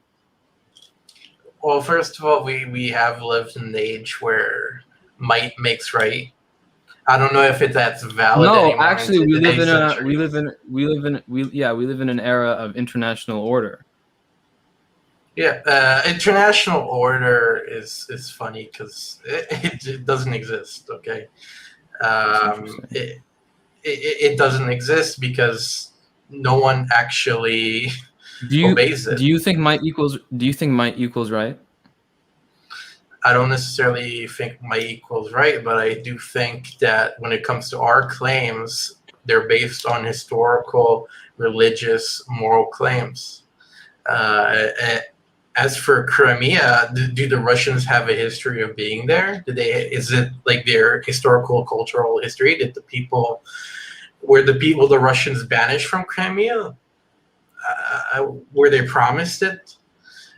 [SPEAKER 4] Well, first of all, we have lived in an age where might makes right. I don't know if that's valid.
[SPEAKER 6] No, actually, we live in an era of international order.
[SPEAKER 4] Yeah, international order is funny because it doesn't exist. Okay, it doesn't exist because no one actually. Obeys it.
[SPEAKER 6] Do you think might equals right?
[SPEAKER 4] I don't necessarily think might equals right, but I do think that when it comes to our claims, they're based on historical, religious, moral claims. As for Crimea, do the Russians have a history of being there? Is it like their historical, cultural history? Were the Russians banished from Crimea? Were they promised it?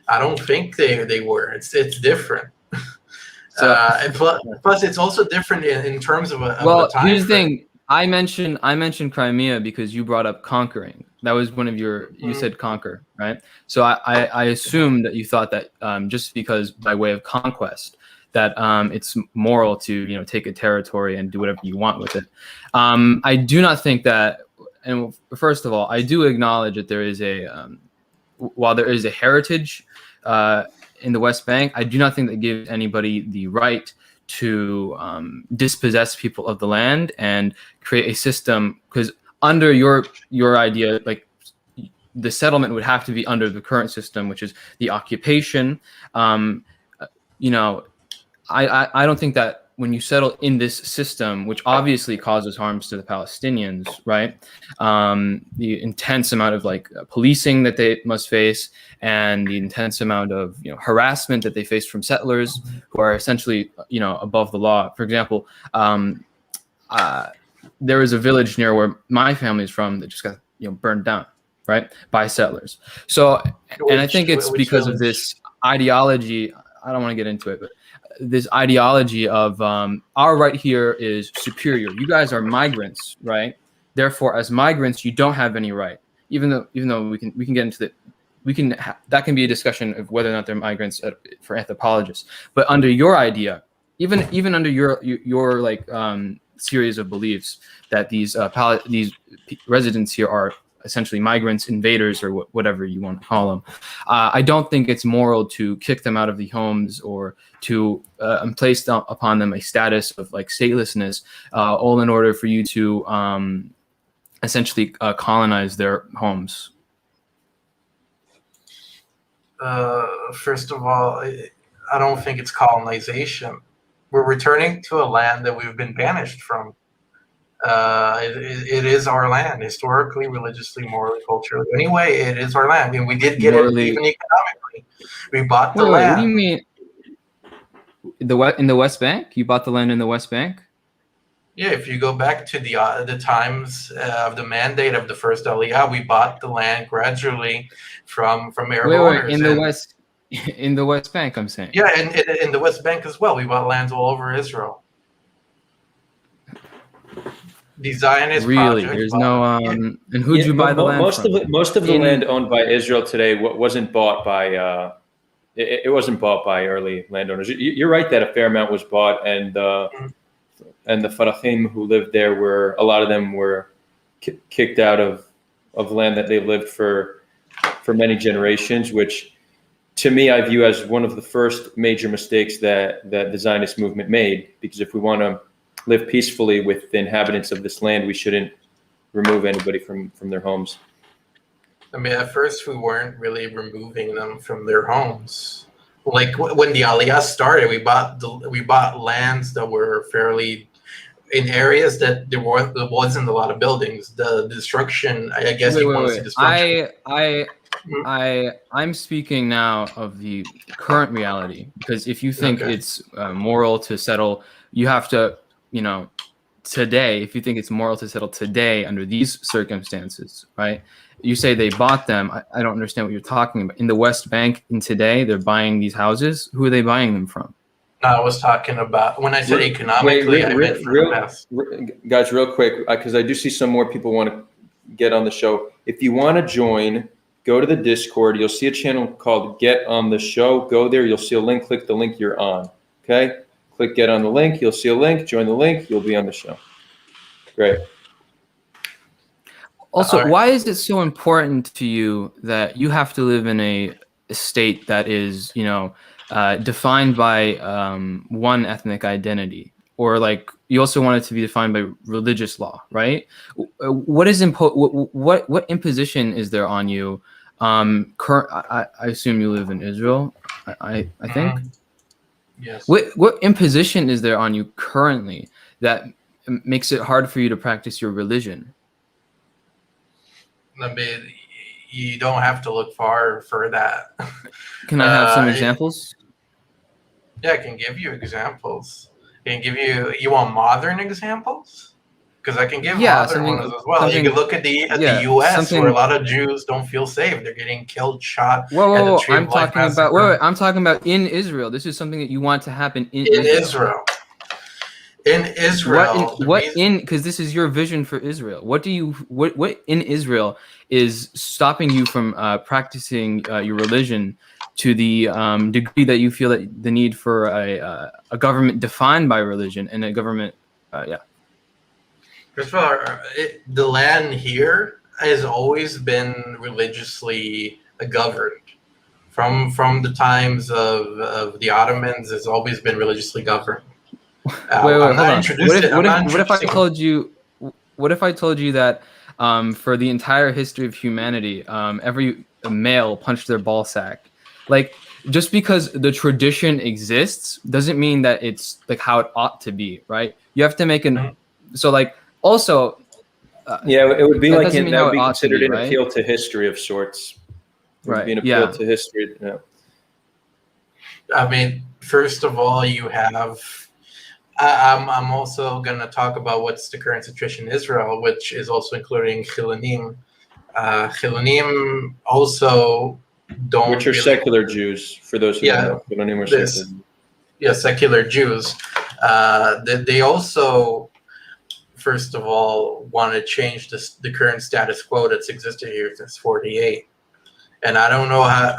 [SPEAKER 4] I don't think they were. It's different. And plus, it's also different in terms of a time.
[SPEAKER 6] Here's the thing. I mentioned Crimea because you brought up conquering. That was one of your. You said conquer, right? So I assumed that you thought that just because by way of conquest that it's moral to take a territory and do whatever you want with it. I do not think that. And first of all, I do acknowledge that there is while there is a heritage in the West Bank, I do not think that gives anybody the right to dispossess people of the land and create a system. Because under your idea, like the settlement would have to be under the current system, which is the occupation. I don't think that when you settle in this system, which obviously causes harms to the Palestinians, right? The intense amount of like policing that they must face, and the intense amount of harassment that they face from settlers who are essentially above the law. For example, there is a village near where my family is from that just got burned down, right, by settlers. So, and I think it's because of this ideology. I don't want to get into it, but this ideology of our right here is superior. You guys are migrants, right? Therefore, as migrants, you don't have any right. Even though we can get into that can be a discussion of whether or not they're migrants for anthropologists. But under your idea, even under your like series of beliefs that these residents here are essentially migrants, invaders, or whatever you want to call them, I don't think it's moral to kick them out of the homes or to place upon them a status of like statelessness, all in order for you to essentially colonize their homes.
[SPEAKER 4] First of all, I don't think it's colonization. We're returning to a land that we've been banished from. It is our land, historically, religiously, morally, culturally. Anyway, it is our land, and we did get it even economically. We bought the land.
[SPEAKER 6] What do you mean? In the West Bank? You bought the land in the West Bank?
[SPEAKER 4] Yeah, if you go back to the times of the mandate of the first Aliyah, we bought the land gradually from Arab owners.
[SPEAKER 6] In the West Bank, I'm saying.
[SPEAKER 4] Yeah, and in the West Bank as well. We bought lands all over Israel. The Zionist
[SPEAKER 6] really?
[SPEAKER 4] project.
[SPEAKER 6] There's no and who'd you buy the land from?
[SPEAKER 1] Most of the land owned by Israel today wasn't bought by it wasn't bought by early landowners. You're right that a fair amount was bought, and the Farachim who lived there a lot of them were kicked out of land that they lived for many generations, which to me I view as one of the first major mistakes that the Zionist movement made, because if we want to live peacefully with the inhabitants of this land, we shouldn't remove anybody from their homes.
[SPEAKER 4] I mean, at first we weren't really removing them from their homes. Like when the Aliyah started, we bought lands that were fairly in areas that there wasn't a lot of buildings. The destruction, I guess you want to see destruction.
[SPEAKER 6] I'm speaking now of the current reality, because if you think it's moral to settle, you have to, today, if you think it's moral to settle today under these circumstances, right? You say they bought them. I don't understand what you're talking about. In the West Bank, in today, they're buying these houses. Who are they buying them from?
[SPEAKER 4] No, I was talking about, when I said economically, I meant for the past.
[SPEAKER 1] Guys, real quick, because I do see some more people want to get on the show. If you want to join, go to the Discord. You'll see a channel called Get on the Show. Go there. You'll see a link. Click the link you're on. Okay? Click Get on the link. You'll see a link. Join the link. You'll be on the show. Great.
[SPEAKER 6] Also, why is it so important to you that you have to live in a state that is, defined by one ethnic identity, or like you also want it to be defined by religious law, right? What imposition is there on you? I assume you live in Israel. I think.
[SPEAKER 4] Yes.
[SPEAKER 6] What imposition is there on you currently that makes it hard for you to practice your religion?
[SPEAKER 4] I mean, you don't have to look far for that.
[SPEAKER 6] Can I have some examples?
[SPEAKER 4] Yeah, I can give you examples. You want modern examples? Because I can give modern ones as well. You can look at the U.S. where a lot of Jews don't feel safe. They're getting killed, shot.
[SPEAKER 6] Whoa. I'm talking about in Israel. This is something that you want to happen in Israel.
[SPEAKER 4] In Israel,
[SPEAKER 6] because this is your vision for Israel. What in Israel is stopping you from practicing your religion to the degree that you feel that the need for a government defined by religion and a government,
[SPEAKER 4] First of all, the land here has always been religiously governed. From the times of the Ottomans, it's always been religiously governed.
[SPEAKER 6] Wait, hold on. What if I told you that for the entire history of humanity, every male punched their ball sack? Like, just because the tradition exists doesn't mean that it's like how it ought to be, right? You have to make also.
[SPEAKER 1] It would be like that would be considered an
[SPEAKER 6] right?
[SPEAKER 1] appeal to history of sorts.
[SPEAKER 6] Right.
[SPEAKER 1] Be an appeal to history. Yeah.
[SPEAKER 4] I mean, first of all, you have. I'm also going to talk about what's the current situation in Israel, which is also including Chilonim. Chilonim also don't.
[SPEAKER 1] Which are secular Jews, for those who don't know. Chilonim are secular.
[SPEAKER 4] secular Jews, they also, first of all, want to change the current status quo that's existed here since '48. And I don't know how.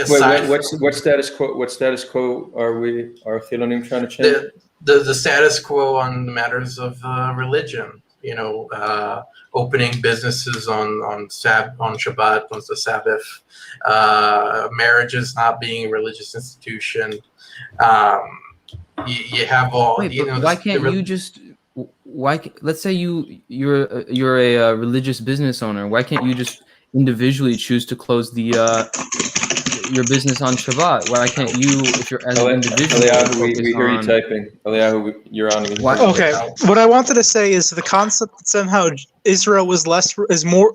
[SPEAKER 1] Wait, what status quo? What status quo are Chilonim trying to change?
[SPEAKER 4] The status quo on the matters of religion. Opening businesses on Shabbat, on the Sabbath, marriages not being a religious institution. You have all.
[SPEAKER 6] Wait, why can't you just? Let's say you're a religious business owner. Why can't you just individually choose to close your business on Shabbat? Why can't you, if you're as an individual?
[SPEAKER 1] Eliyahu, we hear you typing. Eliyahu, you're on.
[SPEAKER 5] Okay, what I wanted to say is the concept that somehow Israel was more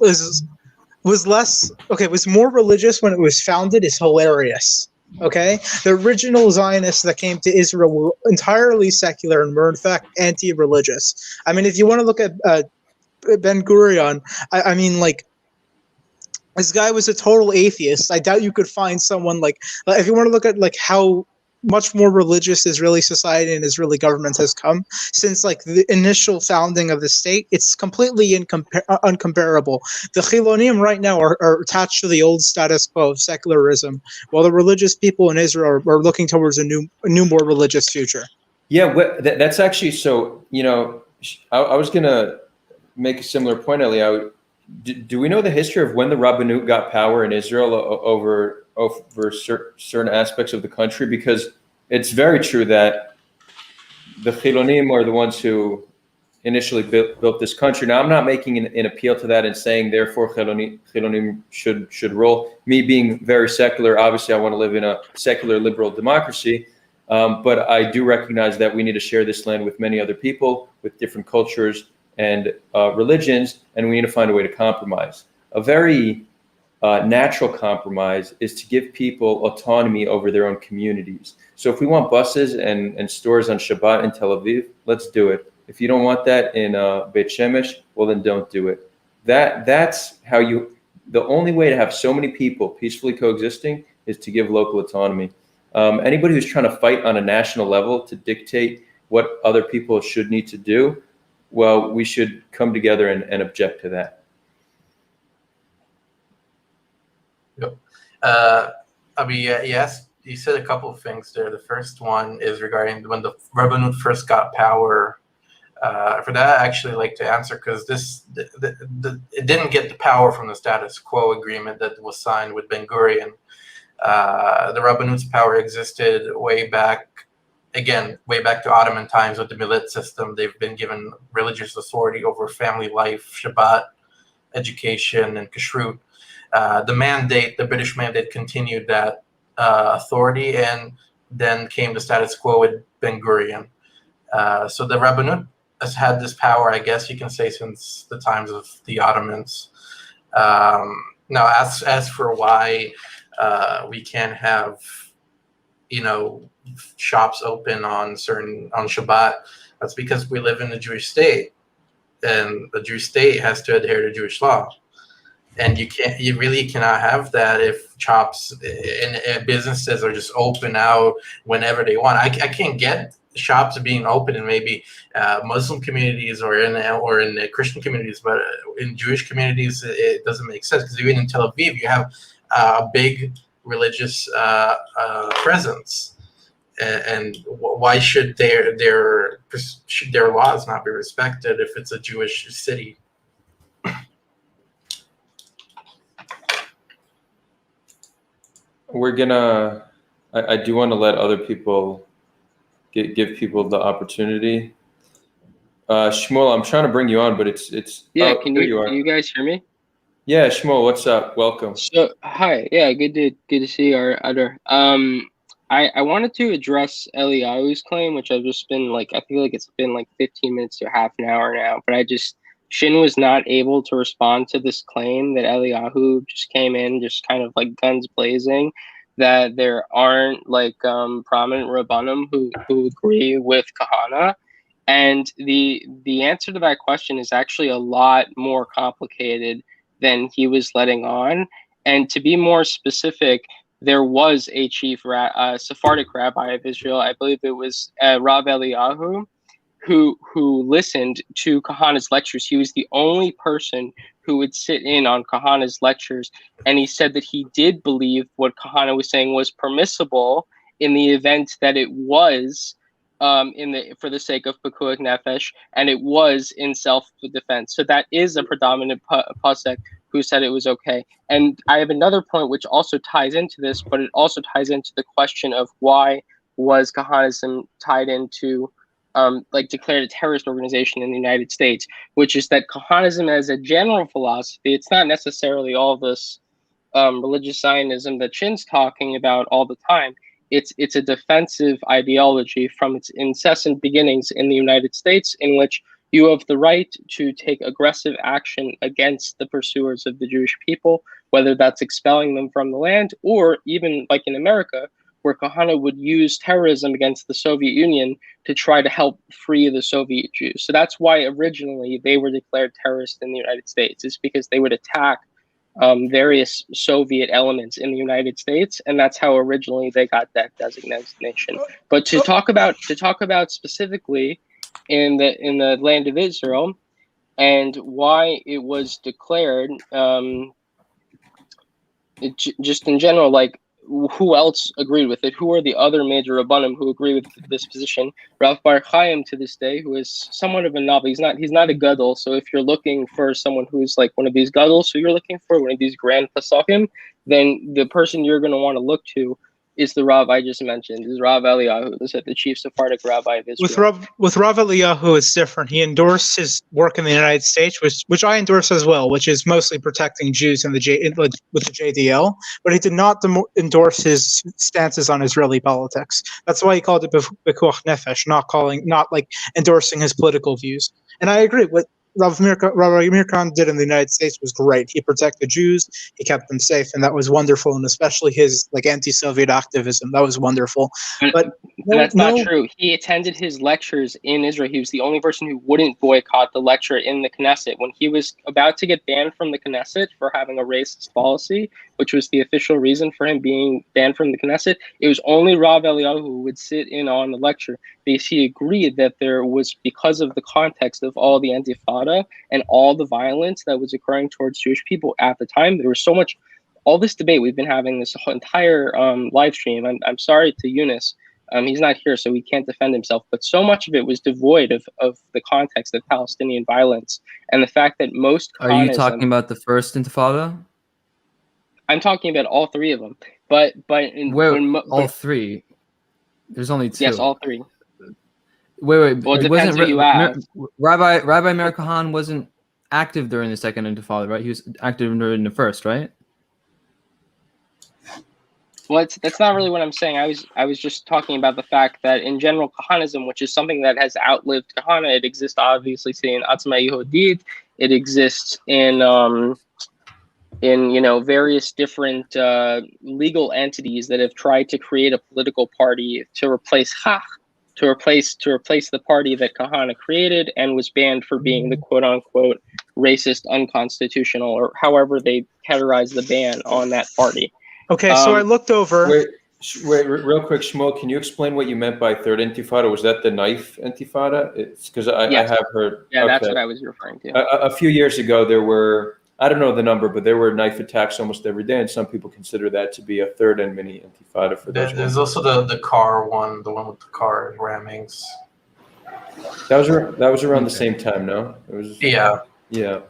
[SPEAKER 5] religious when it was founded is hilarious. Okay, the original Zionists that came to Israel were entirely secular and were in fact anti-religious. I mean, if you want to look at Ben Gurion, I mean, like, this guy was a total atheist. I doubt you could find someone like if you want to look at like how much more religious Israeli society and Israeli government has come since like the initial founding of the state. It's completely uncomparable. The Chilonim right now are attached to the old status quo of secularism, while the religious people in Israel are looking towards a new, more religious future.
[SPEAKER 1] Yeah, that's actually so. I was gonna make a similar point, Eliyahu. Do we know the history of when the Rabbanut got power in Israel over certain aspects of the country? Because it's very true that the Chilonim are the ones who initially built this country. Now, I'm not making an appeal to that and saying, therefore, Chilonim should rule. Me being very secular, obviously, I want to live in a secular liberal democracy. But I do recognize that we need to share this land with many other people, with different cultures and religions, and we need to find a way to compromise. A very natural compromise is to give people autonomy over their own communities. So if we want buses and stores on Shabbat in Tel Aviv, let's do it. If you don't want that in Beit Shemesh, well, then don't do it. That's how the only way to have so many people peacefully coexisting is to give local autonomy. Anybody who's trying to fight on a national level to dictate what other people should need to do, well, we should come together and object to that.
[SPEAKER 4] Yep. Yes, you said a couple of things there. The first one is regarding when the Rabbanut first got power. For that, I actually like to answer because it didn't get the power from the status quo agreement that was signed with Ben Gurion. The Rabbanut's power existed way back to Ottoman times with the Millet system. They've been given religious authority over family life, Shabbat, education, and kashrut. The British mandate continued that authority, and then came the status quo with Ben Gurion. So the Rabbanut has had this power, I guess you can say, since the times of the Ottomans. Now, as for why we can't have, shops open on Shabbat, that's because we live in a Jewish state, and the Jewish state has to adhere to Jewish law. And you really cannot have that if shops and businesses are just open out whenever they want. I can't get shops being open in maybe Muslim communities or in Christian communities, but in Jewish communities it doesn't make sense, because even in Tel Aviv you have a big religious presence. And why should their laws not be respected if it's a Jewish city?
[SPEAKER 1] I do want to let other people give people the opportunity. Shmuel, I'm trying to bring you on, but it's
[SPEAKER 7] yeah. Can you guys hear me?
[SPEAKER 1] Yeah, Shmuel, what's up? Welcome.
[SPEAKER 7] So hi, yeah, good to see you, Adar. I wanted to address Eliyahu's claim, which I've just been I feel like it's been 15 minutes to half an hour now, but Shin was not able to respond to this claim that Eliyahu just came in, just kind of guns blazing, that there aren't prominent Rabbanim who agree with Kahana. And the answer to that question is actually a lot more complicated than he was letting on. And to be more specific, there was a chief Sephardic rabbi of Israel. I believe it was Rav Eliyahu, who listened to Kahana's lectures. He was the only person who would sit in on Kahana's lectures, and he said that he did believe what Kahana was saying was permissible in the event that it was for the sake of pekuach nefesh, and it was in self-defense. So that is a predominant pasek who said it was okay. And I have another point which also ties into this, but it also ties into the question of why was Kahanism tied into declared a terrorist organization in the United States, which is that Kahanism as a general philosophy, it's not necessarily all this religious Zionism that Chin's talking about all the time. It's a defensive ideology from its incessant beginnings in the United States, in which you have the right to take aggressive action against the pursuers of the Jewish people, whether that's expelling them from the land, or even like in America, where Kahana would use terrorism against the Soviet Union to try to help free the Soviet Jews. So that's why originally they were declared terrorists in the United States, is because they would attack various Soviet elements in the United States, and that's how originally they got that designation. But to talk about specifically in the land of Israel and why it was declared, just in general, like, who else agreed with it? Who are the other major Rabbanim who agree with this position? Rav Bar Chaim to this day, who is somewhat of a novel. He's not a gadol. So if you're looking for someone who's like one of these gadol, so you're looking for one of these grand pasakim, then the person you're going to want to look to is the Rav I just mentioned, is Rav Eliyahu, the chief Sephardic rabbi of Israel.
[SPEAKER 5] With Rav Eliyahu, it's different. He endorsed his work in the United States, which I endorse as well, which is mostly protecting Jews with the JDL. But he did not endorse his stances on Israeli politics. That's why he called it pekuach nefesh, not like endorsing his political views. And I agree with Rav Amir Khan did in the United States was great. He protected Jews, he kept them safe, and that was wonderful. And especially his anti-Soviet activism, that was wonderful. But
[SPEAKER 7] that's not true. He attended his lectures in Israel. He was the only person who wouldn't boycott the lecture in the Knesset. When he was about to get banned from the Knesset for having a racist policy, which was the official reason for him being banned from the Knesset, it was only Rav Eliyahu who would sit in on the lecture, because he agreed that there was, because of the context of all the Intifada and all the violence that was occurring towards Jewish people at the time, there was so much, all this debate we've been having this whole entire live stream. I'm sorry to Younes. He's not here, so he can't defend himself, but so much of it was devoid of the context of Palestinian violence and the fact that most
[SPEAKER 6] Are you talking about the first Intifada?
[SPEAKER 7] I'm talking about all three of them, but
[SPEAKER 6] all three? There's only two.
[SPEAKER 7] Yes, all three.
[SPEAKER 6] Wait.
[SPEAKER 7] Well, it depends who you ask.
[SPEAKER 6] Rabbi Meir Kahan wasn't active during the second Intifada, right? He was active during the first, right?
[SPEAKER 7] Well, that's not really what I'm saying. I was just talking about the fact that in general, Kahanism, which is something that has outlived Kahana, it exists obviously in Atzma Yehudit. It exists in various different legal entities that have tried to create a political party to replace to replace the party that Kahana created and was banned for being the quote unquote racist, unconstitutional, or however they categorize the ban on that party.
[SPEAKER 5] Okay, so I looked over.
[SPEAKER 1] Wait, real quick, Shmuel, can you explain what you meant by third Intifada? Was that the knife Intifada? It's because
[SPEAKER 7] Yes.
[SPEAKER 1] I have heard.
[SPEAKER 7] Yeah,
[SPEAKER 1] okay.
[SPEAKER 7] That's what I was referring to.
[SPEAKER 1] A few years ago, there were, I don't know the number, but there were knife attacks almost every day, and some people consider that to be a third and mini Intifada for those.
[SPEAKER 4] There's also the car one, the one with the car rammings.
[SPEAKER 1] That was around the same time, no? It was.
[SPEAKER 4] Yeah.
[SPEAKER 1] Yeah.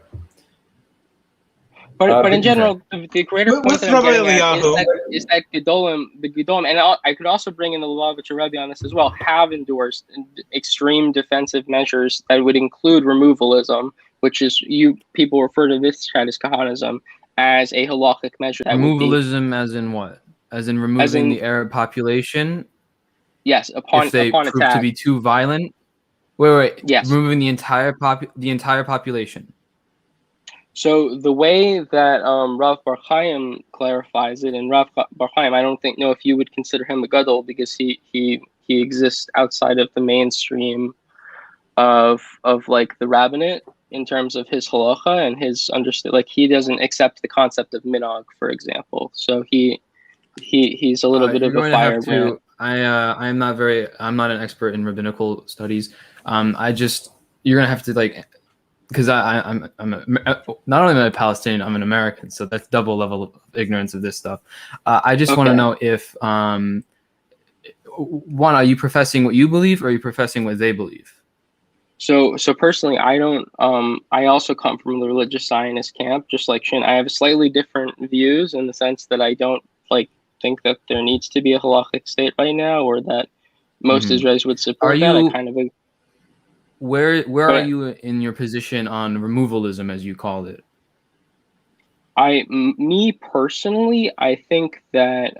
[SPEAKER 7] But in general, the greater point that I'm getting at is that the Gedolim, and I could also bring in the Lubavitcher Rebbe on this as well, have endorsed extreme defensive measures that would include removalism, which is, people refer to this kind as Kahanism, as a halachic measure.
[SPEAKER 6] Removalism as in what? As in removing the Arab population?
[SPEAKER 7] Yes,
[SPEAKER 6] if they prove
[SPEAKER 7] attack.
[SPEAKER 6] To be too violent? Wait.
[SPEAKER 7] Yes.
[SPEAKER 6] Removing the entire population.
[SPEAKER 7] So the way that Rav Bar Chaim clarifies it, and Rav Bar Chaim, I don't know if you would consider him a gadol, because he exists outside of the mainstream of like the rabbinate in terms of his halacha and his understand. Like, he doesn't accept the concept of minog, for example. So he he's a little bit
[SPEAKER 6] You're
[SPEAKER 7] of a
[SPEAKER 6] going to have
[SPEAKER 7] firebrand.
[SPEAKER 6] to. I'm not an expert in rabbinical studies. You're gonna have to like, because I'm not only am I Palestinian, I'm an American, so that's double level of ignorance of this stuff. I just want to
[SPEAKER 7] Okay.
[SPEAKER 6] know if one, are you professing what you believe, or are you professing what they believe?
[SPEAKER 7] So personally, I don't. I also come from the religious Zionist camp, just like Shin. I have slightly different views in the sense that I don't think that there needs to be a halachic state right now, or that most
[SPEAKER 6] Mhm.
[SPEAKER 7] Israelis would support
[SPEAKER 6] Are
[SPEAKER 7] that.
[SPEAKER 6] you-
[SPEAKER 7] I kind of.
[SPEAKER 6] Where
[SPEAKER 7] Go
[SPEAKER 6] are
[SPEAKER 7] ahead.
[SPEAKER 6] you in your position on removalism, as you called it?
[SPEAKER 7] Me personally, I think that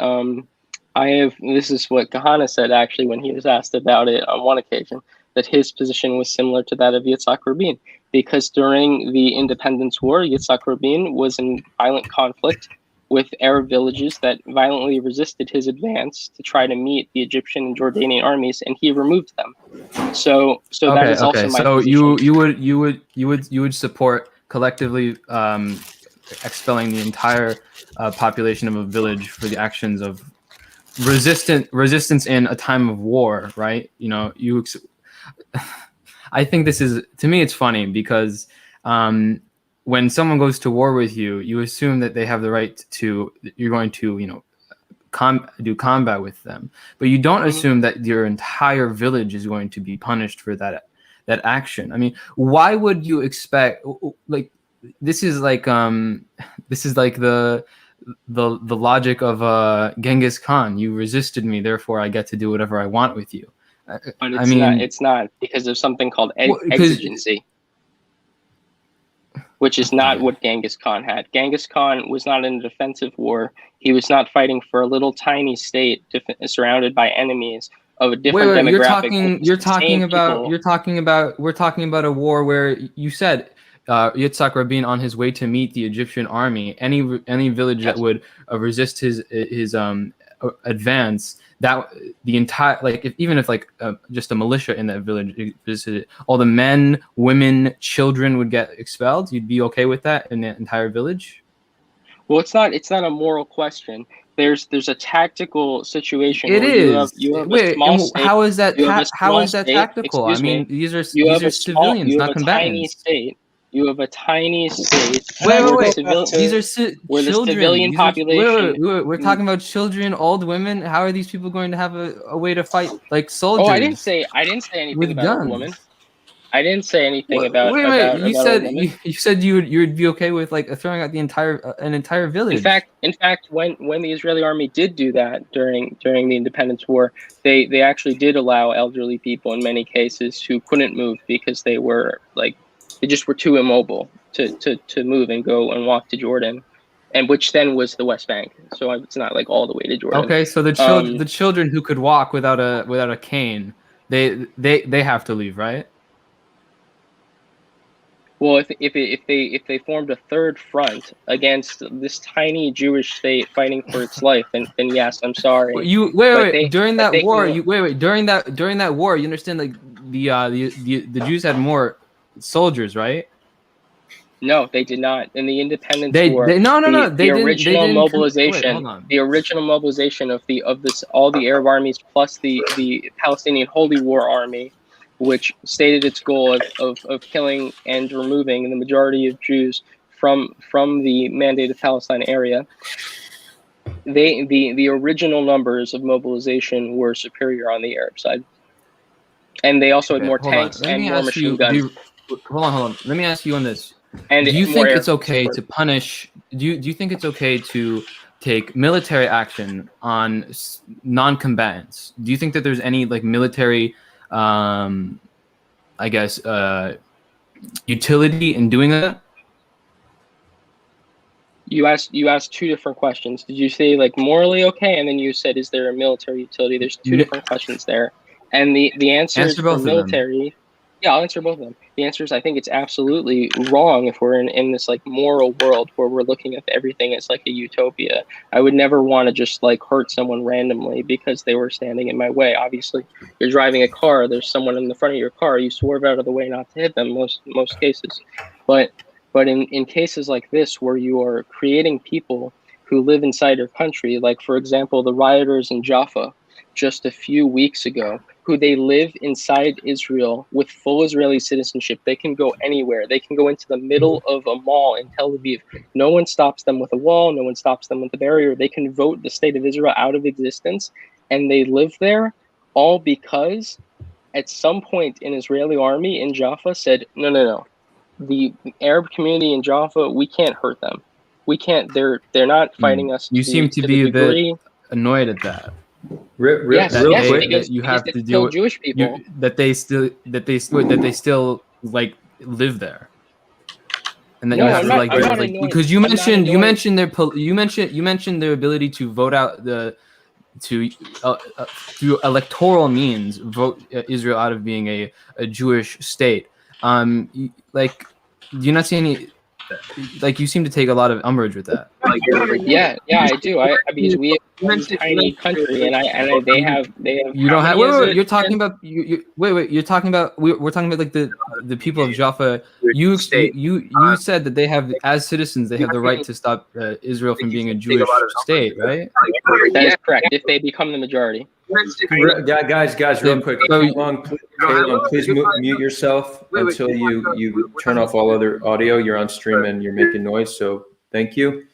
[SPEAKER 7] I have. This is what Kahanist said actually when he was asked about it on one occasion, that his position was similar to that of Yitzhak Rabin, because during the Independence War, Yitzhak Rabin was in violent conflict with Arab villages that violently resisted his advance to try to meet the Egyptian and Jordanian armies, and he removed them. So that is also my
[SPEAKER 6] So
[SPEAKER 7] position.
[SPEAKER 6] you would support collectively expelling the entire population of a village for the actions of resistance in a time of war, right? You know, I think this is, to me, it's funny because when someone goes to war with you, you assume that they have the right to, you're going to, you know, do combat with them, but you don't assume that your entire village is going to be punished for that action. I mean, why would you expect, like, this is like the logic of Genghis Khan. You resisted me, therefore I get to do whatever I want with you.
[SPEAKER 7] But it's not because of something called exigency, which is not what Genghis Khan had. Genghis Khan was not in a defensive war. He was not fighting for a little tiny state surrounded by enemies of a different demographic.
[SPEAKER 6] We're talking about a war where you said Yitzhak Rabin, on his way to meet the Egyptian army, any village that would resist his advance, that the entire, like, even if just a militia in that village visited, all the men, women, children would get expelled, you'd be okay with that in the entire village?
[SPEAKER 7] Well, it's not a moral question. There's a tactical situation.
[SPEAKER 6] It
[SPEAKER 7] where
[SPEAKER 6] is.
[SPEAKER 7] You have
[SPEAKER 6] Wait,
[SPEAKER 7] a small state.
[SPEAKER 6] how is that
[SPEAKER 7] State,
[SPEAKER 6] tactical? I mean, these are civilians, not combatants.
[SPEAKER 7] You have a tiny state.
[SPEAKER 6] Wait. These are
[SPEAKER 7] where
[SPEAKER 6] children.
[SPEAKER 7] The civilian population.
[SPEAKER 6] We're talking about children, old women. How are these people going to have a way to fight like soldiers?
[SPEAKER 7] Oh, I didn't say anything about old women. I didn't say anything about.
[SPEAKER 6] Wait. You said
[SPEAKER 7] old women.
[SPEAKER 6] you said you would be okay with throwing out an entire village.
[SPEAKER 7] In fact, when the Israeli army did do that during the Independence War, they actually did allow elderly people in many cases who couldn't move because they were they just were too immobile to move and go and walk to Jordan, and which then was the West Bank. So it's not all the way to Jordan.
[SPEAKER 6] Okay, so the children who could walk without a cane, they have to leave, right?
[SPEAKER 7] Well, if they formed a third front against this tiny Jewish state fighting for its life, then yes, I'm sorry.
[SPEAKER 6] During that war, you understand, the Jews had more soldiers, right?
[SPEAKER 7] No, they did not. In the Independence War,
[SPEAKER 6] the
[SPEAKER 7] original mobilization of all the Arab armies plus the Palestinian Holy War Army, which stated its goal of killing and removing the majority of Jews from the mandated Palestine area. The original numbers of mobilization were superior on the Arab side, and they also had more tanks and more machine guns.
[SPEAKER 6] Hold on. Let me ask you on this.
[SPEAKER 7] And
[SPEAKER 6] do you think it's okay to punish? Do you think it's okay to take military action on non-combatants? Do you think that there's any military, utility in doing that?
[SPEAKER 7] You asked two different questions. Did you say morally okay, and then you said, is there a military utility? There's two different questions there, and the answer is for military. Yeah, I'll answer both of them. The answer is, I think it's absolutely wrong if we're in this moral world where we're looking at everything as a utopia. I would never want to just hurt someone randomly because they were standing in my way. Obviously, you're driving a car, there's someone in the front of your car, you swerve out of the way not to hit them most cases. But in cases like this where you are creating people who live inside your country, like, for example, the rioters in Jaffa just a few weeks ago, who they live inside Israel with full Israeli citizenship. They can go anywhere. They can go into the middle of a mall in Tel Aviv. No one stops them with a wall. No one stops them with a barrier. They can vote the state of Israel out of existence, and they live there all because at some point an Israeli army in Jaffa said, no. The Arab community in Jaffa, we can't hurt them. We can't. They're not fighting us.
[SPEAKER 6] You seem to be a bit annoyed at that.
[SPEAKER 7] Yes,
[SPEAKER 6] real
[SPEAKER 7] yes,
[SPEAKER 6] quick,
[SPEAKER 7] because
[SPEAKER 6] you have to
[SPEAKER 7] kill
[SPEAKER 6] do
[SPEAKER 7] Jewish people.
[SPEAKER 6] that they still like live there, and then
[SPEAKER 7] No,
[SPEAKER 6] you have
[SPEAKER 7] I'm
[SPEAKER 6] to
[SPEAKER 7] not-
[SPEAKER 6] like
[SPEAKER 7] I'm not
[SPEAKER 6] like
[SPEAKER 7] annoyed.
[SPEAKER 6] because you
[SPEAKER 7] I'm not
[SPEAKER 6] mentioned
[SPEAKER 7] annoyed.
[SPEAKER 6] you mentioned their ability to vote out through electoral means vote Israel out of being a Jewish state. Like, do you not see any? Like, you seem to take a lot of umbrage with that.
[SPEAKER 7] Yeah, I do. Because we have a tiny country, and they have.
[SPEAKER 6] You don't have.
[SPEAKER 7] how many is
[SPEAKER 6] Wait,
[SPEAKER 7] it?
[SPEAKER 6] you're talking about you. Wait. You're talking about. We're talking about like the people of Jaffa. You said that they have, as citizens, they have the right to stop Israel from being a Jewish state, right?
[SPEAKER 7] That is correct. If they become the majority.
[SPEAKER 1] Guys, real quick. Kaylon, please mute yourself until you turn off all other audio. You're on stream and you're making noise, so thank you.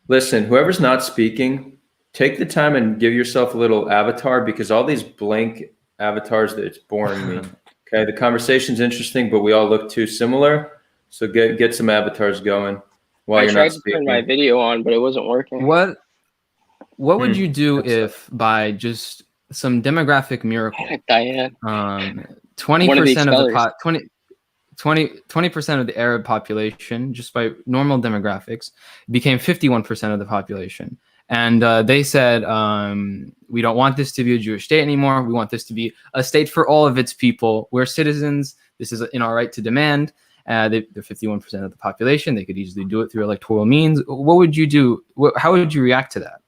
[SPEAKER 1] Listen, whoever's not speaking, take the time and give yourself a little avatar, because all these blank avatars, it's boring me. Okay, the conversation's interesting, but we all look too similar. So get some avatars going while you're not speaking.
[SPEAKER 7] I tried to turn my video on, but it wasn't working.
[SPEAKER 6] What would you do if, by just some demographic miracle,
[SPEAKER 7] Diane,
[SPEAKER 6] 20% of the 20% of the Arab population, just by normal demographics, became 51% of the population, and they said, we don't want this to be a Jewish state anymore. We want this to be a state for all of its people. We're citizens. This is in our right to demand. They're 51% of the population. They could easily do it through electoral means. What would you do? How would you react to that?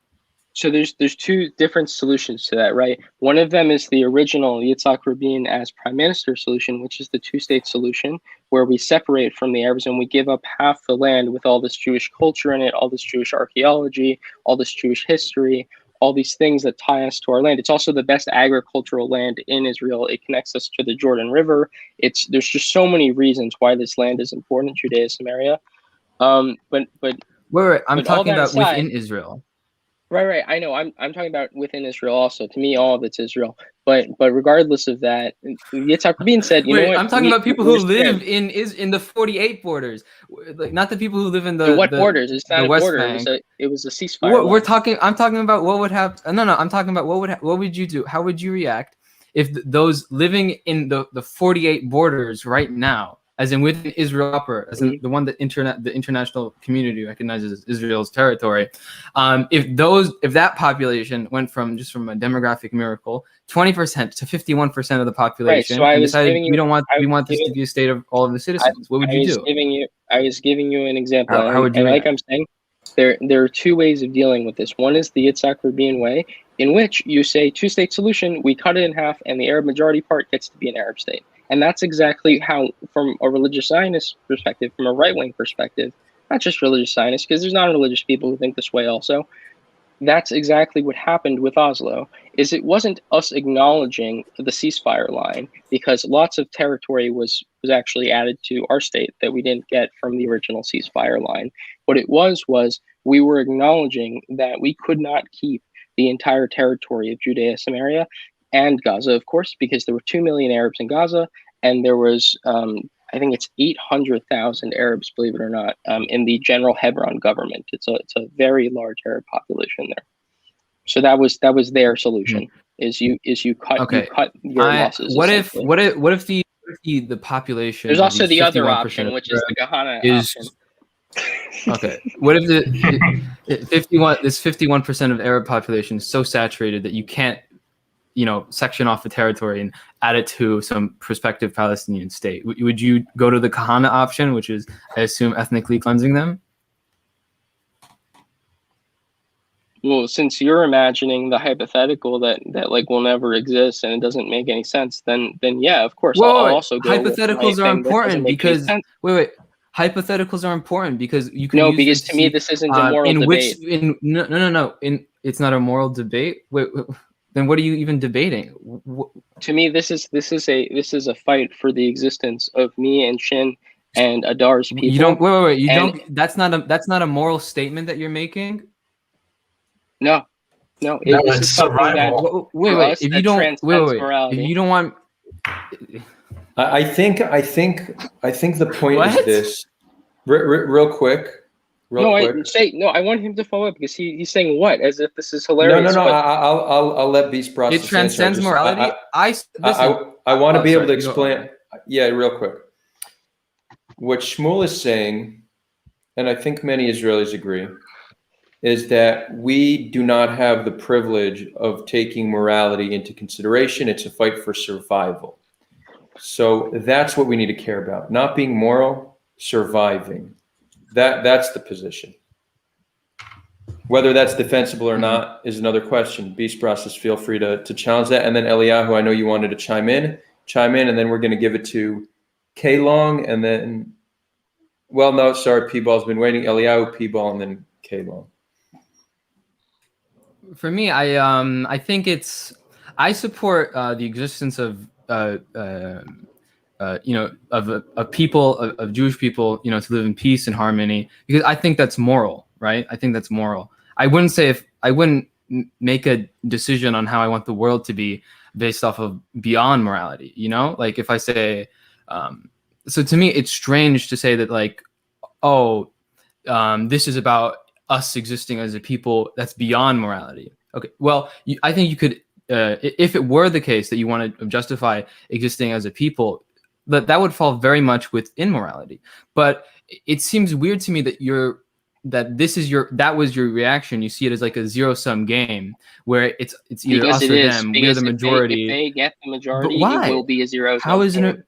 [SPEAKER 7] So there's two different solutions to that, right? One of them is the original Yitzhak Rabin as prime minister solution, which is the two-state solution, where we separate from the Arabs and we give up half the land with all this Jewish culture in it, all this Jewish archaeology, all this Jewish history, all these things that tie us to our land. It's also the best agricultural land in Israel. It connects us to the Jordan River. There's just so many reasons why this land is important, Judaism area. But
[SPEAKER 6] wait, I'm talking about
[SPEAKER 7] aside,
[SPEAKER 6] within Israel.
[SPEAKER 7] Right. I know. I'm talking about within Israel also. To me, all of it's Israel. But regardless of that, Yitzhak Rabin said, you know what?
[SPEAKER 6] I'm talking about people who live in the 48 borders, like not the people who live in the
[SPEAKER 7] borders. It's not a
[SPEAKER 6] West
[SPEAKER 7] border.
[SPEAKER 6] Bank.
[SPEAKER 7] It was a ceasefire.
[SPEAKER 6] I'm talking about what would happen. No. I'm talking about what would you do? How would you react if those living in the 48 borders right now, as in within Israel proper, as in the one that the international community recognizes as Israel's territory, if that population went from a demographic miracle, 20% to 51% of the population,
[SPEAKER 7] right, so
[SPEAKER 6] decided we want this to be a state of all of the citizens, what would you do?
[SPEAKER 7] I was giving you an example.
[SPEAKER 6] How would you react?
[SPEAKER 7] Like I'm saying, there are two ways of dealing with this. One is the Yitzhak Rabin way, in which you say two-state solution, we cut it in half, and the Arab majority part gets to be an Arab state. And that's exactly how, from a religious Zionist perspective, from a right-wing perspective, not just religious Zionists, because there's non-religious people who think this way also, that's exactly what happened with Oslo. Is it wasn't us acknowledging the ceasefire line, because lots of territory was actually added to our state that we didn't get from the original ceasefire line. What it was we were acknowledging that we could not keep the entire territory of Judea, Samaria, and Gaza, of course, because there were 2 million Arabs in Gaza, and there was, I think it's 800,000 Arabs, believe it or not, in the general Hebron government. It's a very large Arab population there. So that was their solution. Is you cut your losses.
[SPEAKER 6] What if the population?
[SPEAKER 7] There's also the other option, which is the Kahana option.
[SPEAKER 6] Okay. What if the 51% of Arab population is so saturated that you can't, section off the territory and add it to some prospective Palestinian state? Would you go to the Kahana option, which is, I assume, ethnically cleansing them?
[SPEAKER 7] Well, since you're imagining the hypothetical that like will never exist and it doesn't make any sense, then yeah, of course. I'll also go
[SPEAKER 6] hypotheticals are important because hypotheticals are important because you can
[SPEAKER 7] No,
[SPEAKER 6] use
[SPEAKER 7] because
[SPEAKER 6] them
[SPEAKER 7] to me
[SPEAKER 6] see,
[SPEAKER 7] this isn't a moral
[SPEAKER 6] in
[SPEAKER 7] debate.
[SPEAKER 6] which in no in it's not a moral debate. Then what are you even debating?
[SPEAKER 7] To me, this is a fight for the existence of me and Shin and Adar's people.
[SPEAKER 6] You don't wait. You
[SPEAKER 7] And-
[SPEAKER 6] don't. That's not a moral statement that you're making.
[SPEAKER 7] No,
[SPEAKER 4] No,
[SPEAKER 7] this
[SPEAKER 4] it's
[SPEAKER 7] is something that
[SPEAKER 4] survival.
[SPEAKER 6] Wait.
[SPEAKER 7] for us
[SPEAKER 6] If
[SPEAKER 7] that
[SPEAKER 6] you don't
[SPEAKER 7] transcends
[SPEAKER 6] if
[SPEAKER 7] morality.
[SPEAKER 6] you don't want.
[SPEAKER 1] I think the point is
[SPEAKER 6] What?
[SPEAKER 1] this. Real quick.
[SPEAKER 7] I want him to follow up because he's saying what as if this is
[SPEAKER 1] No.
[SPEAKER 7] hilarious.
[SPEAKER 1] But
[SPEAKER 7] but
[SPEAKER 1] I'll let Beast process.
[SPEAKER 6] It transcends morality.
[SPEAKER 1] I
[SPEAKER 6] Listen,
[SPEAKER 1] want to be able to
[SPEAKER 6] sorry,
[SPEAKER 1] explain. Yeah, real quick. What Shmuel is saying, and I think many Israelis agree, is that we do not have the privilege of taking morality into consideration. It's a fight for survival. So that's what we need to care about. Not being moral, surviving. That's the position. Whether that's defensible or not is another question. Beast process, feel free to challenge that. And then Eliyahu, I know you wanted to chime in, and then we're going to give it to K Long, and then, well, no, sorry, P Ball's been waiting. Eliyahu, P Ball, and then K Long.
[SPEAKER 6] For me, I think I support the existence of of people of Jewish people, to live in peace and harmony, because I think that's moral, right? I think that's moral. I wouldn't make a decision on how I want the world to be based off of beyond morality, like if I say, so to me, it's strange to say that like, this is about us existing as a people that's beyond morality. Okay, well, I think you could, if it were the case that you want to justify existing as a people, that would fall very much within morality. But it seems weird to me that that was your reaction. You see it as like a zero-sum game where it's either
[SPEAKER 7] because
[SPEAKER 6] us
[SPEAKER 7] it
[SPEAKER 6] or
[SPEAKER 7] is,
[SPEAKER 6] them.
[SPEAKER 7] because
[SPEAKER 6] We're the majority.
[SPEAKER 7] If they get the majority,
[SPEAKER 6] But why?
[SPEAKER 7] it will be a zero.
[SPEAKER 6] How isn't it?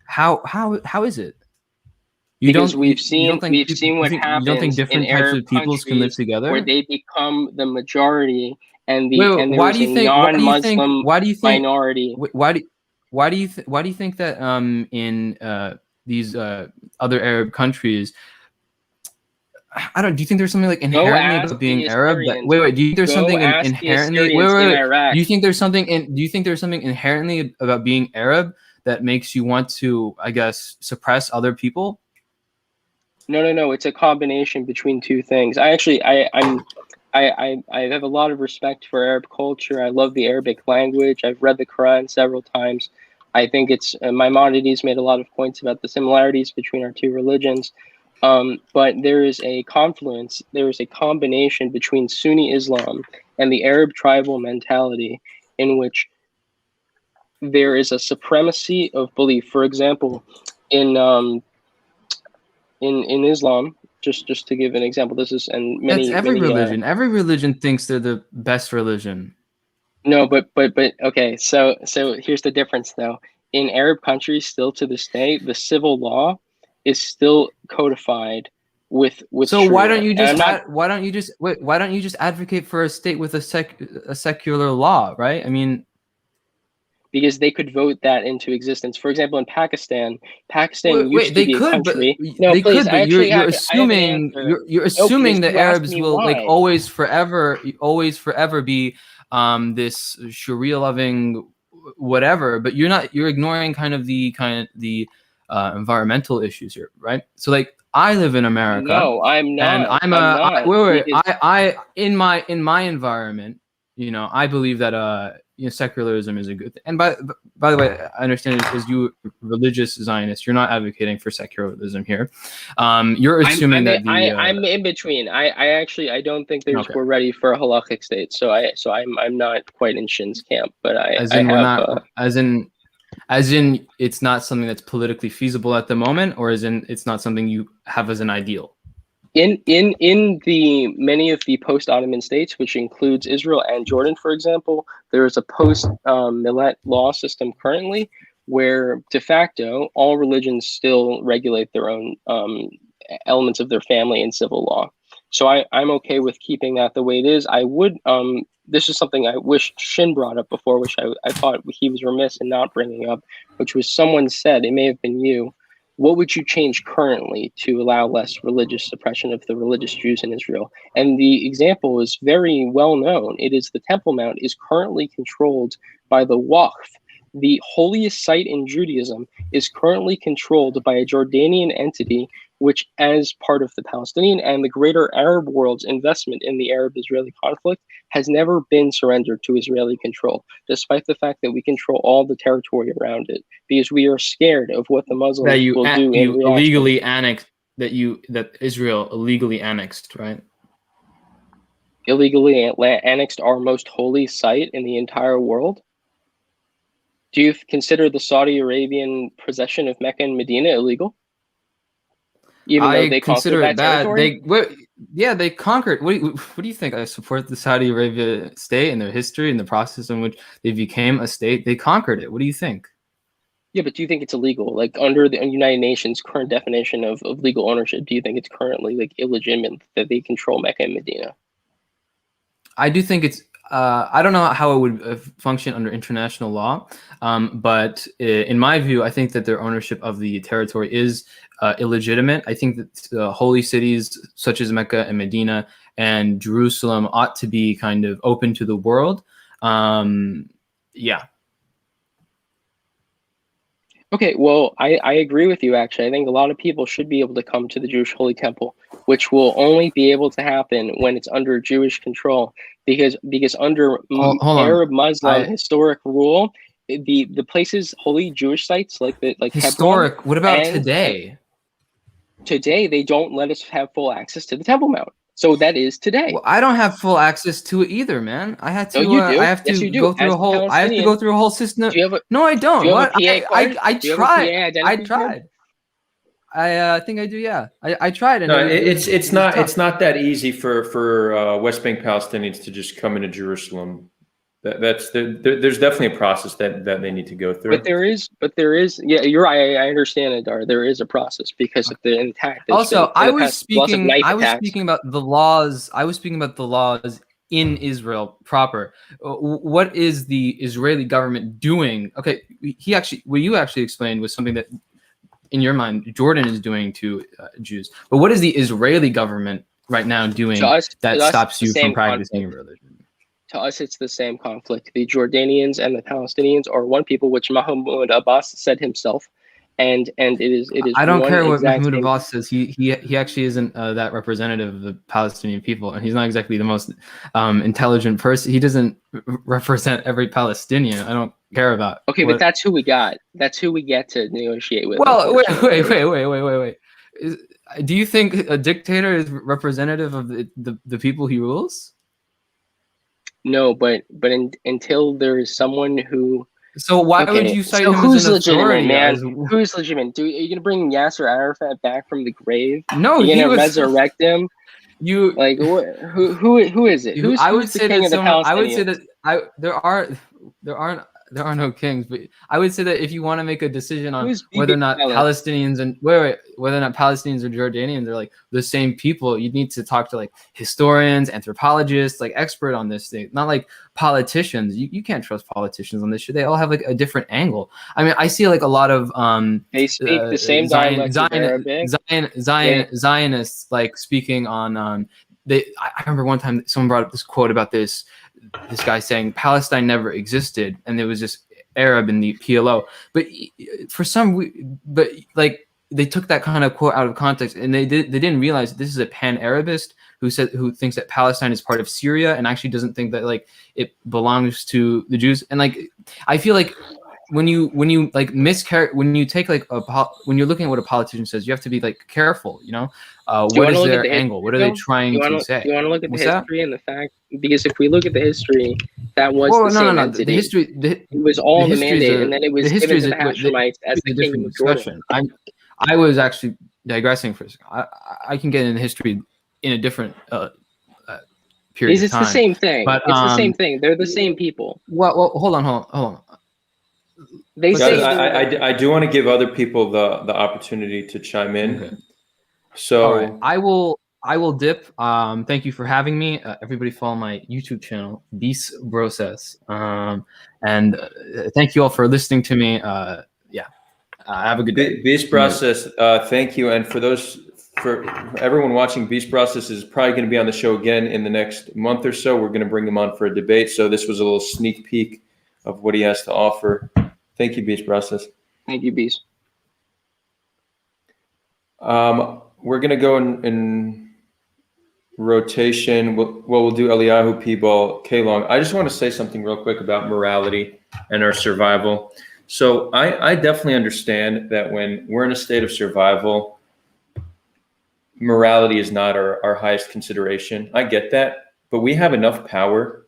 [SPEAKER 6] How is it?
[SPEAKER 7] Because we've seen what happens
[SPEAKER 6] You don't think different
[SPEAKER 7] in
[SPEAKER 6] types
[SPEAKER 7] Arab
[SPEAKER 6] of peoples can live together?
[SPEAKER 7] where they become the majority and
[SPEAKER 6] Why do you think?
[SPEAKER 7] non-Muslim minority.
[SPEAKER 6] Why do you think that in these other Arab countries? Do you think there's something like inherently about being Arab? Do you think there's something inherently? Do you think there's something inherently about being Arab that makes you want to, I guess, suppress other people?
[SPEAKER 7] No. It's a combination between two things. I have a lot of respect for Arab culture. I love the Arabic language. I've read the Quran several times. I think Maimonides made a lot of points about the similarities between our two religions. But there is a confluence, there is a combination between Sunni Islam and the Arab tribal mentality in which there is a supremacy of belief. For example, in Islam, just to give an example, this is and many.
[SPEAKER 6] That's every
[SPEAKER 7] many,
[SPEAKER 6] religion. Every religion thinks they're the best religion.
[SPEAKER 7] No, but okay. So here's the difference, though. In Arab countries, still to this day, the civil law is still codified with.
[SPEAKER 6] So
[SPEAKER 7] Sharia.
[SPEAKER 6] why don't you just advocate for a state with a secular law, right? I mean,
[SPEAKER 7] because they could vote that into existence. For example, in Pakistan used to be a country.
[SPEAKER 6] But you're assuming that Arabs will like always forever be this Sharia loving whatever, but you're ignoring kind of the environmental issues here, right? So like I live in America.
[SPEAKER 7] No, I'm not.
[SPEAKER 6] And I in my environment, I believe that secularism is a good thing. And by the way, I understand as you religious Zionist, you're not advocating for secularism here. You're assuming
[SPEAKER 7] I'm in between. I don't think we're ready for a halakhic state. So I'm not quite in Shin's camp, but as in it's not something that's politically feasible at the moment, or as in it's not something you have as an ideal. In the many of the post-Ottoman states, which includes Israel and Jordan, for example, there is a post-Millet law system currently where de facto all religions still regulate their own elements of their family and civil law. So I'm okay with keeping that the way it is. I would this is something I wish Shin brought up before, which I thought he was remiss in not bringing up, which was someone said, it may have been you, what would you change currently to allow less religious suppression of the religious Jews in Israel? And the example is very well known. It is the Temple Mount is currently controlled by the Waqf. The holiest site in Judaism is currently controlled by a Jordanian entity, which, as part of the Palestinian and the greater Arab world's investment in the Arab-Israeli conflict, has never been surrendered to Israeli control, despite the fact that we control all the territory around it, because we are scared of what the Muslims will do in reaction.
[SPEAKER 6] Illegally annexed, that Israel illegally annexed, right?
[SPEAKER 7] Illegally annexed our most holy site in the entire world? Do you consider the Saudi Arabian possession of Mecca and Medina illegal? Even though they consider that territory?
[SPEAKER 6] They conquered. What do you think? I support the Saudi Arabia state and their history and the process in which they became a state. They conquered it. What do you think?
[SPEAKER 7] Yeah, but do you think it's illegal? Like under the United Nations current definition of legal ownership, do you think it's currently like illegitimate that they control Mecca and Medina?
[SPEAKER 6] I do think it's. I don't know how it would function under international law, but in my view, I think that their ownership of the territory is illegitimate. I think that holy cities such as Mecca and Medina and Jerusalem ought to be kind of open to the world. Yeah.
[SPEAKER 7] Okay, well, I agree with you, actually. I think a lot of people should be able to come to the Jewish Holy Temple, which will only be able to happen when it's under Jewish control, because under Arab Muslim historic rule, the places, holy Jewish sites like
[SPEAKER 6] historic.
[SPEAKER 7] Hebron,
[SPEAKER 6] what about today?
[SPEAKER 7] Today, they don't let us have full access to the Temple Mount. So that is today.
[SPEAKER 6] Well, I don't have full access to it either, man. I had to.
[SPEAKER 7] No, you do.
[SPEAKER 6] I have to
[SPEAKER 7] yes, you do.
[SPEAKER 6] go through
[SPEAKER 7] As
[SPEAKER 6] a whole. I have to go through a whole system.
[SPEAKER 7] No,
[SPEAKER 6] I don't.
[SPEAKER 7] Do you
[SPEAKER 6] what?
[SPEAKER 7] Have a PA card?
[SPEAKER 6] I tried. I
[SPEAKER 7] tried.
[SPEAKER 6] tried. I think I do. Yeah, I tried. And
[SPEAKER 1] no, it's not that easy for West Bank Palestinians to just come into Jerusalem. There's definitely a process that they need to go through.
[SPEAKER 7] But there is. Yeah, you're right. I understand, Adar. There is a process because of the attack.
[SPEAKER 6] Also, I was speaking about the laws. I was speaking about the laws in Israel proper. What is the Israeli government doing? Okay, what you actually explained was something that, in your mind, Jordan is doing to Jews. But what is the Israeli government right now doing that stops you from practicing your religion?
[SPEAKER 7] To us, it's the same conflict. The Jordanians and the Palestinians are one people, which Mahmoud Abbas said himself, and it is.
[SPEAKER 6] I don't care what Mahmoud Abbas says. He actually isn't that representative of the Palestinian people, and he's not exactly the most intelligent person. He doesn't represent every Palestinian. I don't care about.
[SPEAKER 7] Okay, but that's who we got. That's who we get to negotiate with.
[SPEAKER 6] Well, wait. Do you think a dictator is representative of the people he rules?
[SPEAKER 7] No, but until there is someone who.
[SPEAKER 6] So why would you cite him
[SPEAKER 7] who's
[SPEAKER 6] as an
[SPEAKER 7] legitimate, man?
[SPEAKER 6] authority?
[SPEAKER 7] Who's legitimate? Are you gonna bring Yasser Arafat back from the grave?
[SPEAKER 6] No,
[SPEAKER 7] you gonna resurrect him?
[SPEAKER 6] You
[SPEAKER 7] like who is it? Who's the king of the Palestinians?
[SPEAKER 6] I would say that there are no kings, but I would say that if you want to make a decision on whether or not Palestinians and whether or not Palestinians or Jordanians are like the same people, you need to talk to like historians, anthropologists, like expert on this thing, not like politicians. You can't trust politicians on this shit. They all have like a different angle. I mean, I see like a lot of
[SPEAKER 7] they speak the same dialect of Arabic.
[SPEAKER 6] Zionists like speaking on I remember one time someone brought up this quote about this guy saying Palestine never existed and there was just Arab in the PLO, but they took that kind of quote out of context and they didn't realize this is a pan-Arabist who thinks that Palestine is part of Syria and actually doesn't think that like it belongs to the Jews. And like I feel like when you like when you take like when you're looking at what a politician says, you have to be like careful, you know. What is their angle? What are they trying to say?
[SPEAKER 7] You want to look at the history and the fact, because if we look at the history, that was the same entity.
[SPEAKER 6] The history,
[SPEAKER 7] it was all the mandate, and then it was given to the Hashemites as the kingdom of Jordan.
[SPEAKER 6] I was actually digressing for a second. I can get into history in a different period of time.
[SPEAKER 7] It's the same thing.
[SPEAKER 6] But,
[SPEAKER 7] it's the same thing. They're the same people.
[SPEAKER 6] Well, hold on.
[SPEAKER 1] They say I do want to give other people the opportunity to chime in. Okay. So
[SPEAKER 6] all right. I will dip. Thank you for having me. Everybody follow my YouTube channel, Beast Process. And thank you all for listening to me. Have a good day.
[SPEAKER 1] Beast Process, thank you. And for everyone watching, Beast Process is probably going to be on the show again in the next month or so. We're going to bring him on for a debate. So this was a little sneak peek of what he has to offer. Thank you, Beast Process.
[SPEAKER 7] Thank you, Beast.
[SPEAKER 1] We're going to go in rotation. We'll do Eliyahu, P-Ball, K-Long. I just want to say something real quick about morality and our survival. So I definitely understand that when we're in a state of survival, morality is not our highest consideration. I get that, but we have enough power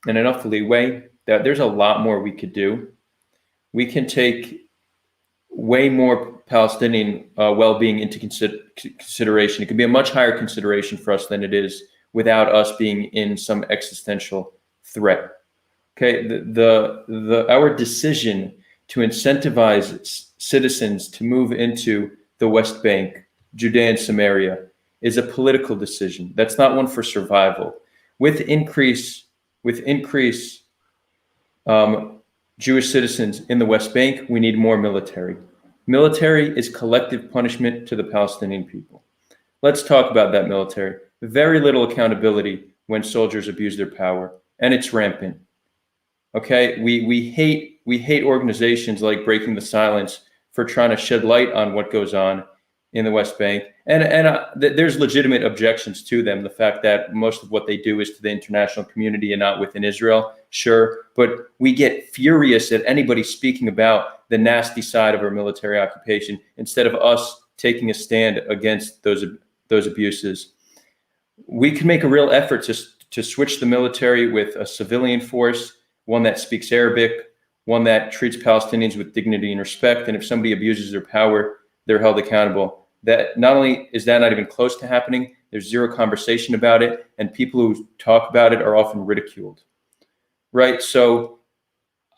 [SPEAKER 1] and enough leeway that there's a lot more we could do. We can take way more Palestinian well-being into consideration. It could be a much higher consideration for us than it is without us being in some existential threat. Okay, our decision to incentivize citizens to move into the West Bank, Judea and Samaria, is a political decision. That's not one for survival. With increase Jewish citizens in the West Bank, we need more military. Military is collective punishment to the Palestinian people. Let's talk about that military. Very little accountability when soldiers abuse their power, and it's rampant. Okay, we hate organizations like Breaking the Silence for trying to shed light on what goes on in the West Bank, and there's legitimate objections to them. The fact that most of what they do is to the international community and not within Israel, sure, but we get furious at anybody speaking about the nasty side of our military occupation instead of us taking a stand against those abuses. We can make a real effort to switch the military with a civilian force, one that speaks Arabic, one that treats Palestinians with dignity and respect. And if somebody abuses their power, they're held accountable. That not only is that not even close to happening, there's zero conversation about it, and people who talk about it are often ridiculed. Right? So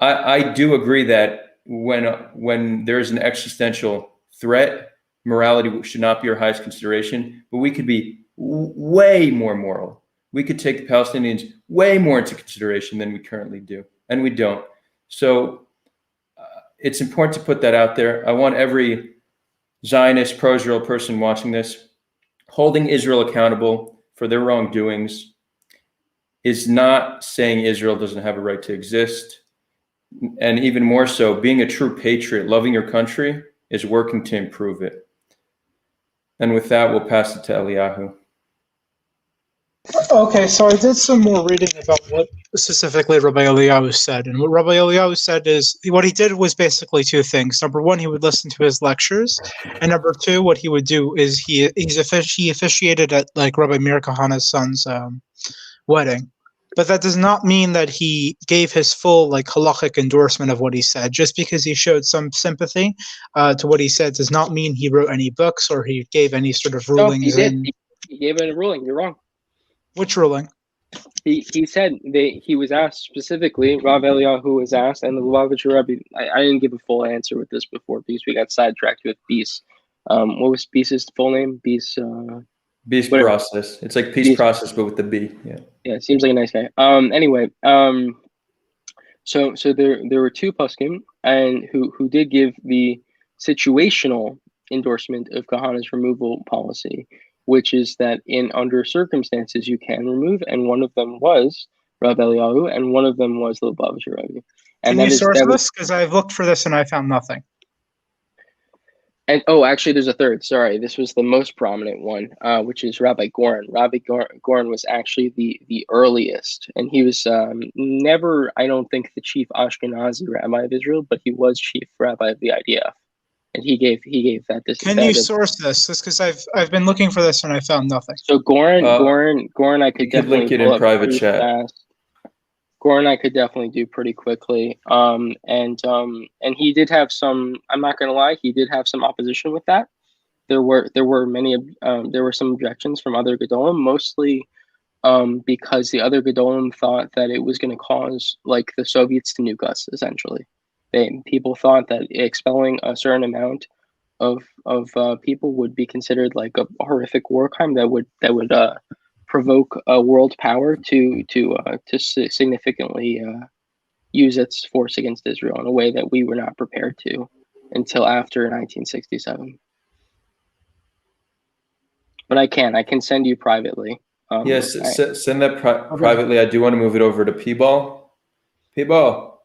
[SPEAKER 1] I do agree that when there's an existential threat, morality should not be our highest consideration, but we could be way more moral. We could take the Palestinians way more into consideration than we currently do, and we don't. So it's important to put that out there. I want every Zionist, pro-Israel person watching this, holding Israel accountable for their wrongdoings is not saying Israel doesn't have a right to exist. And even more so, being a true patriot, loving your country, is working to improve it. And with that, we'll pass it to Eliyahu.
[SPEAKER 5] Okay, so I did some more reading about what specifically Rabbi Eliyahu said. And what Rabbi Eliyahu said is, what he did was basically two things. Number one, he would listen to his lectures. And number two, what he would do is he officiated at like Rabbi Meir Kahanist's son's wedding. But that does not mean that he gave his full like halachic endorsement of what he said. Just because he showed some sympathy to what he said does not mean he wrote any books or he gave any sort of rulings.
[SPEAKER 7] No, he did. He gave a ruling. You're wrong.
[SPEAKER 5] Which ruling?
[SPEAKER 7] He said he was asked specifically, Rav Eliyahu was asked, and the Lubavitcher Rebbe, I didn't give a full answer with this before because we got sidetracked with Beast. What was Beast's full name? Beast
[SPEAKER 1] Process. It's like Peace Process, but with the B. Yeah.
[SPEAKER 7] Yeah, seems like a nice guy. Anyway, so there were two poskim and who did give the situational endorsement of Kahanist's removal policy, which is that in under circumstances you can remove, and one of them was Rav Eliyahu, and one of them was the Lubavitcher Rebbe.
[SPEAKER 5] Can you source this? Because I've looked for this and I found nothing.
[SPEAKER 7] And actually, there's a third. Sorry, this was the most prominent one, which is Rabbi Goren. Rabbi Goren was actually the earliest, and he was never, I don't think, the chief Ashkenazi rabbi of Israel, but he was chief rabbi of the IDF. And he gave that.
[SPEAKER 5] Can you source this? Just because I've been looking for this and I found nothing.
[SPEAKER 7] So Goren, I could definitely
[SPEAKER 1] link it in private chat.
[SPEAKER 7] Fast. Goren, I could definitely do pretty quickly. And he did have some. I'm not gonna lie, he did have some opposition with that. There were some objections from other Gedolim, mostly because the other Gedolim thought that it was going to cause like the Soviets to nuke us essentially. People thought that expelling a certain amount of people would be considered like a horrific war crime that would provoke a world power to significantly use its force against Israel in a way that we were not prepared to. until after 1967. But I can send you privately.
[SPEAKER 1] Yes, send that privately. I do want to move it over to P-Ball. P-Ball,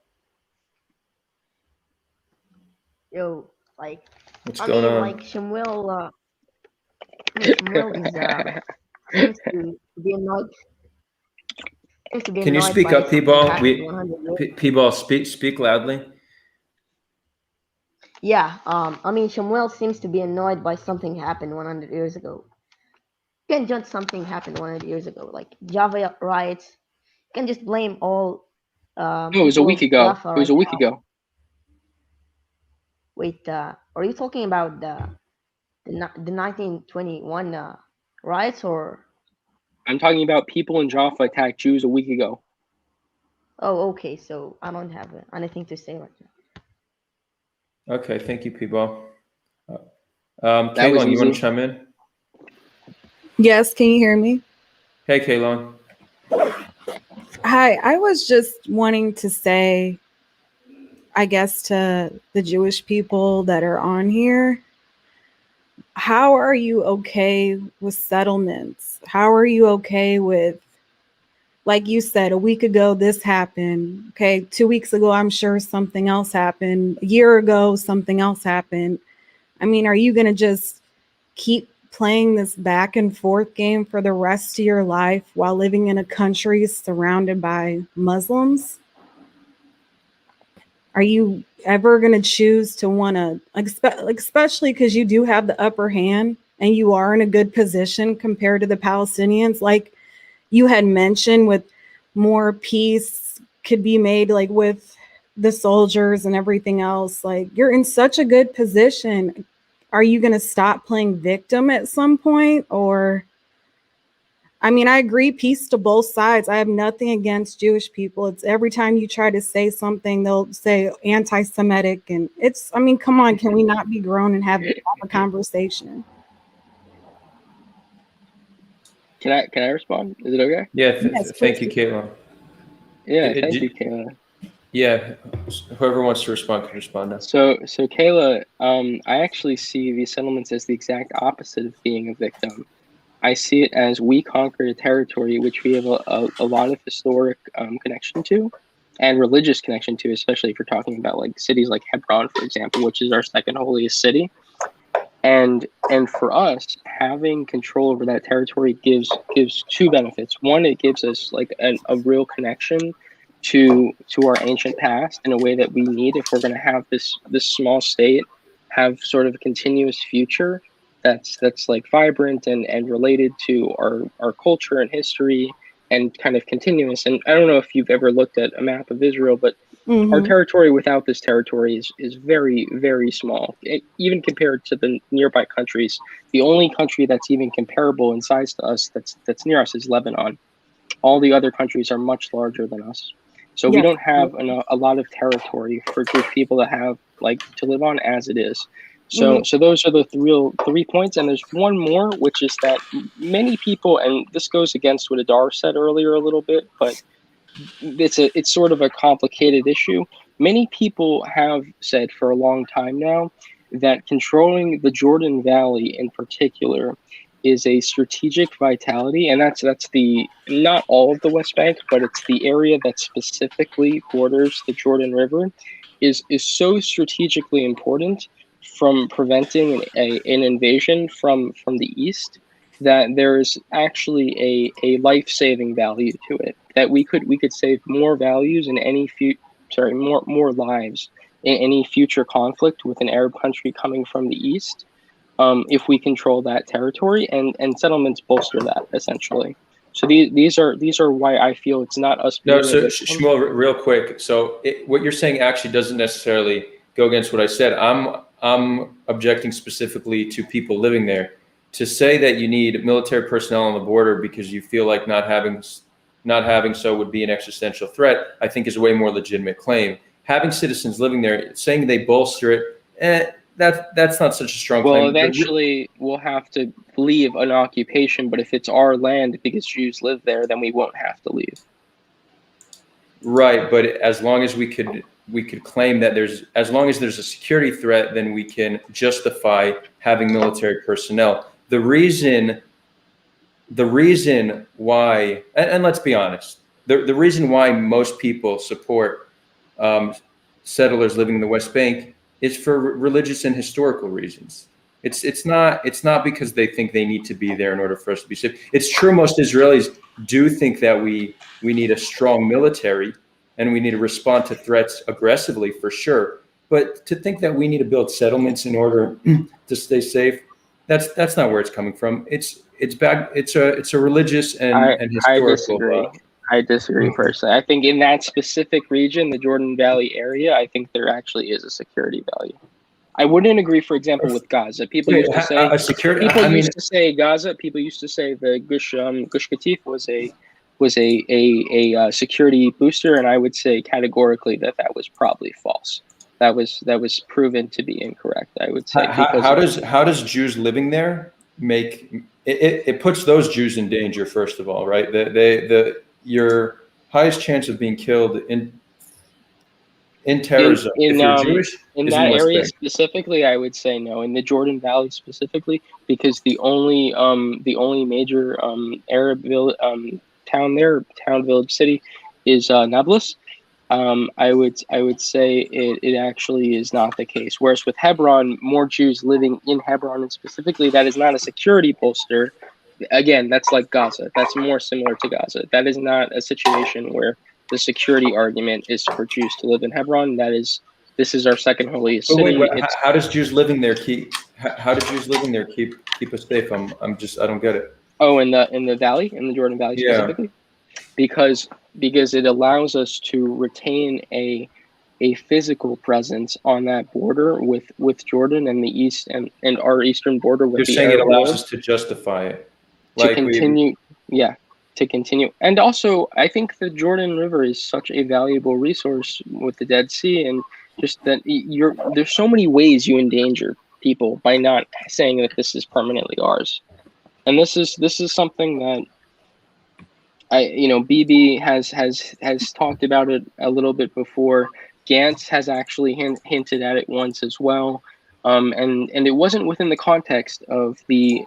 [SPEAKER 8] Yo, like,
[SPEAKER 1] what's
[SPEAKER 8] I
[SPEAKER 1] going
[SPEAKER 8] mean,
[SPEAKER 1] on?
[SPEAKER 8] like Shmuel is seems to be annoyed. Seems to be
[SPEAKER 1] Can you
[SPEAKER 8] annoyed
[SPEAKER 1] speak
[SPEAKER 8] by
[SPEAKER 1] up,
[SPEAKER 8] something
[SPEAKER 1] P-Ball?
[SPEAKER 8] happened 100 years.
[SPEAKER 1] P-Ball, speak loudly.
[SPEAKER 8] Yeah. I mean, Shmuel seems to be annoyed by something happened 100 years ago. You can judge something happened 100 years ago, like Java riots. You can just blame all
[SPEAKER 7] No, it was a
[SPEAKER 8] people
[SPEAKER 7] week
[SPEAKER 8] of
[SPEAKER 7] ago.
[SPEAKER 8] Jaffa
[SPEAKER 7] It was
[SPEAKER 8] right
[SPEAKER 7] a week
[SPEAKER 8] now.
[SPEAKER 7] ago.
[SPEAKER 8] Wait, are you talking about the 1921 riots, or?
[SPEAKER 7] I'm talking about people in Jaffa attacked Jews a week ago.
[SPEAKER 8] Oh, okay. So I don't have anything to say right now.
[SPEAKER 1] Okay, thank you, P-Ball.
[SPEAKER 7] That was
[SPEAKER 1] Kaylon, you want
[SPEAKER 7] easy.
[SPEAKER 1] to chime in?
[SPEAKER 9] Yes, can you hear me?
[SPEAKER 1] Hey, Kaylon.
[SPEAKER 9] Hi, I was just wanting to say, I guess, to the Jewish people that are on here, how are you okay with settlements? How are you okay with, like you said, a week ago, this happened. Okay, 2 weeks ago, I'm sure something else happened. A year ago, something else happened. I mean, are you going to just keep playing this back and forth game for the rest of your life while living in a country surrounded by Muslims? Are you ever going to choose to want to, especially because you do have the upper hand and you are in a good position compared to the Palestinians, like you had mentioned, with more peace could be made, like with the soldiers and everything else, like you're in such a good position. Are you going to stop playing victim at some point? Or, I mean, I agree, peace to both sides. I have nothing against Jewish people. It's every time you try to say something, they'll say anti-Semitic. And it's, I mean, come on, can we not be grown and have a conversation?
[SPEAKER 7] Can I respond? Is it okay?
[SPEAKER 1] Yeah,
[SPEAKER 9] Yes,
[SPEAKER 1] thank you,
[SPEAKER 9] please.
[SPEAKER 1] Kaylon.
[SPEAKER 7] Yeah, thank you, Kayla.
[SPEAKER 1] Yeah, whoever wants to respond can respond now.
[SPEAKER 7] So Kayla, I actually see these settlements as the exact opposite of being a victim. I see it as we conquered a territory which we have a lot of historic connection to and religious connection to, especially if you're talking about like cities like Hebron, for example, which is our second holiest city. And for us, having control over that territory gives two benefits. One, it gives us like a real connection to our ancient past in a way that we need if we're going to have this small state have sort of a continuous future that's like vibrant and related to our culture and history and kind of continuous. And I don't know if you've ever looked at a map of Israel, but our territory without this territory is very, very small. Even compared to the nearby countries, the only country that's even comparable in size to us that's near us is Lebanon. All the other countries are much larger than us. So we don't have a lot of territory for Jewish people to have like to live on as it is. So those are the real 3 points. And there's one more, which is that many people, and this goes against what Adar said earlier a little bit, but it's sort of a complicated issue. Many people have said for a long time now that controlling the Jordan Valley in particular is a strategic vitality, and that's the not all of the West Bank, but it's the area that specifically borders the Jordan River is so strategically important from preventing an invasion from the east that there's actually a life-saving value to it, that we could save more values in any more lives in any future conflict with an Arab country coming from the east, if we control that territory, and settlements bolster that essentially. So these are why I feel it's not us being
[SPEAKER 1] No, so
[SPEAKER 7] a victim.
[SPEAKER 1] Shmuel, real quick. So what you're saying actually doesn't necessarily go against what I said. I'm objecting specifically to people living there. To say that you need military personnel on the border because you feel like not having so would be an existential threat, I think is a way more legitimate claim. Having citizens living there, saying they bolster it, that's not such a strong claim.
[SPEAKER 7] Well, eventually we'll have to leave an occupation, but if it's our land because Jews live there, then we won't have to leave.
[SPEAKER 1] Right, but as long as we could claim that as long as there's a security threat, then we can justify having military personnel. The reason why, and let's be honest, the reason why most people support settlers living in the West Bank is for religious and historical reasons. It's not because they think they need to be there in order for us to be safe. It's true most Israelis do think that we need a strong military and we need to respond to threats aggressively, for sure. But to think that we need to build settlements in order to stay safe, that's not where it's coming from. It's a religious and historical.
[SPEAKER 7] I disagree personally. I think in that specific region, the Jordan Valley area, I think there actually is a security value. I wouldn't agree, for example, with Gaza. People used to say used to say Gaza. People used to say the Gush Katif was a security booster, and I would say categorically that was probably false. That was proven to be incorrect. I would say.
[SPEAKER 1] How does Jews living there make it puts those Jews in danger? First of all, right? Your highest chance of being killed in terrorism if you're Jewish
[SPEAKER 7] in that area specifically, I would say no. In the Jordan Valley specifically, because the only major Arab town village city is Nablus. I would say it actually is not the case. Whereas with Hebron, more Jews living in Hebron, and specifically that is not a security bolster. Again, that's like Gaza. That's more similar to Gaza. That is not a situation where the security argument is for Jews to live in Hebron. This is our second holiest city.
[SPEAKER 1] Wait, how does Jews living there keep us safe? I don't get it.
[SPEAKER 7] Oh, in the valley, in the Jordan Valley specifically, because it allows us to retain a physical presence on that border with Jordan and the east and our eastern border with the
[SPEAKER 1] You're saying
[SPEAKER 7] Arab
[SPEAKER 1] it allows
[SPEAKER 7] world.
[SPEAKER 1] us to justify it.
[SPEAKER 7] To continue. And also, I think the Jordan River is such a valuable resource with the Dead Sea, and just that there's so many ways you endanger people by not saying that this is permanently ours. And this is something that BB has talked about it a little bit before. Gantz has actually hinted at it once as well. And it wasn't within the context of the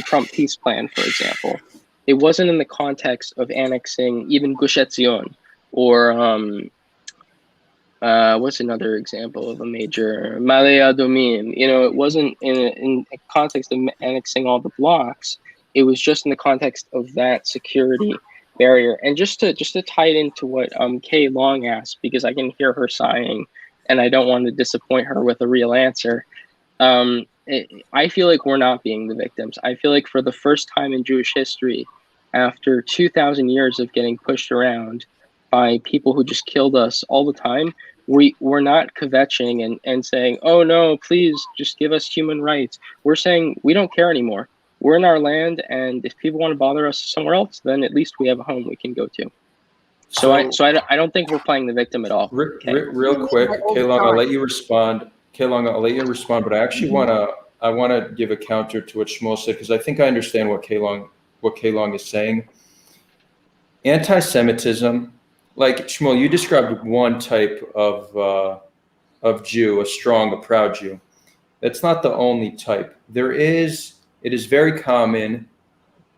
[SPEAKER 7] Trump peace plan, for example. It wasn't in the context of annexing even Gush Etzion or what's another example of a major Ma'ale Adumim. It wasn't in a context of annexing all the blocks. It was just in the context of that security barrier. And just to tie it into what Kay Long asked, because I can hear her sighing, and I don't want to disappoint her with a real answer. I feel like we're not being the victims. I feel like for the first time in Jewish history, after 2,000 years of getting pushed around by people who just killed us all the time, we're not kvetching and saying, oh no, please just give us human rights. We're saying we don't care anymore. We're in our land, and if people want to bother us somewhere else, then at least we have a home we can go to. So I don't think we're playing the victim at all.
[SPEAKER 1] Real quick, Kaylong, I'll let you respond. But I actually want to give a counter to what Shmuel said, because I think I understand what Kaylong is saying. Anti-Semitism, like Shmuel, you described one type of Jew, a proud Jew. That's not the only type. It is very common,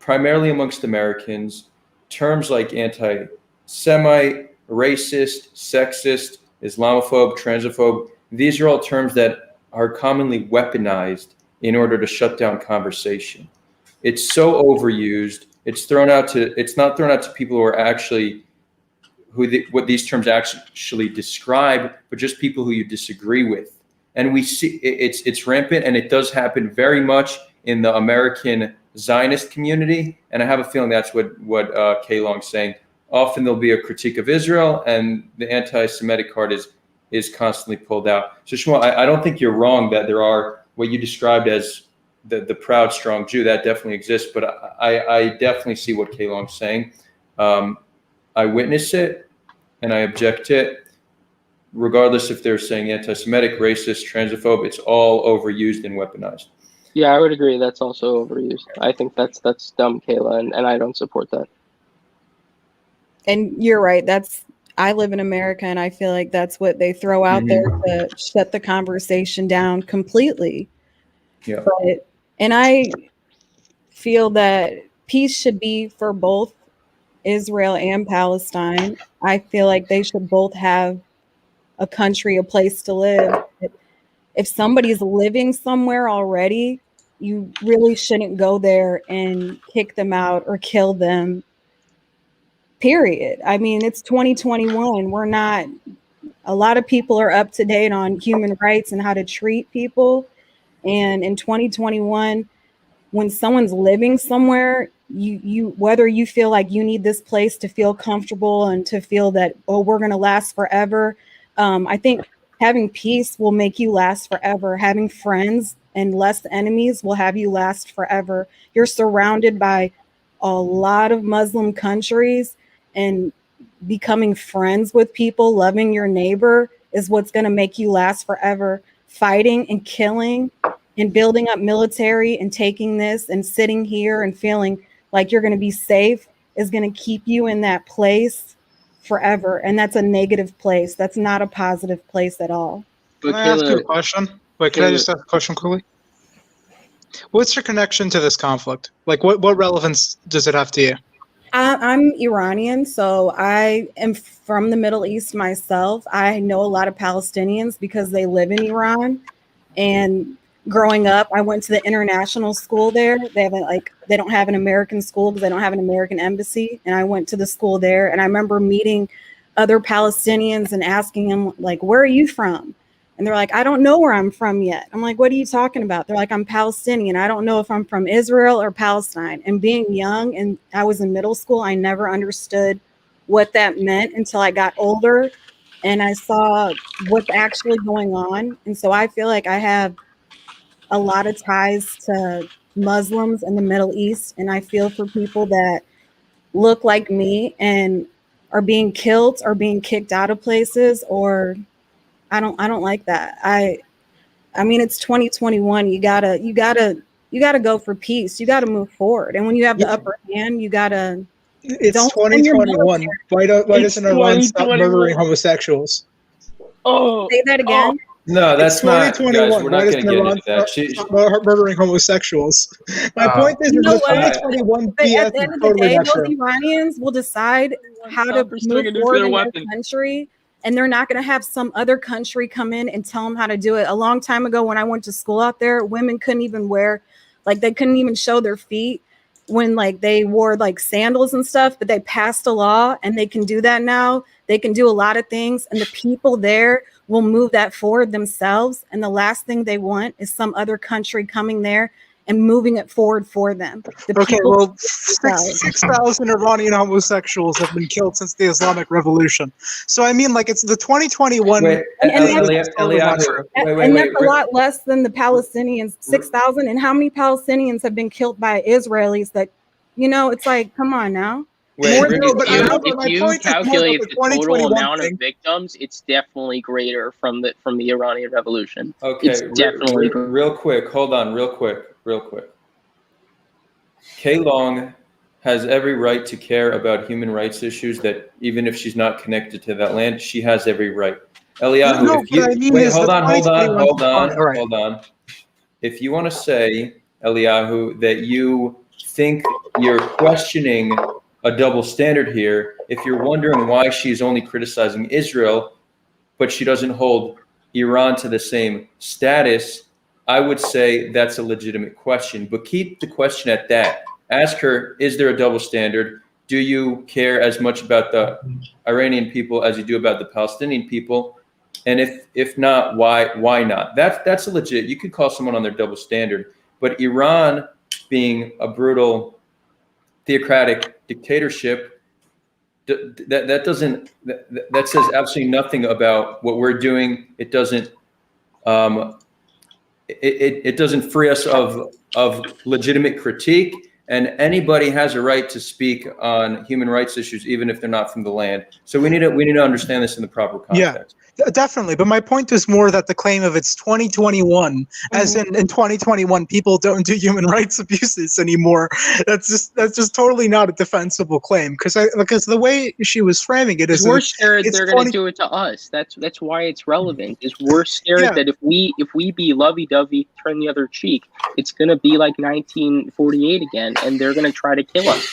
[SPEAKER 1] primarily amongst Americans, terms like anti-Semite, racist, sexist, Islamophobe, transphobe. These are all terms that are commonly weaponized in order to shut down conversation. It's so overused. It's not thrown out to people who are actually what these terms actually describe, but just people who you disagree with. And we see it's rampant, and it does happen very much in the American Zionist community. And I have a feeling that's what Kaylong's saying. Often there'll be a critique of Israel, and the anti-Semitic card is constantly pulled out. So Shmuel, I don't think you're wrong that there are what you described as the proud, strong Jew. That definitely exists, but I definitely see what Kaylong's saying. I witness it, and I object to it. Regardless if they're saying anti-Semitic, racist, transphobe, it's all overused and weaponized.
[SPEAKER 7] Yeah, I would agree. That's also overused. I think that's dumb, Kayla, and I don't support that.
[SPEAKER 9] And you're right. That's I live in America, and I feel like that's what they throw out there to shut the conversation down completely.
[SPEAKER 1] Yeah.
[SPEAKER 9] And I feel that peace should be for both Israel and Palestine. I feel like they should both have a country, a place to live. If somebody's living somewhere already, you really shouldn't go there and kick them out or kill them. Period. I mean, it's 2021. A lot of people are up to date on human rights and how to treat people. And in 2021, when someone's living somewhere, you whether you feel like you need this place to feel comfortable and to feel that, oh, we're going to last forever. I think having peace will make you last forever. Having friends and less enemies will have you last forever. You're surrounded by a lot of Muslim countries, and becoming friends with people, loving your neighbor is what's going to make you last forever. Fighting and killing and building up military and taking this and sitting here and feeling like you're going to be safe is going to keep you in that place forever. And that's a negative place. That's not a positive place at all.
[SPEAKER 10] Can I ask you a question? Wait, can I just ask a question quickly? What's your connection to this conflict? Like, what relevance does it have to you?
[SPEAKER 9] I'm Iranian, so I am from the Middle East myself. I know a lot of Palestinians because they live in Iran. And growing up, I went to the international school there. They don't have an American school because they don't have an American embassy. And I went to the school there, and I remember meeting other Palestinians and asking them, like, where are you from? And they're like, I don't know where I'm from yet. I'm like, what are you talking about? They're like, I'm Palestinian. I don't know if I'm from Israel or Palestine. And being young, and I was in middle school, I never understood what that meant until I got older and I saw what's actually going on. And so I feel like I have a lot of ties to Muslims in the Middle East. And I feel for people that look like me and are being killed or being kicked out of places, or I don't like that. I mean, it's 2021. You gotta go for peace. You gotta move forward. And when you have the upper hand, you gotta.
[SPEAKER 10] It's 2021. Why doesn't Iran stop murdering homosexuals?
[SPEAKER 7] Oh,
[SPEAKER 9] say that again.
[SPEAKER 1] No, that's not. Guys, we're not going to get into that.
[SPEAKER 10] Stop murdering homosexuals. My point is, the 2021 BS
[SPEAKER 9] at the end of the day, those Iranians will decide how to move forward in their country. And they're not going to have some other country come in and tell them how to do it. A long time ago, when I went to school out there, women couldn't even they couldn't even show their feet when they wore sandals and stuff, but they passed a law and they can do that now. They can do a lot of things, and the people there will move that forward themselves. And the last thing they want is some other country coming there and moving it forward for them.
[SPEAKER 10] Okay, well, 6,000 Iranian homosexuals have been killed since the Islamic Revolution. So, I mean, it's the 2021...
[SPEAKER 9] And that's a lot less than the Palestinians, 6,000. And how many Palestinians have been killed by Israelis that, it's like, come on now.
[SPEAKER 7] If you calculate the total amount of victims, it's definitely greater from the Iranian Revolution.
[SPEAKER 1] Okay,
[SPEAKER 7] it's definitely
[SPEAKER 1] real quick. Hold on, real quick. Kay Long has every right to care about human rights issues. That even if she's not connected to that land, she has every right. Eliyahu, hold on. If you want to say, Eliyahu, that you think you're questioning a double standard here, if you're wondering why she's only criticizing Israel, but she doesn't hold Iran to the same status, I would say that's a legitimate question. But keep the question at that. Ask her, is there a double standard? Do you care as much about the Iranian people as you do about the Palestinian people? And if not, why not? That's a legit. You could call someone on their double standard. But Iran being a brutal theocratic dictatorship, that says absolutely nothing about what we're doing. It doesn't it doesn't free us of legitimate critique. And anybody has a right to speak on human rights issues, even if they're not from the land. So we need to understand this in the proper context.
[SPEAKER 10] Definitely, but my point is more that the claim of it's 2021, as in 2021, people don't do human rights abuses anymore. That's just totally not a defensible claim, because the way she was framing it is
[SPEAKER 7] we're scared they're going to do it to us. That's why it's relevant. Is we're scared that if we be lovey-dovey, turn the other cheek, it's going to be like 1948 again, and they're going to try to kill us.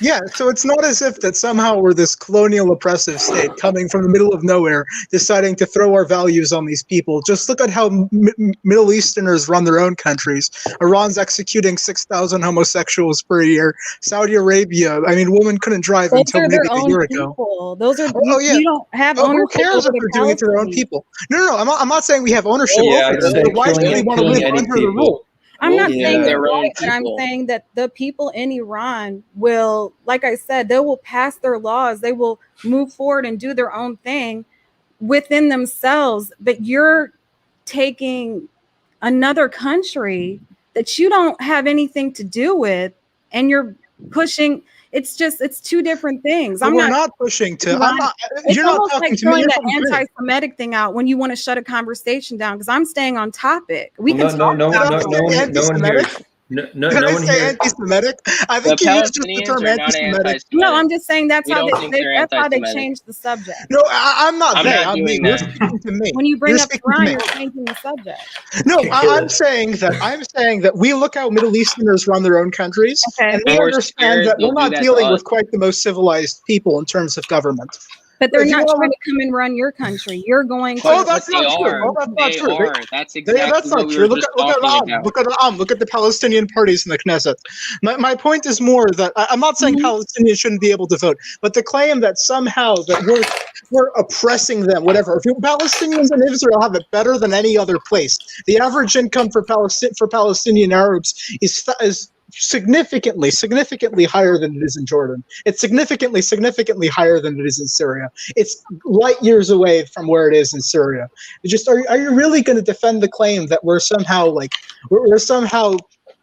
[SPEAKER 10] Yeah, so it's not as if that somehow we're this colonial oppressive state coming from the middle of nowhere, deciding to throw our values on these people. Just look at how Middle Easterners run their own countries. Iran's executing 6,000 homosexuals per year. Saudi Arabia, I mean, women couldn't drive until maybe a year ago.
[SPEAKER 9] Those are you don't have ownership.
[SPEAKER 10] Who cares if they're doing it to their own people? No, I'm not saying we have ownership over them. Why do they want to live under the rule?
[SPEAKER 9] I'm not saying they're right, but I'm saying that the people in Iran will, like I said, they will pass their laws. They will move forward and do their own thing within themselves. But you're taking another country that you don't have anything to do with, and you're pushing. It's two different things.
[SPEAKER 10] We're not pushing to. You're not talking
[SPEAKER 9] like
[SPEAKER 10] to me.
[SPEAKER 9] You're the anti-Semitic thing out when you want to shut a conversation down, because I'm staying on topic. We can talk about
[SPEAKER 1] No one here.
[SPEAKER 10] Anti-Semitic. I think you used the term anti-Semitic.
[SPEAKER 9] No, I'm just saying that's how they changed the subject.
[SPEAKER 10] No, I'm not there. I mean, you're speaking to me.
[SPEAKER 9] When you bring up Iran, you're changing the subject.
[SPEAKER 10] No, I'm saying that we look how Middle Easterners run their own countries, and we understand that we're not dealing with quite the most civilized people in terms of government.
[SPEAKER 9] But they're not trying to come and run your country. You're going to.
[SPEAKER 10] Oh, that's not true. Oh, that's not true.
[SPEAKER 7] That's exactly
[SPEAKER 10] that's not true. Look at the Palestinian parties in the Knesset. My point is more that I'm not saying Palestinians shouldn't be able to vote, but the claim that somehow that we're oppressing them, whatever. If Palestinians in Israel have it better than any other place, the average income for Palestinian Arabs is significantly higher than it is in Jordan. It's significantly higher than it is in Syria. It's light years away from where it is in Syria. Are you really going to defend the claim that we're somehow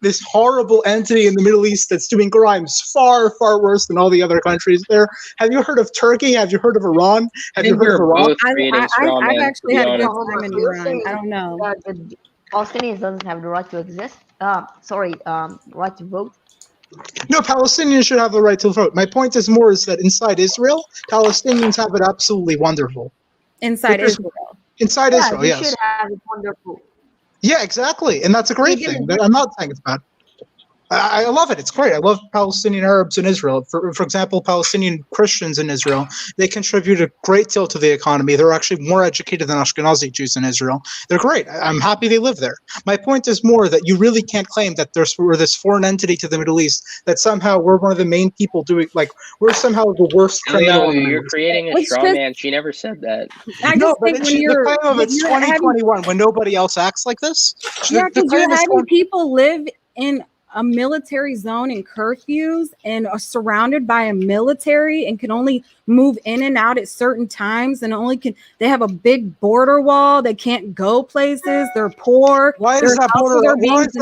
[SPEAKER 10] this horrible entity in the Middle East that's doing crimes far worse than all the other countries there? Have you heard of Turkey? Have you heard of Iran? Have you heard of Iraq?
[SPEAKER 9] I've actually had a good time in Iran. I don't know.
[SPEAKER 8] Palestinians doesn't have the right to exist. Right to vote.
[SPEAKER 10] No, Palestinians should have the right to vote. My point is that inside Israel, Palestinians have it absolutely wonderful.
[SPEAKER 9] Inside Israel,
[SPEAKER 10] Israel, yes.
[SPEAKER 8] They should have it wonderful.
[SPEAKER 10] Yeah, exactly, and that's a great thing. I'm not saying it's bad. I love it. It's great. I love Palestinian Arabs in Israel. For example, Palestinian Christians in Israel, they contribute a great deal to the economy. They're actually more educated than Ashkenazi Jews in Israel. They're great. I'm happy they live there. My point is more that you really can't claim that we're this foreign entity to the Middle East, that somehow we're one of the main people doing, like, we're somehow the worst criminal.
[SPEAKER 7] You're creating a straw man. She never said that.
[SPEAKER 10] No, but the claim of it's 2021 when nobody else acts like this.
[SPEAKER 9] Yeah, because you're having people live in a military zone and curfews and are surrounded by a military and can only move in and out at certain times, and they have a big border wall. They can't go places. They're poor.
[SPEAKER 10] Why is that border
[SPEAKER 9] demolished?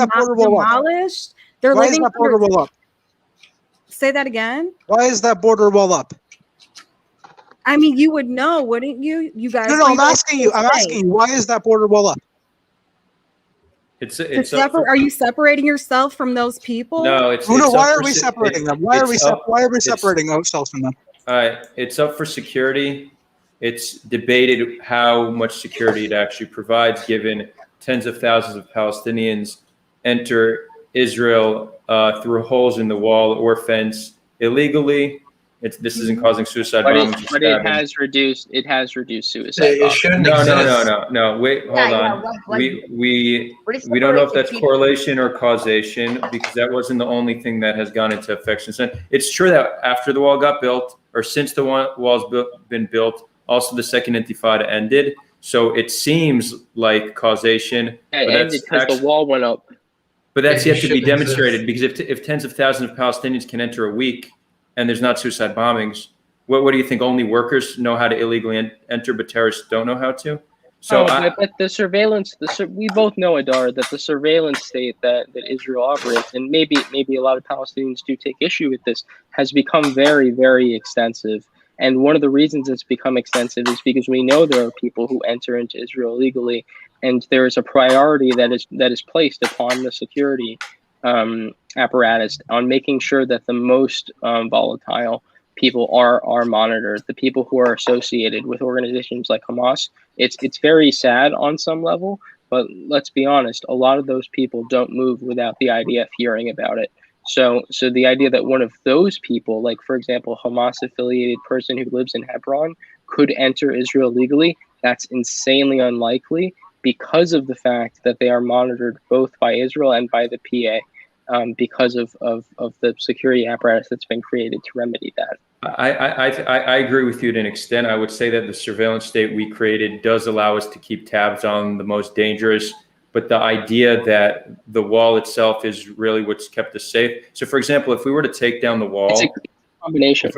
[SPEAKER 9] They're
[SPEAKER 10] Why
[SPEAKER 9] living
[SPEAKER 10] is that border wall up?
[SPEAKER 9] Say that again.
[SPEAKER 10] Why is that border wall up?
[SPEAKER 9] I mean, you would know, wouldn't you? You guys.
[SPEAKER 10] No, I'm asking you. Why is that border wall up?
[SPEAKER 9] Are you separating yourself from those people?
[SPEAKER 1] No,
[SPEAKER 10] why are we separating them? Why are we separating ourselves from them?
[SPEAKER 1] It's up for security. It's debated how much security it actually provides, given tens of thousands of Palestinians enter Israel through holes in the wall or fence illegally. This isn't causing suicide bombings.
[SPEAKER 7] But it has reduced suicide bombings.
[SPEAKER 1] No. Wait, hold on. We don't know if that's correlation or causation, because that wasn't the only thing that has gone into effect since then. It's true that after the wall got built, or since the wall's been built, also the second Intifada ended. So it seems like causation.
[SPEAKER 7] It ended because the wall went up.
[SPEAKER 1] But that's yet to be demonstrated, because if tens of thousands of Palestinians can enter a week, and there's not suicide bombings, what do you think? Only workers know how to illegally enter, but terrorists don't know how to? So
[SPEAKER 7] but the surveillance, we both know, Adar, that the surveillance state that Israel operates, and maybe a lot of Palestinians do take issue with this, has become very, very extensive. And one of the reasons it's become extensive is because we know there are people who enter into Israel illegally, and there is a priority that is placed upon the security apparatus on making sure that the most volatile people are monitored. The people who are associated with organizations like Hamas. It's very sad on some level, but let's be honest, a lot of those people don't move without the IDF hearing about it. So the idea that one of those people, like for example, Hamas-affiliated person who lives in Hebron, could enter Israel legally, that's insanely unlikely because of the fact that they are monitored both by Israel and by the PA. Because of the security apparatus that's been created to remedy that.
[SPEAKER 1] I agree with you to an extent. I would say that the surveillance state we created does allow us to keep tabs on the most dangerous, but the idea that the wall itself is really what's kept us safe. So, for example, if we were to take down the wall,
[SPEAKER 7] it's a combination.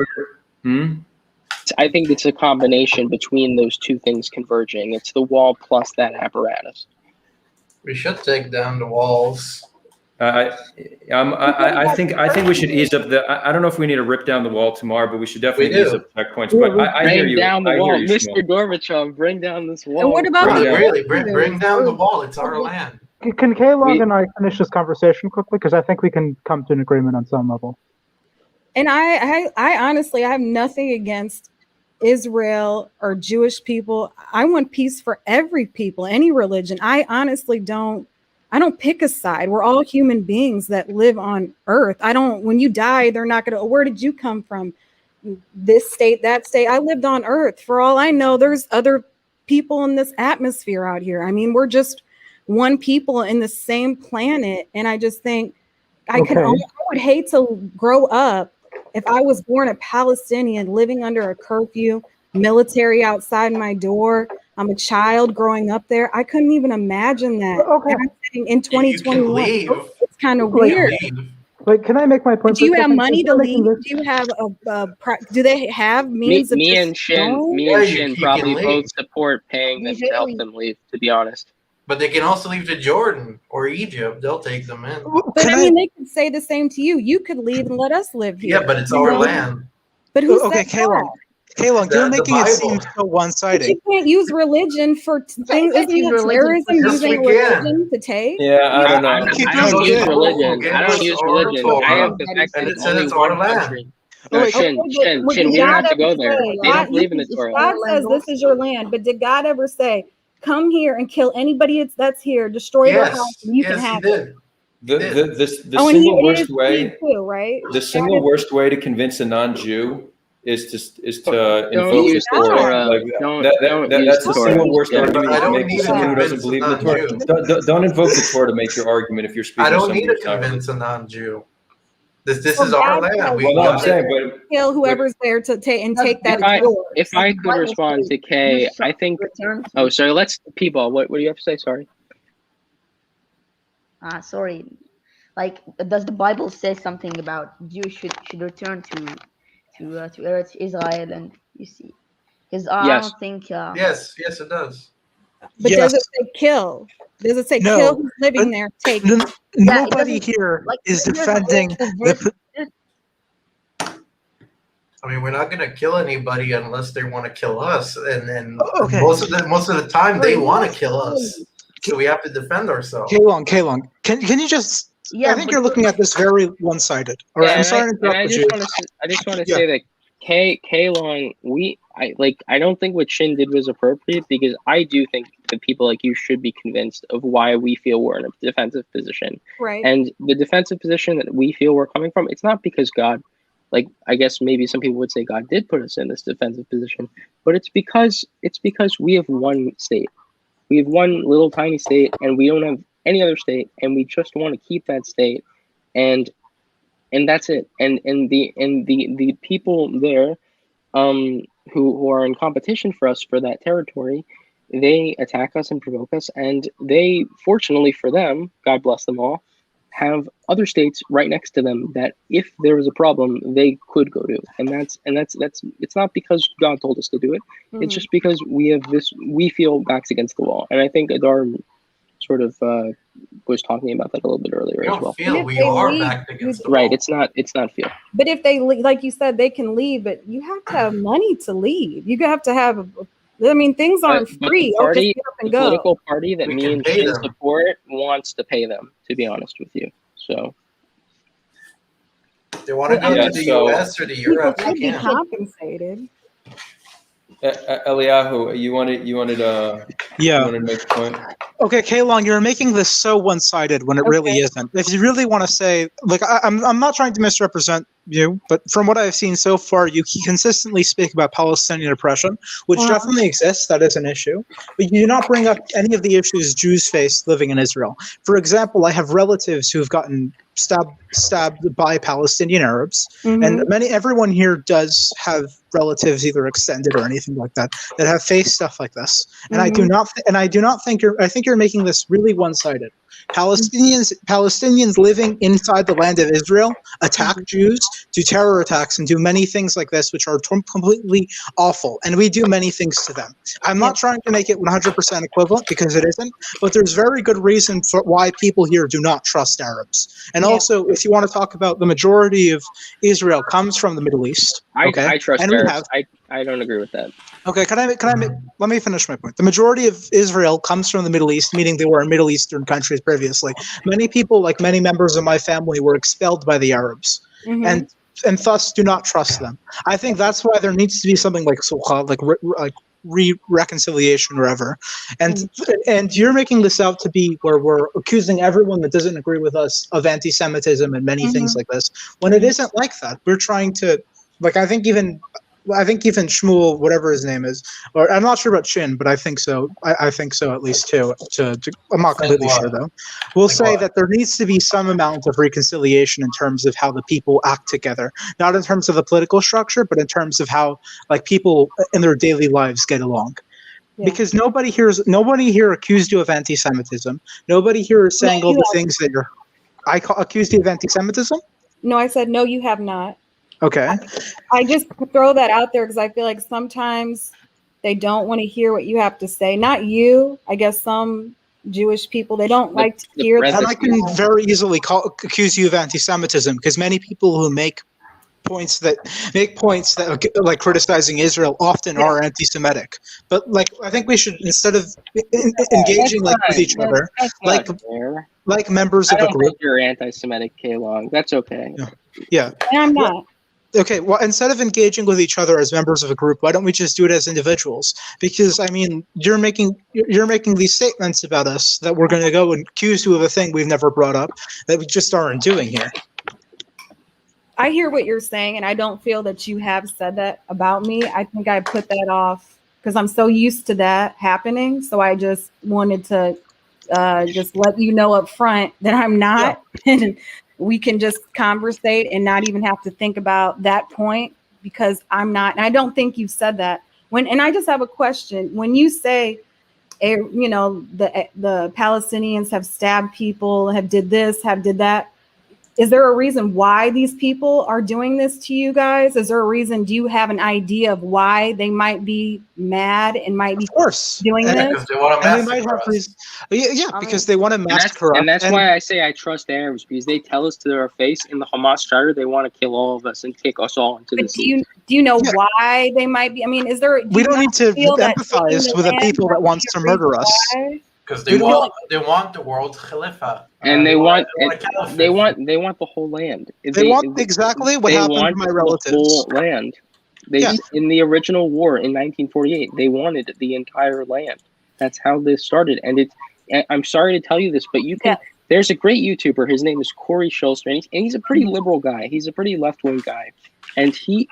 [SPEAKER 7] I think it's a combination between those two things converging. It's the wall plus that apparatus.
[SPEAKER 4] We should take down the walls.
[SPEAKER 1] I think we should ease up the. I don't know if we need to rip down the wall tomorrow, but we should definitely ease up checkpoints. But I hear you.
[SPEAKER 7] Bring down the wall,
[SPEAKER 1] Mr.
[SPEAKER 7] Gorbachev. Bring down this wall.
[SPEAKER 9] And what about
[SPEAKER 4] bring down the wall? It's our land.
[SPEAKER 11] Can Kaylon and I finish this conversation quickly? Because I think we can come to an agreement on some level.
[SPEAKER 9] And I honestly, I have nothing against Israel or Jewish people. I want peace for every people, any religion. I honestly don't pick a side. We're all human beings that live on earth. When you die, they're not going to, where did you come from? This state, that state. I lived on earth. For all I know, there's other people in this atmosphere out here. I mean, we're just one people in the same planet. And I just think I would hate to grow up if I was born a Palestinian living under a curfew, military outside my door. I'm a child growing up there. I couldn't even imagine that.
[SPEAKER 11] Okay.
[SPEAKER 9] And I'm saying in 2021, it's kind of weird.
[SPEAKER 11] Wait, can I make my point?
[SPEAKER 9] Do you have money to leave? Do you have do they have means?
[SPEAKER 7] Me and Shin probably both support paying them to help them leave, to be honest.
[SPEAKER 4] But they can also leave to Jordan or Egypt. They'll take them in.
[SPEAKER 9] But I mean, they could say the same to you. You could leave and let us live here.
[SPEAKER 4] Yeah, but it's our land.
[SPEAKER 9] But who's
[SPEAKER 10] okay, Kaylon, you're making it seem so one-sided.
[SPEAKER 9] You can't use religion for things. Isn't it terrorism using religion to take?
[SPEAKER 1] Yeah, I don't know.
[SPEAKER 7] I don't use religion. I don't use religion. I have the fact that it's only one country. No, Shin, we don't have to go there. They don't believe in the Torah.
[SPEAKER 9] God says this is your land, but did God ever say, come here and kill anybody that's here, destroy their house, and you can have it?
[SPEAKER 1] The single worst way,
[SPEAKER 9] too, right?
[SPEAKER 1] The single worst way to convince a non-Jew is to
[SPEAKER 7] invoke
[SPEAKER 1] the Torah. That's the single worst
[SPEAKER 4] argument
[SPEAKER 1] you can make to someone who doesn't believe in the Torah. Don't invoke the Torah to make your argument if you're speaking.
[SPEAKER 4] I don't need to convince a non-Jew. This is our land.
[SPEAKER 1] I'm saying, but
[SPEAKER 9] kill whoever's there to take that.
[SPEAKER 7] If I could respond to Kay, I think. Oh, sorry. Let's P-ball. What do you have to say? Sorry.
[SPEAKER 8] Sorry. Like, does the Bible say something about Jews should return to Eretz Israel? And you see, because I don't think.
[SPEAKER 4] Yes, it does.
[SPEAKER 9] But does it say kill? Does it say kill who's living there? Take.
[SPEAKER 10] Nobody here is defending the.
[SPEAKER 4] I mean, we're not going to kill anybody unless they want to kill us, and then most of the time they want to kill us, so we have to defend ourselves.
[SPEAKER 10] Kaylon, can you just? I think you're looking at this very one-sided. All right, I'm sorry to interrupt you.
[SPEAKER 7] I just want to say that Kaylon, I don't think what Shin did was appropriate, because I do think that people like you should be convinced of why we feel we're in a defensive position.
[SPEAKER 9] Right.
[SPEAKER 7] And the defensive position that we feel we're coming from, it's not because God, like, I guess maybe some people would say God did put us in this defensive position, but it's because we have one state. We have one little tiny state, and we don't have any other state, and we just want to keep that state, and that's it. And the people there, who are in competition for us for that territory, they attack us and provoke us, and they, fortunately for them, God bless them all, have other states right next to them that if there was a problem they could go to, and that's it's not because God told us to do it. It's just because we feel backs against the wall, and I think Adar sort of was talking about that a little bit earlier as well.
[SPEAKER 4] We are backed against the wall.
[SPEAKER 7] Right, it's not feel.
[SPEAKER 9] But if they like you said, they can leave, but you have to have money to leave. You have to have. I mean, things aren't free.
[SPEAKER 7] But the
[SPEAKER 9] Political
[SPEAKER 7] party that me and Shin support wants to pay them. To be honest with you, so
[SPEAKER 4] they want to go to the U.S. or the Europe.
[SPEAKER 9] People should be compensated.
[SPEAKER 1] Eliyahu, you wanted to make a point?
[SPEAKER 10] Okay, Kaylong, you're making this so one-sided when it really isn't. If you really want to say, like, I'm not trying to misrepresent you, but from what I've seen so far, you consistently speak about Palestinian oppression, which definitely exists. That is an issue. But you do not bring up any of the issues Jews face living in Israel. For example, I have relatives who have gotten stabbed by Palestinian Arabs, and everyone here does have relatives, either extended or anything like that, that have faced stuff like this. And I do not think I think you're making this really one-sided. Palestinians living inside the land of Israel attack Jews, do terror attacks, and do many things like this, which are completely awful. And we do many things to them. I'm not trying to make it 100% equivalent, because it isn't, but there's very good reason for why people here do not trust Arabs. And also, if you want to talk about the majority of Israel comes from the Middle East.
[SPEAKER 7] I trust Arabs. I don't agree with that.
[SPEAKER 10] Okay, let me finish my point. The majority of Israel comes from the Middle East, meaning they were in Middle Eastern countries previously. Many people, like many members of my family, were expelled by the Arabs, and thus do not trust them. I think that's why there needs to be something like sulha, like reconciliation or whatever. And you're making this out to be where we're accusing everyone that doesn't agree with us of anti-Semitism and many things like this, when it isn't like that. We're trying to, like, I think even Shmuel, whatever his name is, or I'm not sure about Shin, but I think so. I think so at least too. I'm not completely sure though. We'll say that there needs to be some amount of reconciliation in terms of how the people act together, not in terms of the political structure, but in terms of how, like, people in their daily lives get along. Yeah. Because nobody here accused you of anti-Semitism. Nobody here is saying all the things that accused you of anti-Semitism.
[SPEAKER 9] No, I said no. You have not.
[SPEAKER 10] Okay.
[SPEAKER 9] I just throw that out there because I feel like sometimes they don't want to hear what you have to say. Not you, I guess some Jewish people, they don't like to hear that.
[SPEAKER 10] And I can very easily accuse you of anti-Semitism, because many people who make points that like criticizing Israel often are anti-Semitic. But like, I think we should, instead of engaging with each other, like members of a group.
[SPEAKER 7] I don't think you're anti-Semitic, K-Long. That's okay.
[SPEAKER 10] Yeah.
[SPEAKER 9] And I'm not.
[SPEAKER 10] Okay, well, instead of engaging with each other as members of a group, why don't we just do it as individuals? Because, I mean, you're making these statements about us that we're going to go and accuse you of a thing we've never brought up, that we just aren't doing here.
[SPEAKER 9] I hear what you're saying, and I don't feel that you have said that about me. I think I put that off because I'm so used to that happening. So I just wanted to just let you know up front that I'm not. Yeah. We can just conversate and not even have to think about that point, because I'm not. And I don't think you've said that. And I just have a question. When you say, the Palestinians have stabbed people, have did this, have did that, is there a reason why these people are doing this to you guys? Is there a reason? Do you have an idea of why they might be mad and might be doing this?
[SPEAKER 4] Because they want to massacre us.
[SPEAKER 10] Because they want to massacre us.
[SPEAKER 7] And that's why I say I trust Arabs, because they tell us to our face in the Hamas charter they want to kill all of us and take us all into the sea.
[SPEAKER 9] Do you know why they might be? I mean, is there?
[SPEAKER 10] We don't need to empathize with the people that wants to murder us.
[SPEAKER 4] Because they want the world khalifa.
[SPEAKER 7] And they want the whole land.
[SPEAKER 10] They want exactly what happened to my relatives.
[SPEAKER 7] The whole land. In the original war in 1948, they wanted the entire land. That's how this started. And I'm sorry to tell you this, but you can. There's a great YouTuber. His name is Corey Schulster, and he's a pretty liberal guy. He's a pretty left-wing guy, and he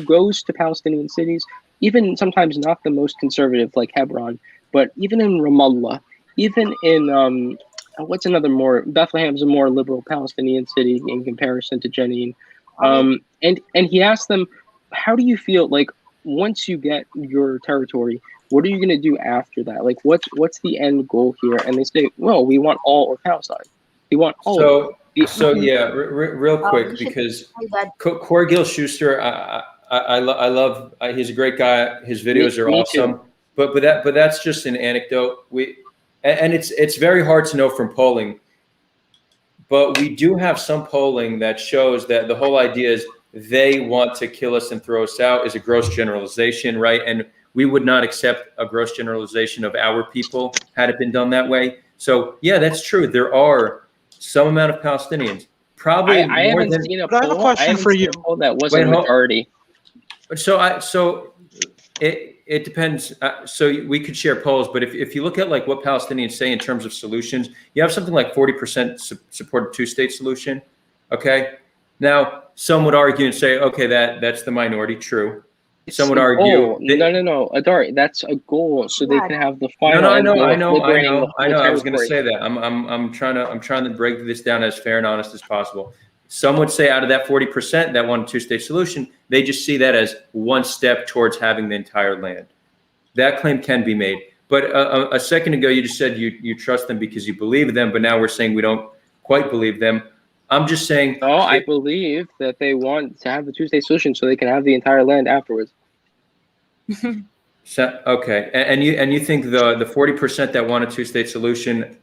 [SPEAKER 7] goes to Palestinian cities, even sometimes not the most conservative like Hebron, but even in Ramallah, even in Bethlehem's a more liberal Palestinian city in comparison to Jenin. And he asked them, how do you feel like once you get your territory, what are you going to do after that? Like, what's the end goal here? And they say, well, we want all of Palestine. They want all of it.
[SPEAKER 1] So yeah, real quick,
[SPEAKER 8] you should
[SPEAKER 1] because
[SPEAKER 8] say that.
[SPEAKER 1] Corey Gill Schuster, I love. He's a great guy. His videos are
[SPEAKER 7] Me
[SPEAKER 1] awesome.
[SPEAKER 7] too.
[SPEAKER 1] But that's just an anecdote. And it's very hard to know from polling. But we do have some polling that shows that the whole idea is they want to kill us and throw us out is a gross generalization, right? And we would not accept a gross generalization of our people had it been done that way. So yeah, that's true. There are some amount of Palestinians, probably
[SPEAKER 7] I
[SPEAKER 1] more
[SPEAKER 7] haven't
[SPEAKER 1] than.
[SPEAKER 7] seen a
[SPEAKER 10] But I have a
[SPEAKER 7] poll.
[SPEAKER 10] question
[SPEAKER 7] haven't
[SPEAKER 10] for
[SPEAKER 7] seen
[SPEAKER 10] you.
[SPEAKER 7] a poll that wasn't
[SPEAKER 1] Wait,
[SPEAKER 7] majority.
[SPEAKER 1] So it depends. So we could share polls, but if you look at like what Palestinians say in terms of solutions, you have something like 40% support a two-state solution. Okay. Now some would argue and say, okay, that's the minority. True. Some would argue.
[SPEAKER 7] No, Adar, that's a goal, so they can have the final.
[SPEAKER 1] No,
[SPEAKER 7] end goal of
[SPEAKER 1] I know.
[SPEAKER 7] liberating the whole
[SPEAKER 1] I was going to
[SPEAKER 7] territory.
[SPEAKER 1] say that. I'm trying to break this down as fair and honest as possible. Some would say out of that 40% that want a two-state solution, they just see that as one step towards having the entire land. That claim can be made. But a second ago, you just said you trust them because you believe them, but now we're saying we don't quite believe them. I'm just saying.
[SPEAKER 7] No, I believe that they want to have the two-state solution so they can have the entire land afterwards.
[SPEAKER 1] So, okay, and you think the 40% that want a two-state solution,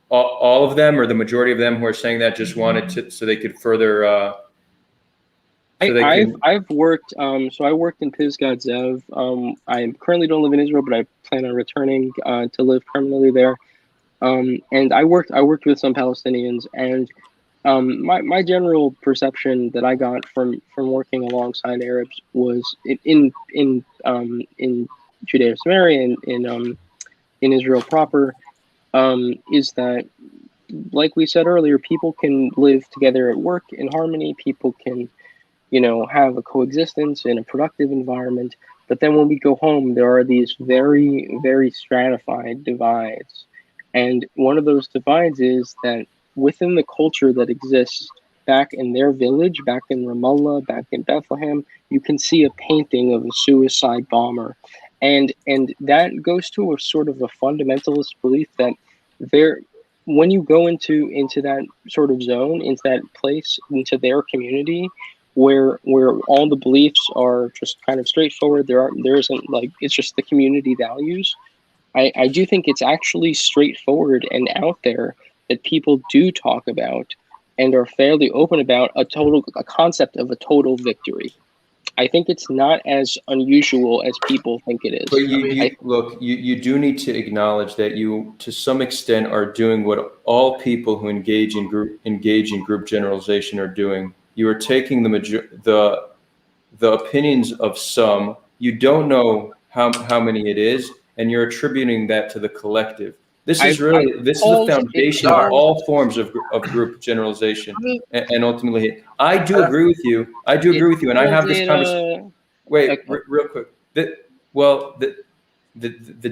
[SPEAKER 1] all of them or the majority of them who are saying that just wanted to so they could further.
[SPEAKER 7] I've worked. So I worked in Pisgah Zev. I currently don't live in Israel, but I plan on returning to live permanently there. And I worked with some Palestinians, and my general perception that I got from working alongside Arabs was in Judea Samaria and in Israel proper, is that, like we said earlier, people can live together at work in harmony. People can, have a coexistence in a productive environment. But then when we go home, there are these very, very stratified divides. And one of those divides is that within the culture that exists back in their village, back in Ramallah, back in Bethlehem, you can see a painting of a suicide bomber. And that goes to a sort of a fundamentalist belief that when you go into that sort of zone, into that place, into their community, where all the beliefs are just kind of straightforward, there isn't like, it's just the community values. I do think it's actually straightforward and out there that people do talk about and are fairly open about a concept of a total victory. I think it's not as unusual as people think it is.
[SPEAKER 1] But you do need to acknowledge that you, to some extent, are doing what all people who engage in group generalization are doing. You are taking the opinions of some. You don't know how many it is, and you're attributing that to the collective. This is the foundation of all forms of group generalization, and ultimately, I do agree with you. And I have this conversation. Wait, real quick. The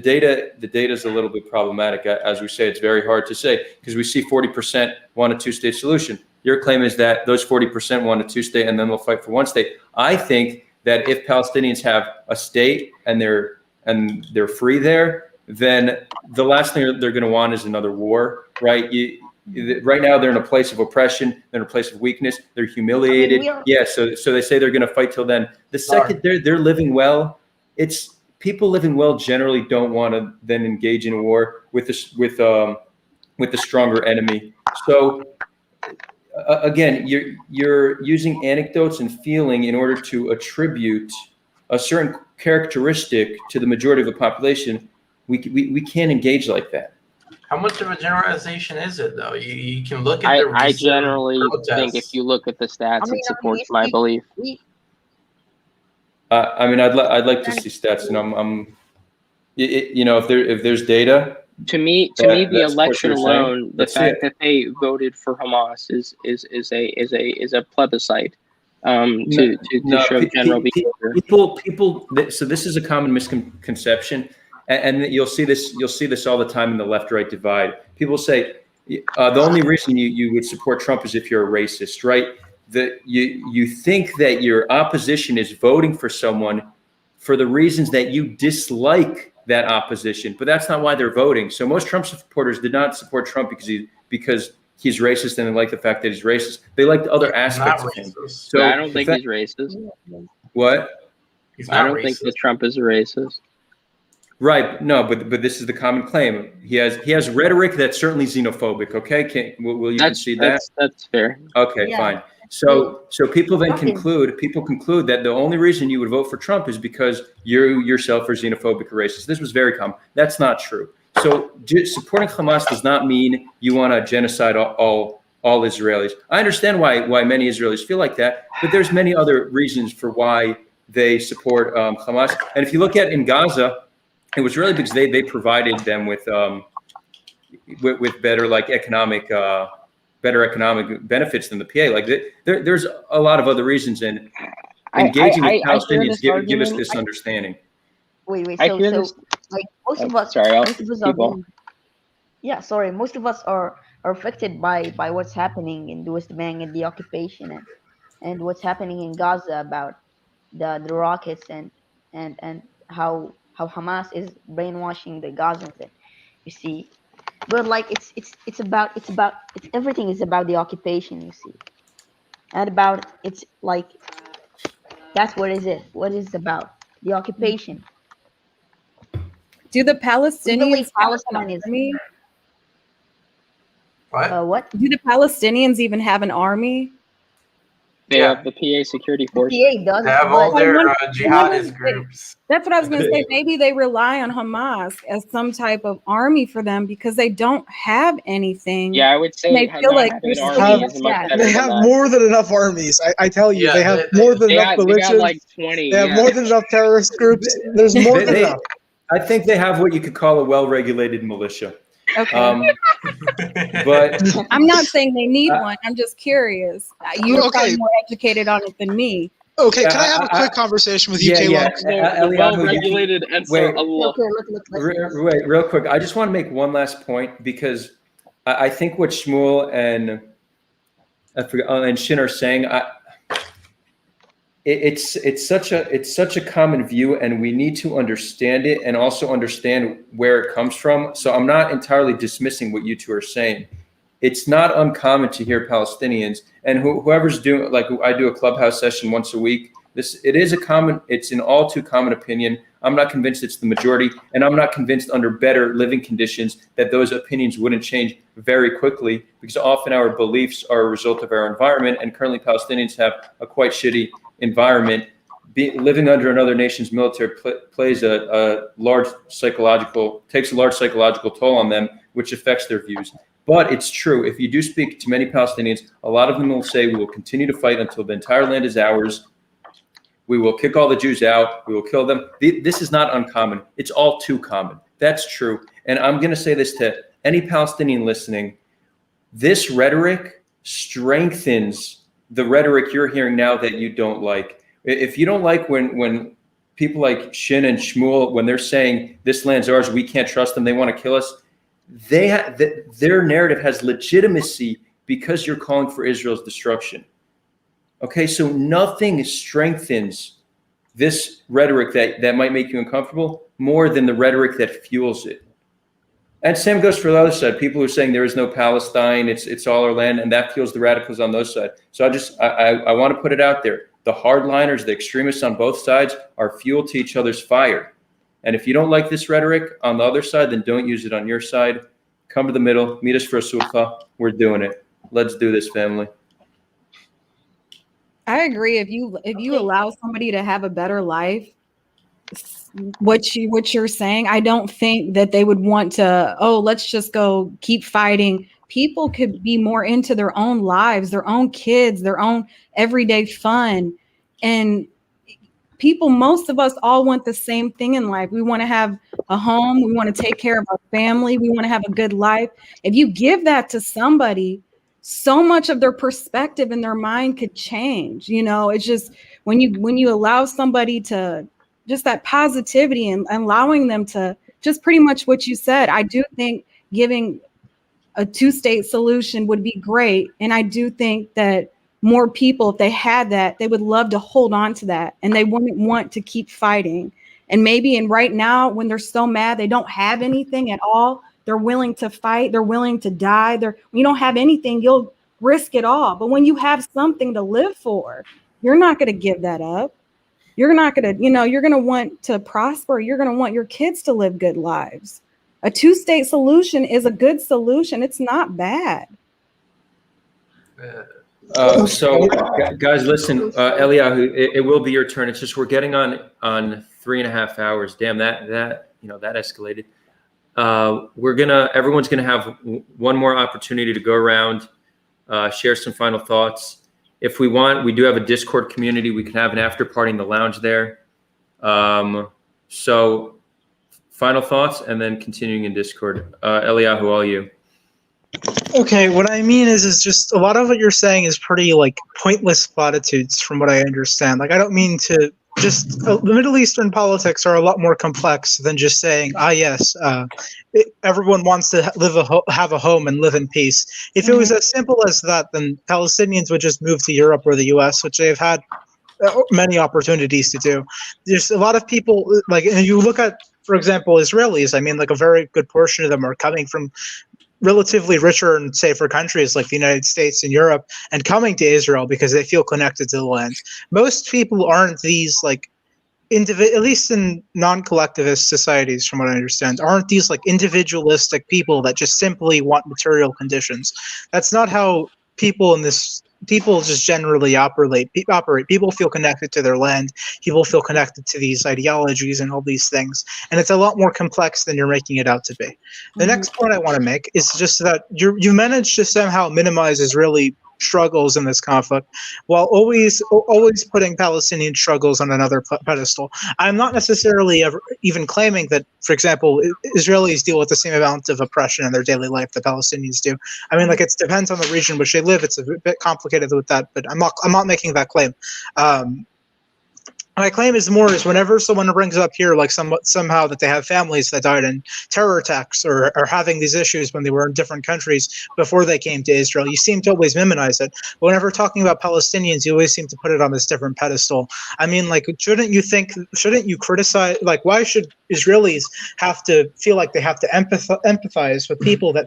[SPEAKER 1] data is a little bit problematic. As we say, it's very hard to say because we see 40% want a two-state solution. Your claim is that those 40% want a two-state, and then they'll fight for one state. I think that if Palestinians have a state and they're free there, then the last thing they're going to want is another war, right? Right now, they're in a place of oppression. They're in a place of weakness. They're humiliated. So they say they're going to fight till then. The second they're living well, it's people living well generally don't want to then engage in a war with the stronger enemy. So again, you're using anecdotes and feeling in order to attribute a certain characteristic to the majority of the population. We can't engage like that.
[SPEAKER 4] How much of a generalization is it, though? You can look at the
[SPEAKER 7] I generally think if you look at the stats, it supports my belief.
[SPEAKER 1] I mean, I'd like to see stats, and if there's data.
[SPEAKER 7] To me, the election alone, the fact that they voted for Hamas is a plebiscite. To show general behavior.
[SPEAKER 1] People. So this is a common misconception. And you'll see this all the time in the left-right divide. People say the only reason you would support Trump is if you're a racist, right? You think that your opposition is voting for someone for the reasons that you dislike that opposition, but that's not why they're voting. So most Trump supporters did not support Trump because he's racist and they like the fact that he's racist. They like the other aspects of him. So
[SPEAKER 7] I don't think he's racist.
[SPEAKER 1] What?
[SPEAKER 7] I don't think that Trump is a racist.
[SPEAKER 1] Right. No, but this is the common claim. He has rhetoric that's certainly xenophobic. Okay, will you concede that?
[SPEAKER 7] That's fair.
[SPEAKER 1] Okay,
[SPEAKER 8] Yeah.
[SPEAKER 1] fine. So people then conclude that the only reason you would vote for Trump is because you yourself are xenophobic or racist. This was very common. That's not true. So supporting Hamas does not mean you want to genocide all Israelis. I understand why many Israelis feel like that, but there's many other reasons for why they support Hamas. And if you look at in Gaza, it was really because they provided them with better economic benefits than the PA. Like there's a lot of other reasons, and engaging with Palestinians give us this understanding.
[SPEAKER 8] Wait.
[SPEAKER 7] Most
[SPEAKER 8] of us are affected by what's happening in the West Bank and the occupation and what's happening in Gaza about the rockets and how Hamas is brainwashing the Gazans. You see, but like it's everything is about the occupation. You see, and about it's like that's what is it? What is it about? The occupation.
[SPEAKER 9] Do the Palestinians have an
[SPEAKER 8] Palestine is
[SPEAKER 9] army?
[SPEAKER 4] What?
[SPEAKER 9] Do the Palestinians even have an army?
[SPEAKER 7] They have the PA security force.
[SPEAKER 8] PA does.
[SPEAKER 4] They have all their jihadist groups.
[SPEAKER 9] That's what I was going to say. Maybe they rely on Hamas as some type of army for them because they don't have anything.
[SPEAKER 7] Yeah, I would say
[SPEAKER 9] they feel like
[SPEAKER 7] they
[SPEAKER 10] have more than enough armies. I tell you, they have more than enough militias.
[SPEAKER 7] They got like 20.
[SPEAKER 10] They have more than enough terrorist groups. There's more than enough.
[SPEAKER 1] I think they have what you could call a well-regulated militia.
[SPEAKER 9] Okay.
[SPEAKER 1] But
[SPEAKER 9] I'm not saying they need one. I'm just curious. You're probably more educated on it than me.
[SPEAKER 10] Okay, can I have a quick conversation with you, Caleb?
[SPEAKER 7] Well-regulated and
[SPEAKER 1] wait, real quick. I just want to make one last point because I think what Shmuel and Shin are saying, it's such a common view, and we need to understand it and also understand where it comes from. So I'm not entirely dismissing what you two are saying. It's not uncommon to hear Palestinians and whoever's doing, like I do a clubhouse session once a week. It's an all too common opinion. I'm not convinced it's the majority, and I'm not convinced under better living conditions that those opinions wouldn't change very quickly, because often our beliefs are a result of our environment, and currently Palestinians have a quite shitty environment. Living under another nation's military takes a large psychological toll on them, which affects their views. But it's true. If you do speak to many Palestinians, a lot of them will say, we will continue to fight until the entire land is ours. We will kick all the Jews out. We will kill them. This is not uncommon. It's all too common. That's true. And I'm going to say this to any Palestinian listening. This rhetoric strengthens the rhetoric you're hearing now that you don't like. If you don't like when people like Shin and Shmuel, when they're saying this land's ours, we can't trust them, they want to kill us, their narrative has legitimacy because you're calling for Israel's destruction. Okay, so nothing strengthens this rhetoric that might make you uncomfortable more than the rhetoric that fuels it. And same goes for the other side. People who are saying there is no Palestine, it's all our land, and that fuels the radicals on those sides. So I want to put it out there. The hardliners, the extremists on both sides are fuel to each other's fire. And if you don't like this rhetoric on the other side, then don't use it on your side. Come to the middle, meet us for a sulha. We're doing it. Let's do this, family.
[SPEAKER 9] I agree. If you allow somebody to have a better life, what you're saying, I don't think that they would want to, let's just go keep fighting. People could be more into their own lives, their own kids, their own everyday fun. And most of us all want the same thing in life. We want to have a home. We want to take care of our family. We want to have a good life. If you give that to somebody, so much of their perspective and their mind could change. It's just when you allow somebody to just that positivity and allowing them to just pretty much what you said. I do think giving a two-state solution would be great. And I do think that more people, if they had that, they would love to hold on to that and they wouldn't want to keep fighting. And maybe right now when they're so mad, they don't have anything at all. They're willing to fight. They're willing to die. You don't have anything, you'll risk it all. But when you have something to live for, you're not going to give that up. You're not going to, you're going to want to prosper. You're going to want your kids to live good lives. A two-state solution is a good solution. It's not bad.
[SPEAKER 1] So guys, listen, Eliyahu, it will be your turn. It's just we're getting on 3.5 hours. Damn, that escalated. Everyone's gonna have one more opportunity to go around, share some final thoughts. If we want, we do have a Discord community. We can have an after party in the lounge there. So final thoughts and then continuing in Discord. Eliyahu, all you.
[SPEAKER 10] Okay, what I mean is just a lot of what you're saying is pretty like pointless platitudes from what I understand. Like I don't mean to the Middle Eastern politics are a lot more complex than just saying, yes, everyone wants to have a home and live in peace. If it was as simple as that, then Palestinians would just move to Europe or the US, which they've had many opportunities to do. There's a lot of people, like, and you look at, for example, Israelis, I mean, like a very good portion of them are coming from relatively richer and safer countries like the United States and Europe and coming to Israel because they feel connected to the land. Most people aren't these like at least in non-collectivist societies, from what I understand, aren't these like individualistic people that just simply want material conditions. That's not how people just generally operate. People feel connected to their land. People feel connected to these ideologies and all these things. And it's a lot more complex than you're making it out to be. The next point I want to make is just that you managed to somehow minimize Israeli struggles in this conflict while always putting Palestinian struggles on another pedestal. I'm not necessarily even claiming that, for example, Israelis deal with the same amount of oppression in their daily life that Palestinians do. I mean, like, it depends on the region which they live. It's a bit complicated with that, but I'm not making that claim. My claim is whenever someone brings up here, like somehow that they have families that died in terror attacks or having these issues when they were in different countries before they came to Israel, you seem to always minimize it. But whenever talking about Palestinians, you always seem to put it on this different pedestal. I mean, like, shouldn't you criticize, like, why should Israelis have to feel like they have to empathize with people that,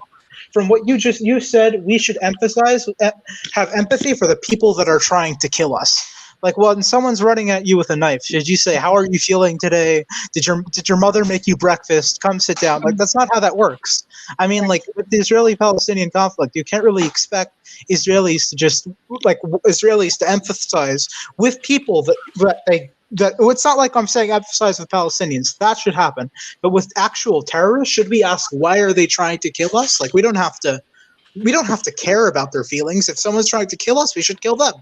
[SPEAKER 10] from what you said, we should have empathy for the people that are trying to kill us. Like, when someone's running at you with a knife, should you say, "How are you feeling today? Did your mother make you breakfast? Come sit down." Like, that's not how that works. I mean, like, with the Israeli-Palestinian conflict, you can't really expect Israelis to empathize with people that it's not like I'm saying emphasize with Palestinians. That should happen. But with actual terrorists, should we ask, why are they trying to kill us? Like, we don't have to care about their feelings. If someone's trying to kill us, we should kill them.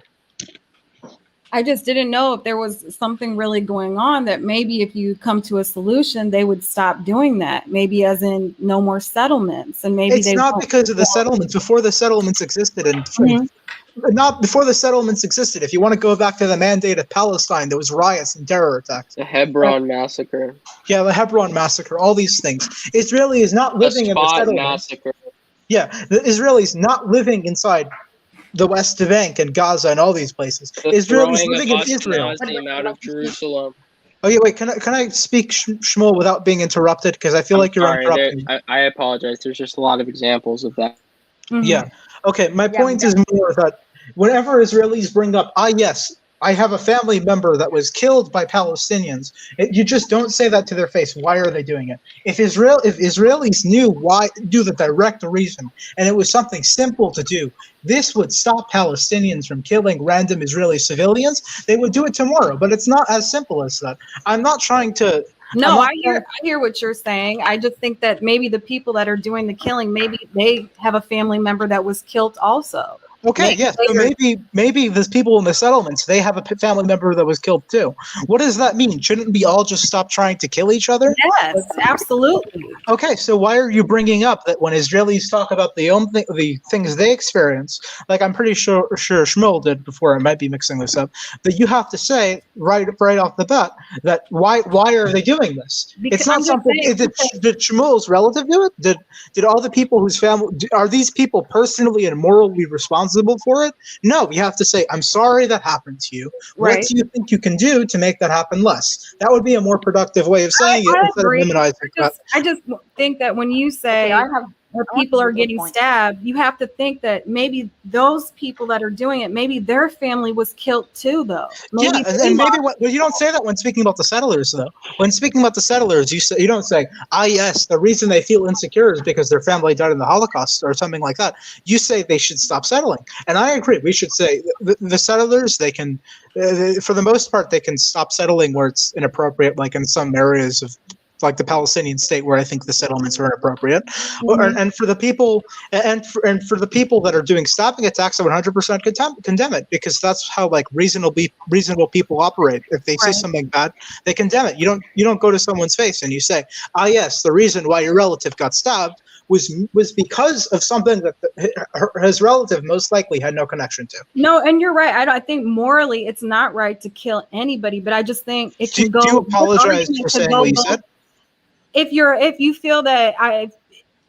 [SPEAKER 9] I just didn't know if there was something really going on that maybe if you come to a solution, they would stop doing that. Maybe as in no more settlements, and maybe
[SPEAKER 10] it's not because of the settlements. Before the settlements existed, not before the settlements existed. If you want to go back to the Mandate of Palestine, there was riots and terror attacks.
[SPEAKER 7] The Hebron massacre.
[SPEAKER 10] Yeah, the Hebron massacre. All these things. Israeli is not living in the settlements. Massacre. Yeah, the Israelis not living inside the West Bank and Gaza and all these places. Israelis living in Israel.
[SPEAKER 7] Out of Jerusalem.
[SPEAKER 10] Okay, wait. Can I speak Shmuel without being interrupted? Because I feel like you're interrupting.
[SPEAKER 7] I apologize. There's just a lot of examples of that.
[SPEAKER 10] Yeah. Okay. My point is more that whenever Israelis bring up, yes, I have a family member that was killed by Palestinians, you just don't say that to their face. Why are they doing it? If Israelis knew the direct reason, and it was something simple to do, this would stop Palestinians from killing random Israeli civilians. They would do it tomorrow, but it's not as simple as that. I'm not trying to...
[SPEAKER 9] No, I hear what you're saying. I just think that maybe the people that are doing the killing, maybe they have a family member that was killed also.
[SPEAKER 10] Okay, yes, so maybe there's people in the settlements, they have a family member that was killed too. What does that mean? Shouldn't we all just stop trying to kill each other?
[SPEAKER 9] Yes, absolutely.
[SPEAKER 10] Okay, so why are you bringing up that when Israelis talk about the things they experience, like I'm pretty sure Shmuel did before, I might be mixing this up, that you have to say right off the bat that why are they doing this? Because it's not something. Did Shmuel's relative do it? Did all the people whose family are these people personally and morally responsible responsible for it. No, we have to say, I'm sorry that happened to you.
[SPEAKER 9] Right.
[SPEAKER 10] What do you think you can do to make that happen less? That would be a more productive way of saying it instead of minimizing that.
[SPEAKER 9] I just think that when you say
[SPEAKER 8] Okay, I want
[SPEAKER 9] people
[SPEAKER 8] to
[SPEAKER 9] are
[SPEAKER 8] make a
[SPEAKER 9] getting
[SPEAKER 8] point.
[SPEAKER 9] stabbed, you have to think that maybe those people that are doing it, maybe their family was killed too, though. Maybe
[SPEAKER 10] Yeah, and maybe well, you don't say that when speaking about the settlers, though. When speaking about the settlers, you don't say, yes, the reason they feel insecure is because their family died in the Holocaust or something like that. You say they should stop settling, and I agree. We should say the settlers, they can, for the most part, they can stop settling where it's inappropriate, like in some areas of, like the Palestinian state, where I think the settlements are inappropriate. And for the people, and for the people that are doing stopping attacks, I 100% condemn it, because that's how like reasonable people operate. If they see something bad, they condemn it. You don't go to someone's face and you say, yes, the reason why your relative got stabbed was because of something that his relative most likely had no connection to.
[SPEAKER 9] No, and you're right. I think morally it's not right to kill anybody, but I just think it can go.
[SPEAKER 10] Do you apologize for saying what you said?
[SPEAKER 9] If you feel that I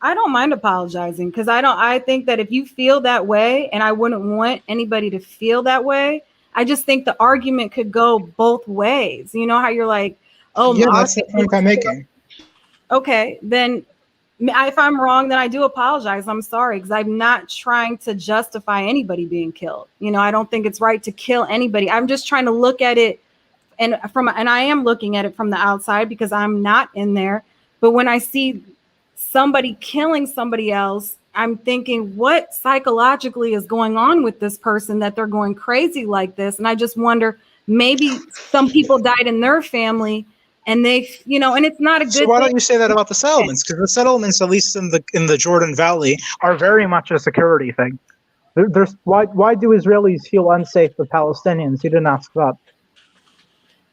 [SPEAKER 9] don't mind apologizing, because I think that if you feel that way, and I wouldn't want anybody to feel that way, I just think the argument could go both ways. You know how you're like, oh,
[SPEAKER 10] yeah, that's the point I'm making.
[SPEAKER 9] Okay, then if I'm wrong, then I do apologize. I'm sorry, because I'm not trying to justify anybody being killed. You know, I don't think it's right to kill anybody. I'm just trying to look at it, and I am looking at it from the outside because I'm not in there. But when I see somebody killing somebody else, I'm thinking, what psychologically is going on with this person that they're going crazy like this? And I just wonder, maybe some people died in their family, and they, and it's not a good.
[SPEAKER 10] So why don't you say that about the settlements? Because the settlements, at least in the Jordan Valley,
[SPEAKER 11] are very much a security thing. Why do Israelis feel unsafe with Palestinians? You didn't ask that.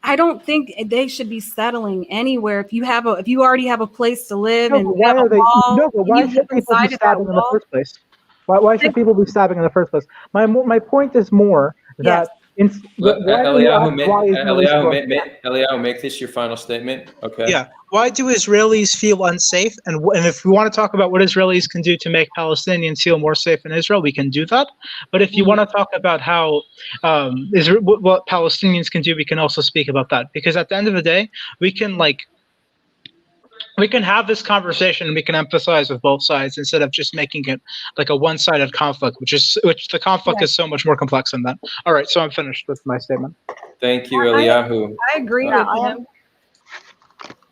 [SPEAKER 9] I don't think they should be settling anywhere. If you already have a place to live,
[SPEAKER 11] but why should people be stabbing in the first place? Why should people be stabbing in the first place? My point is more that
[SPEAKER 1] Eliyahu, make this your final statement. Okay.
[SPEAKER 10] Yeah. Why do Israelis feel unsafe? And if we want to talk about what Israelis can do to make Palestinians feel more safe in Israel, we can do that. But if you want to talk about how what Palestinians can do, we can also speak about that. Because at the end of the day, we can have this conversation and we can empathize with both sides instead of just making it like a one-sided conflict, which the conflict is so much more complex than that. All right, so I'm finished with my statement.
[SPEAKER 1] Thank you, Eliyahu.
[SPEAKER 9] I agree with him.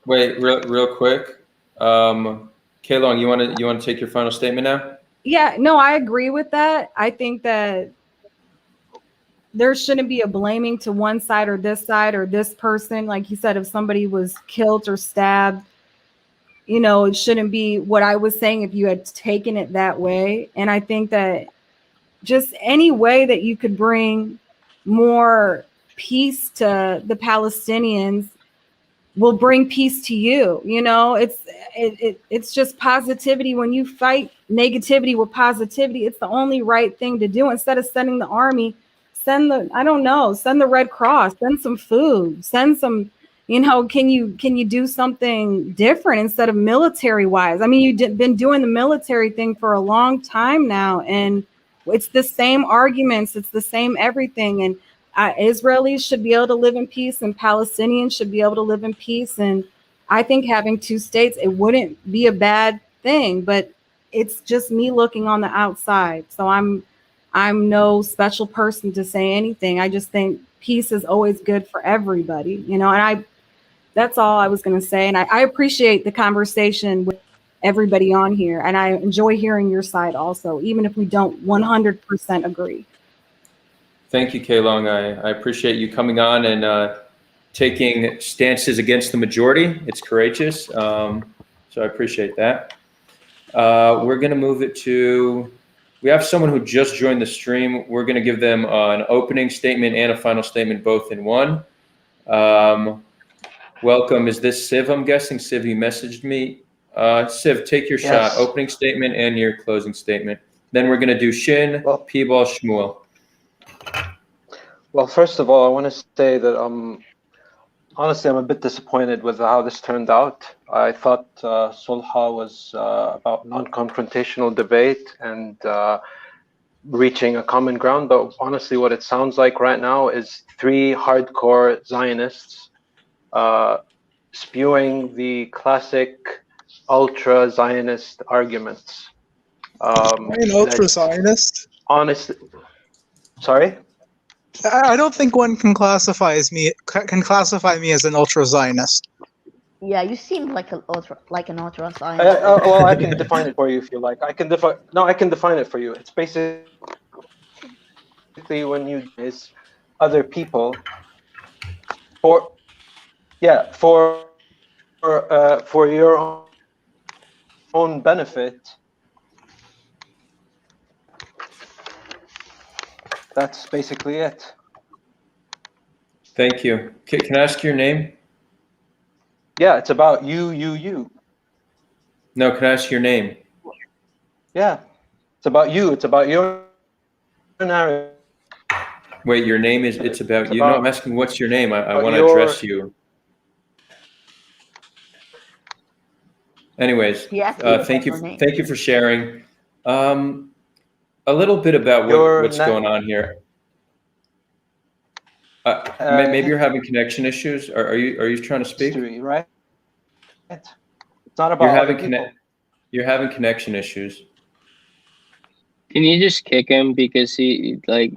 [SPEAKER 1] Wait, real quick. Kaylong, you want to take your final statement now?
[SPEAKER 9] Yeah, no, I agree with that. I think that there shouldn't be a blaming to one side or this person. Like you said, if somebody was killed or stabbed, it shouldn't be what I was saying if you had taken it that way. And I think that just any way that you could bring more peace to the Palestinians will bring peace to you. It's just positivity. When you fight negativity with positivity, it's the only right thing to do. Instead of sending the army, send the Red Cross, send some food, send some, can you do something different instead of military wise? I mean, you've been doing the military thing for a long time now, and it's the same arguments. It's the same everything. And Israelis should be able to live in peace, and Palestinians should be able to live in peace. And I think having two states, it wouldn't be a bad thing, but it's just me looking on the outside. So I'm no special person to say anything. I just think peace is always good for everybody, and that's all I was going to say. And I appreciate the conversation with everybody on here. And I enjoy hearing your side also, even if we don't 100% agree.
[SPEAKER 1] Thank you, Kaylong. I appreciate you coming on and taking stances against the majority. It's courageous. So I appreciate that. We're going to move it to, we have someone who just joined the stream. We're going to give them an opening statement and a final statement, both in one. Welcome. Is this Siv, I'm guessing? Siv, you messaged me. Siv, take your shot. Opening statement and your closing statement. Then we're going to do Shin, Peeball, Shmuel.
[SPEAKER 12] Well, first of all, I want to say that honestly, I'm a bit disappointed with how this turned out. I thought Sulha was about non-confrontational debate, and reaching a common ground. But honestly, what it sounds like right now is three hardcore Zionists spewing the classic ultra-Zionist arguments.
[SPEAKER 10] An ultra-Zionist?
[SPEAKER 12] Honestly, sorry?
[SPEAKER 10] I don't think one can classify me as an ultra-Zionist.
[SPEAKER 8] Yeah, you seem like an ultra Zionist.
[SPEAKER 12] Well, I can define it for you if you like. I can define it for you. It's basically when you is other people for your own benefit. That's basically it.
[SPEAKER 1] Thank you. Can I ask your name?
[SPEAKER 12] Yeah, it's about you.
[SPEAKER 1] No, can I ask your name?
[SPEAKER 12] Yeah, it's about you. It's about your narrative.
[SPEAKER 1] Wait, your name is, it's about you? No, I'm asking what's your name. I want to
[SPEAKER 12] your-
[SPEAKER 1] address you. Anyways, thank you for sharing. A little bit about what's going on here. Maybe you're having connection issues. Are you trying to speak?
[SPEAKER 12] History, right? It's not about
[SPEAKER 1] you're having connection issues.
[SPEAKER 7] Can you just kick him because he like?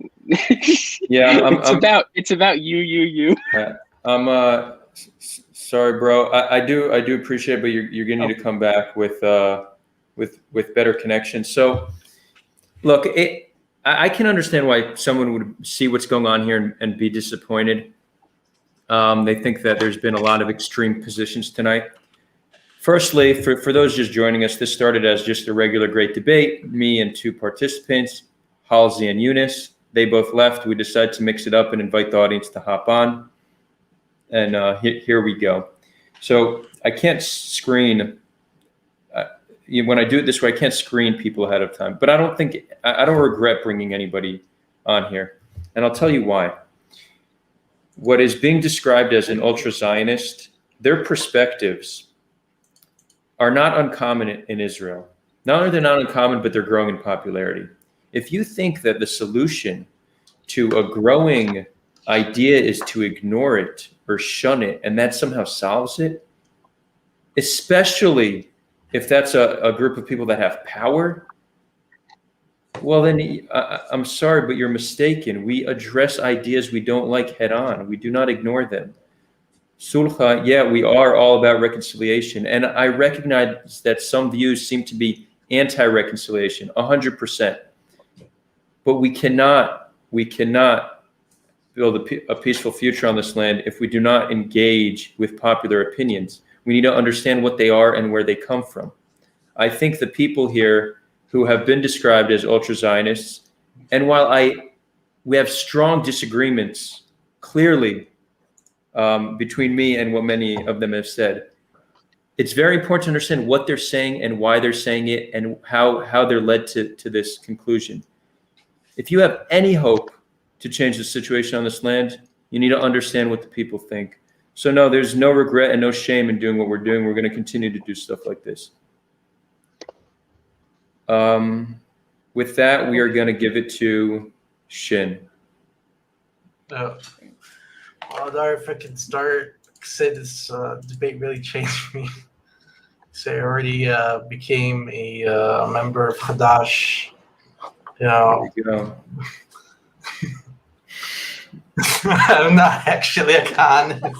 [SPEAKER 1] Yeah,
[SPEAKER 7] it's about you.
[SPEAKER 1] I'm sorry, bro. I do appreciate it, but you're gonna need to come back with better connection. So, look, I can understand why someone would see what's going on here and be disappointed. They think that there's been a lot of extreme positions tonight. Firstly, for those just joining us, this started as just a regular great debate. Me and two participants, Halsey and Younes. They both left. We decided to mix it up and invite the audience to hop on. And here we go. So I can't screen. When I do it this way, I can't screen people ahead of time. But I don't regret bringing anybody on here. And I'll tell you why. What is being described as an ultra-Zionist, their perspectives are not uncommon in Israel. Not only they're not uncommon, but they're growing in popularity. If you think that the solution to a growing idea is to ignore it or shun it, and that somehow solves it, especially if that's a group of people that have power, well, then I'm sorry, but you're mistaken. We address ideas we don't like head on. We do not ignore them. Sulha, yeah, we are all about reconciliation. And I recognize that some views seem to be anti-reconciliation, 100%. But we cannot build a peaceful future on this land if we do not engage with popular opinions. We need to understand what they are and where they come from. I think the people here who have been described as ultra-Zionists, and while we have strong disagreements, clearly, between me and what many of them have said, it's very important to understand what they're saying and why they're saying it and how they're led to this conclusion. If you have any hope to change the situation on this land, you need to understand what the people think. So no, there's no regret and no shame in doing what we're doing. We're going to continue to do stuff like this. With that, we are going to give it to Shin.
[SPEAKER 4] Adar, if I can start, say this debate really changed me. So I already became a member of Hadash. You know,
[SPEAKER 1] There you go.
[SPEAKER 4] I'm not actually a Kahanist.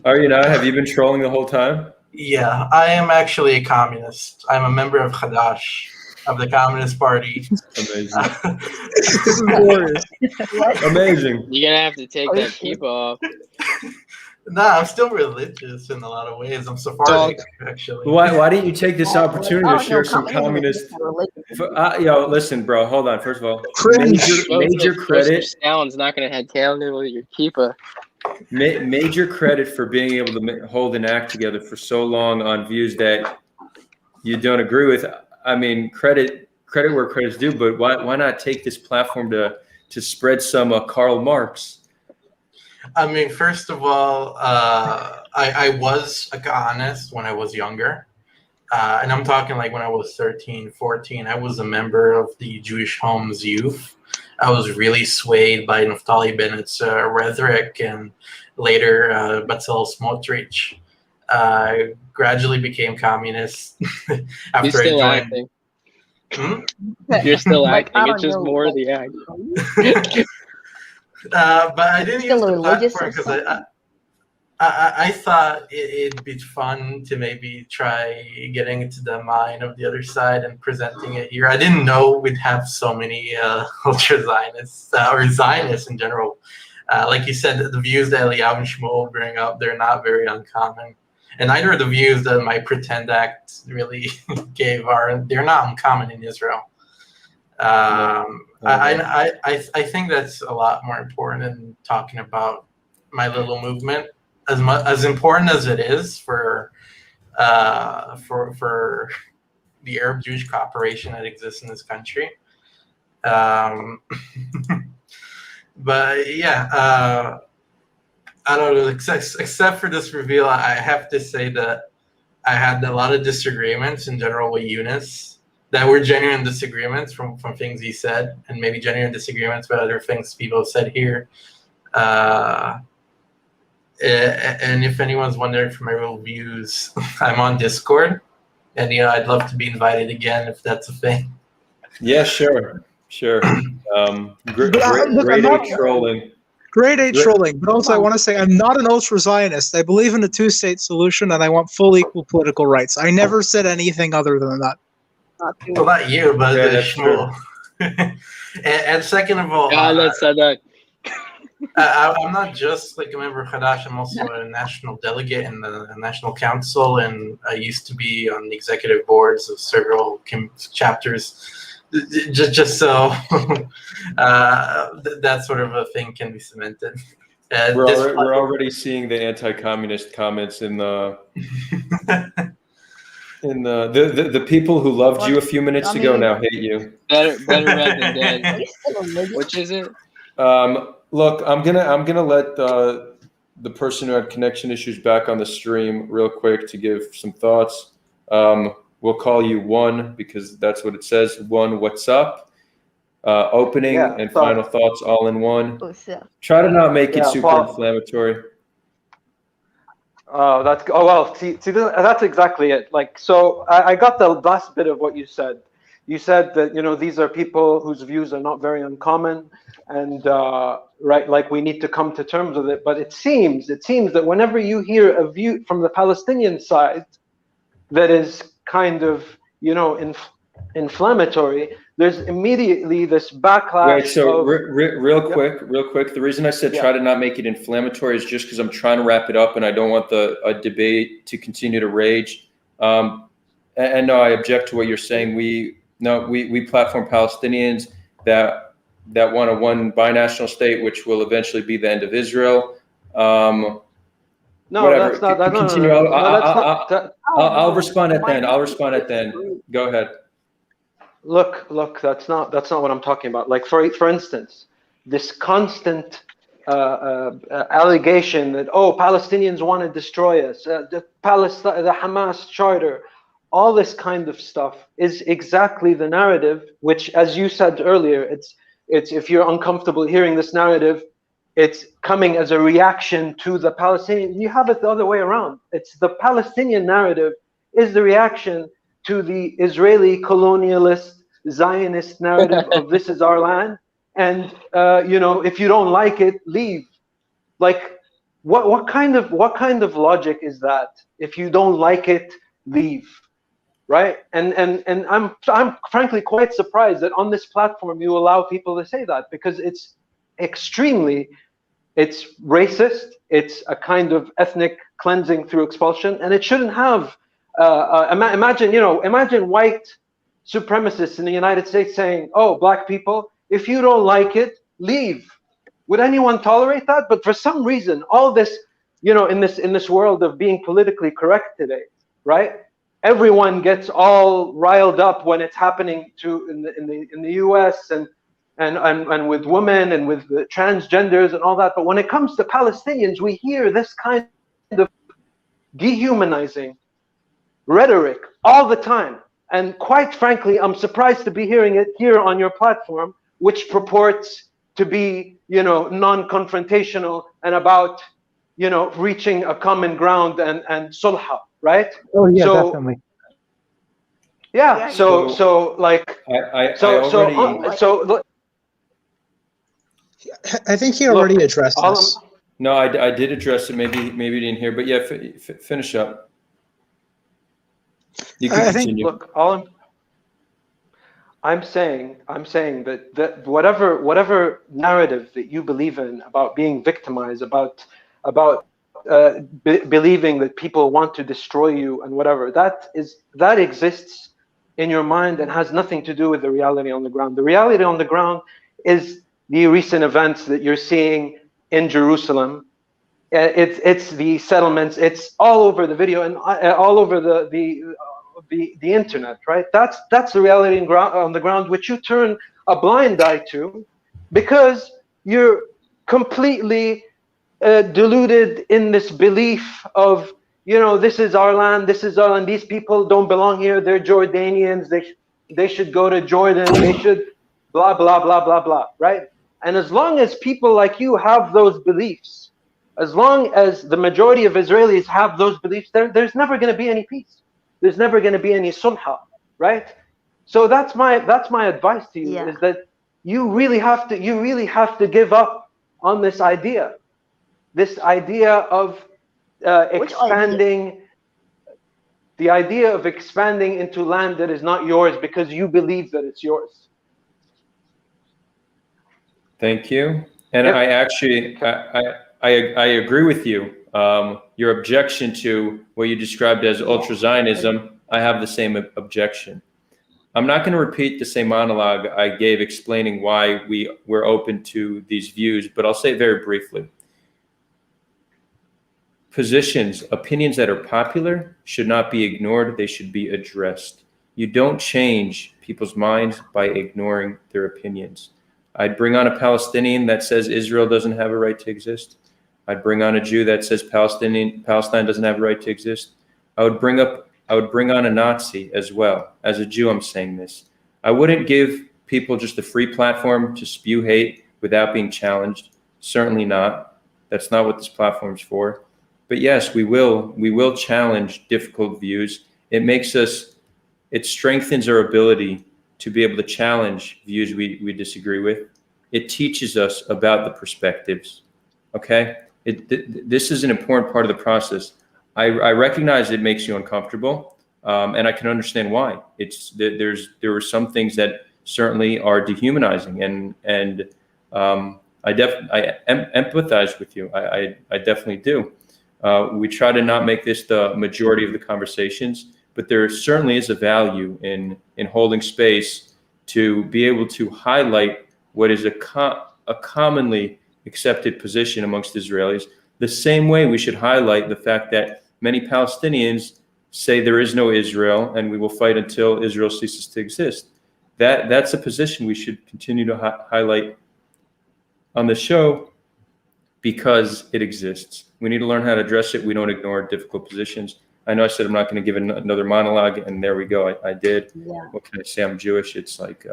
[SPEAKER 1] Are you not? Have you been trolling the whole time?
[SPEAKER 4] Yeah, I am actually a communist. I'm a member of Hadash, of the Communist Party.
[SPEAKER 1] Amazing.
[SPEAKER 10] This is glorious.
[SPEAKER 1] Amazing.
[SPEAKER 7] You're gonna have to take that keep off.
[SPEAKER 4] Nah, I'm still religious in a lot of ways. I'm Sephardic, actually.
[SPEAKER 1] Why didn't you take this opportunity to share some communist? Listen, bro. Hold on. First of all, major credit.
[SPEAKER 7] Stalin's not gonna head calendar with your keepa.
[SPEAKER 1] Major credit for being able to hold an act together for so long on views that you don't agree with. I mean, credit where credit's due. But why not take this platform to spread some Karl Marx?
[SPEAKER 4] I mean, first of all, I was a Kahanist when I was younger. and I'm talking like when I was 13, 14, I was a member of the Jewish Homes Youth. I was really swayed by Naftali Bennett's rhetoric, and later Batzal Smotrich. Gradually became communist after I joined.
[SPEAKER 7] Acting. You're still acting. It's just more the act.
[SPEAKER 4] But I didn't use the platform because I thought it'd be fun to maybe try getting into the mind of the other side and presenting it here. I didn't know we'd have so many ultra-Zionists or Zionists in general. Like you said, the views that Eliyahu and Shmuel bring up, they're not very uncommon. And neither of the views that my Pretend Act really gave they're not uncommon in Israel. I think that's a lot more important than talking about my little movement. As important as it is for the Arab Jewish cooperation that exists in this country. But yeah, I don't know. Except for this reveal, I have to say that I had a lot of disagreements in general with Younes. That were genuine disagreements from things he said, and maybe genuine disagreements with other things people have said here. And if anyone's wondering for my real views, I'm on Discord, and I'd love to be invited again if that's a thing.
[SPEAKER 1] Yeah, sure. Grade A trolling.
[SPEAKER 10] Grade A trolling, but also I want to say I'm not an ultra-Zionist. I believe in a two-state solution, and I want full equal political rights. I never said anything other than that.
[SPEAKER 4] Well, not you, but Shmuel. and second of all, I'm not just like a member of Hadash. I'm also a national delegate in the National Council, and I used to be on the executive boards of several chapters. Just so that sort of a thing can be cemented.
[SPEAKER 1] We're already seeing the anti-communist comments in the the people who loved you a few minutes ago now hate you.
[SPEAKER 7] Better read than dead. Which is it?
[SPEAKER 1] Look, I'm gonna let the person who had connection issues back on the stream real quick to give some thoughts. We'll call you One because that's what it says. One, what's up? Opening and final thoughts all in one. Try to not make it super inflammatory.
[SPEAKER 12] That's exactly it. Like, so I got the last bit of what you said. You said that these are people whose views are not very uncommon, and right, like we need to come to terms with it. But it seems that whenever you hear a view from the Palestinian side that is kind of inflammatory, there's immediately this backlash.
[SPEAKER 1] Wait, so real quick, the reason I said try to not make it inflammatory is just because I'm trying to wrap it up and I don't want a debate to continue to rage. And no, I object to what you're saying. We platform Palestinians that want a one binational state, which will eventually be the end of Israel.
[SPEAKER 12] No,
[SPEAKER 1] whatever.
[SPEAKER 12] that's not.
[SPEAKER 1] Continue.
[SPEAKER 12] No,
[SPEAKER 1] I'll respond at the end. Go ahead.
[SPEAKER 12] Look. That's not what I'm talking about. Like for instance, this constant allegation that Palestinians want to destroy us, the Hamas charter, all this kind of stuff is exactly the narrative. Which, as you said earlier, it's if you're uncomfortable hearing this narrative, it's coming as a reaction to the Palestinian. You have it the other way around. It's the Palestinian narrative is the reaction to the Israeli colonialist Zionist narrative of this is our land, and if you don't like it, leave. Like, what kind of logic is that? If you don't like it, leave, right? And I'm frankly quite surprised that on this platform you allow people to say that, because it's racist. It's a kind of ethnic cleansing through expulsion, and it shouldn't have. Imagine white supremacists in the United States saying, black people, if you don't like it, leave. Would anyone tolerate that? But for some reason, all this, in this world of being politically correct today, right? Everyone gets all riled up when it's happening in the US and with women and with the transgenders and all that. But when it comes to Palestinians, we hear this kind of dehumanizing rhetoric all the time. And quite frankly, I'm surprised to be hearing it here on your platform, which purports to be, non-confrontational and about, reaching a common ground and sulha, right?
[SPEAKER 11] Oh yeah,
[SPEAKER 12] So,
[SPEAKER 11] definitely.
[SPEAKER 12] Yeah. So
[SPEAKER 10] I think he already addressed
[SPEAKER 12] all
[SPEAKER 10] this.
[SPEAKER 1] No, I did address it. Maybe you didn't hear, but yeah, finish up. You can continue.
[SPEAKER 12] Look, I'm saying that whatever narrative that you believe in about being victimized, about believing that people want to destroy you and whatever, that exists in your mind and has nothing to do with the reality on the ground. The reality on the ground is the recent events that you're seeing in Jerusalem. It's the settlements. It's all over the video and all over the internet, right? That's the reality on the ground, which you turn a blind eye to, because you're completely deluded in this belief of, this is our land, these people don't belong here, they're Jordanians, they should go to Jordan, they should blah, blah, blah, blah, blah, right? And as long as people like you have those beliefs, as long as the majority of Israelis have those beliefs, there's never going to be any peace. There's never going to be any sulha, right? So that's my advice to you, is that you really have to give up on this idea of expanding. The idea of expanding into land that is not yours because you believe that it's yours.
[SPEAKER 1] Thank you. And I actually, I agree with you. Your objection to what you described as ultra-Zionism, I have the same objection. I'm not going to repeat the same monologue I gave explaining why we're open to these views, but I'll say it very briefly. Opinions that are popular should not be ignored. They should be addressed. You don't change people's minds by ignoring their opinions. I'd bring on a Palestinian that says Israel doesn't have a right to exist. I'd bring on a Jew that says Palestine doesn't have a right to exist. I would bring on a Nazi as well. As a Jew, I'm saying this. I wouldn't give people just a free platform to spew hate without being challenged. Certainly not. That's not what this platform's for. But yes, we will challenge difficult views. It strengthens our ability to be able to challenge views we disagree with. It teaches us about the perspectives, okay? This is an important part of the process. I recognize it makes you uncomfortable, and I can understand why. There are some things that certainly are dehumanizing, and I empathize with you. I definitely do. We try to not make this the majority of the conversations, but there certainly is a value in holding space to be able to highlight what is a commonly accepted position amongst Israelis. The same way we should highlight the fact that many Palestinians say there is no Israel and we will fight until Israel ceases to exist. That's a position we should continue to highlight on the show because it exists. We need to learn how to address it. We don't ignore difficult positions. I know I said I'm not going to give another monologue, and there we go. I did. Yeah. What can I say? I'm Jewish. It's like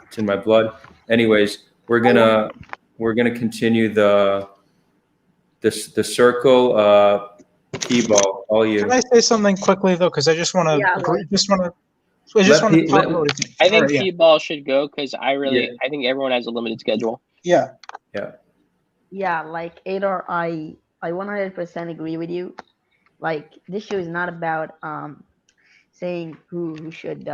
[SPEAKER 1] it's in my blood. Anyways, we're gonna continue the circle. T-ball, all you.
[SPEAKER 10] Can I say something quickly though? Because I just want to.
[SPEAKER 7] I think T-ball should go because I think everyone has a limited schedule.
[SPEAKER 10] Yeah.
[SPEAKER 1] Yeah.
[SPEAKER 8] Yeah, like Adar, I 100% agree with you. Like, this show is not about saying who should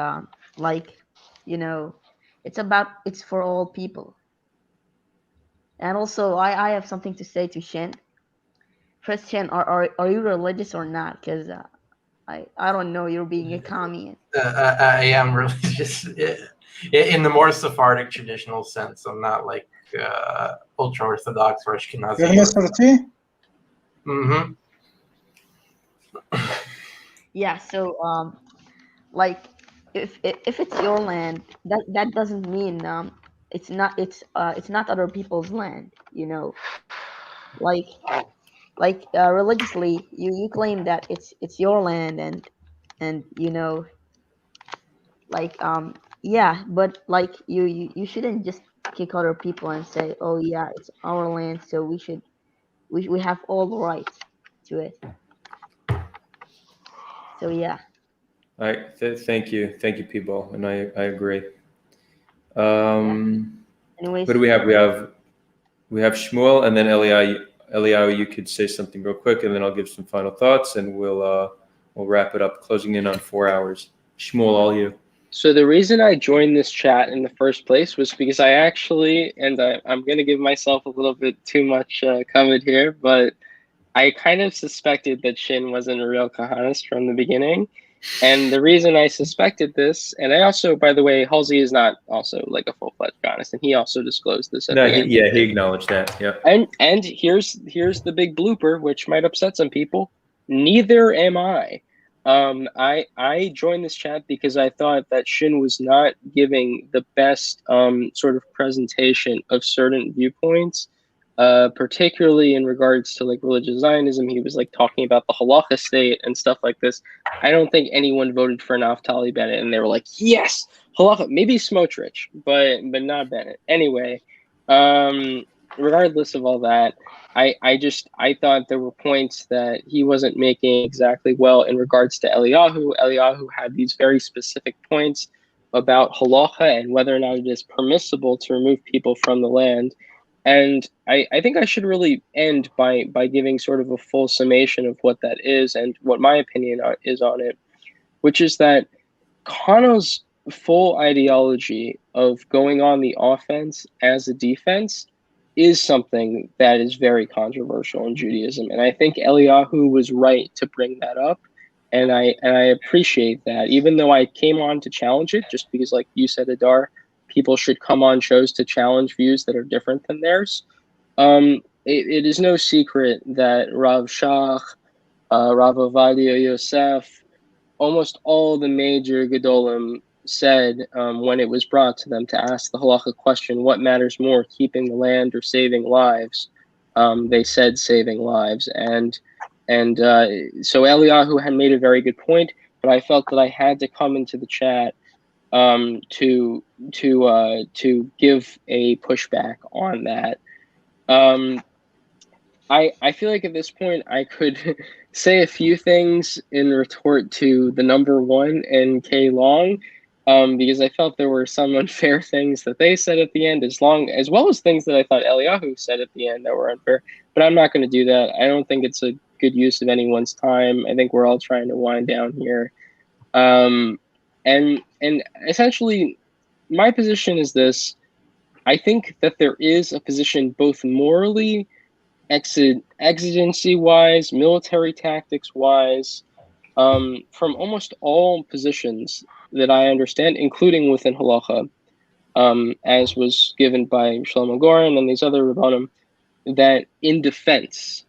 [SPEAKER 8] it's for all people. And also I have something to say to Shen. First, Shen, are you religious or not? Because I don't know, you're being a communist.
[SPEAKER 4] I am religious in the more Sephardic traditional sense. I'm not like ultra Orthodox or Ashkenazi.
[SPEAKER 10] You're religious for the tea?
[SPEAKER 4] Mm-hmm.
[SPEAKER 8] Yeah, so like if it's your land, that doesn't mean it's not other people's land, you know. Like religiously you claim that it's your land and you know like yeah, but like you shouldn't just kick other people and say, oh yeah, it's our land, so we have all the rights to it. So yeah.
[SPEAKER 1] All right. Thank you, people, and I agree.
[SPEAKER 8] Anyways,
[SPEAKER 1] Who do we have? We have Shmuel, and then Eliyahu. Eliyahu, you could say something real quick, and then I'll give some final thoughts, and we'll wrap it up, closing in on 4 hours. Shmuel, all you.
[SPEAKER 7] So the reason I joined this chat in the first place was because I actually, and I'm going to give myself a little bit too much covered here, but I kind of suspected that Shin wasn't a real Kahanist from the beginning. And the reason I suspected this, and I also, by the way, Halsey is not also like a full-fledged Kahanist, and he also disclosed this at the end.
[SPEAKER 1] Yeah, he acknowledged that. Yeah.
[SPEAKER 7] And here's the big blooper, which might upset some people. Neither am I. I joined this chat because I thought that Shin was not giving the best sort of presentation of certain viewpoints, particularly in regards to like religious Zionism. He was like talking about the halacha state and stuff like this. I don't think anyone voted for Naftali Bennett, and they were like, yes, halacha. Maybe Smotrich, but not Bennett. Anyway, regardless of all that, I thought there were points that he wasn't making exactly well in regards to Eliyahu. Eliyahu had these very specific points about halacha and whether or not it is permissible to remove people from the land. And I think I should really end by giving sort of a full summation of what that is and what my opinion is on it, which is that Kano's full ideology of going on the offense as a defense is something that is very controversial in Judaism. And I think Eliyahu was right to bring that up. And I appreciate that, even though I came on to challenge it, just because like you said, Adar, people should come on shows to challenge views that are different than theirs. It is no secret that Rav Shach, Rav Ovadia Yosef, almost all the major Gedolim said when it was brought to them to ask the halacha question, what matters more, keeping the land or saving lives? They said saving lives. And so Eliyahu had made a very good point, but I felt that I had to come into the chat to give a pushback on that. I feel like at this point I could say a few things in retort to the number one and K Long, because I felt there were some unfair things that they said at the end, as well as things that I thought Eliyahu said at the end that were unfair. But I'm not going to do that. I don't think it's a good use of anyone's time. I think we're all trying to wind down here. And essentially, my position is this. I think that there is a position both morally, exigency-wise, military tactics-wise, from almost all positions that I understand, including within halacha, as was given by Shlomo Goren and these other Rabbanim, that in defense,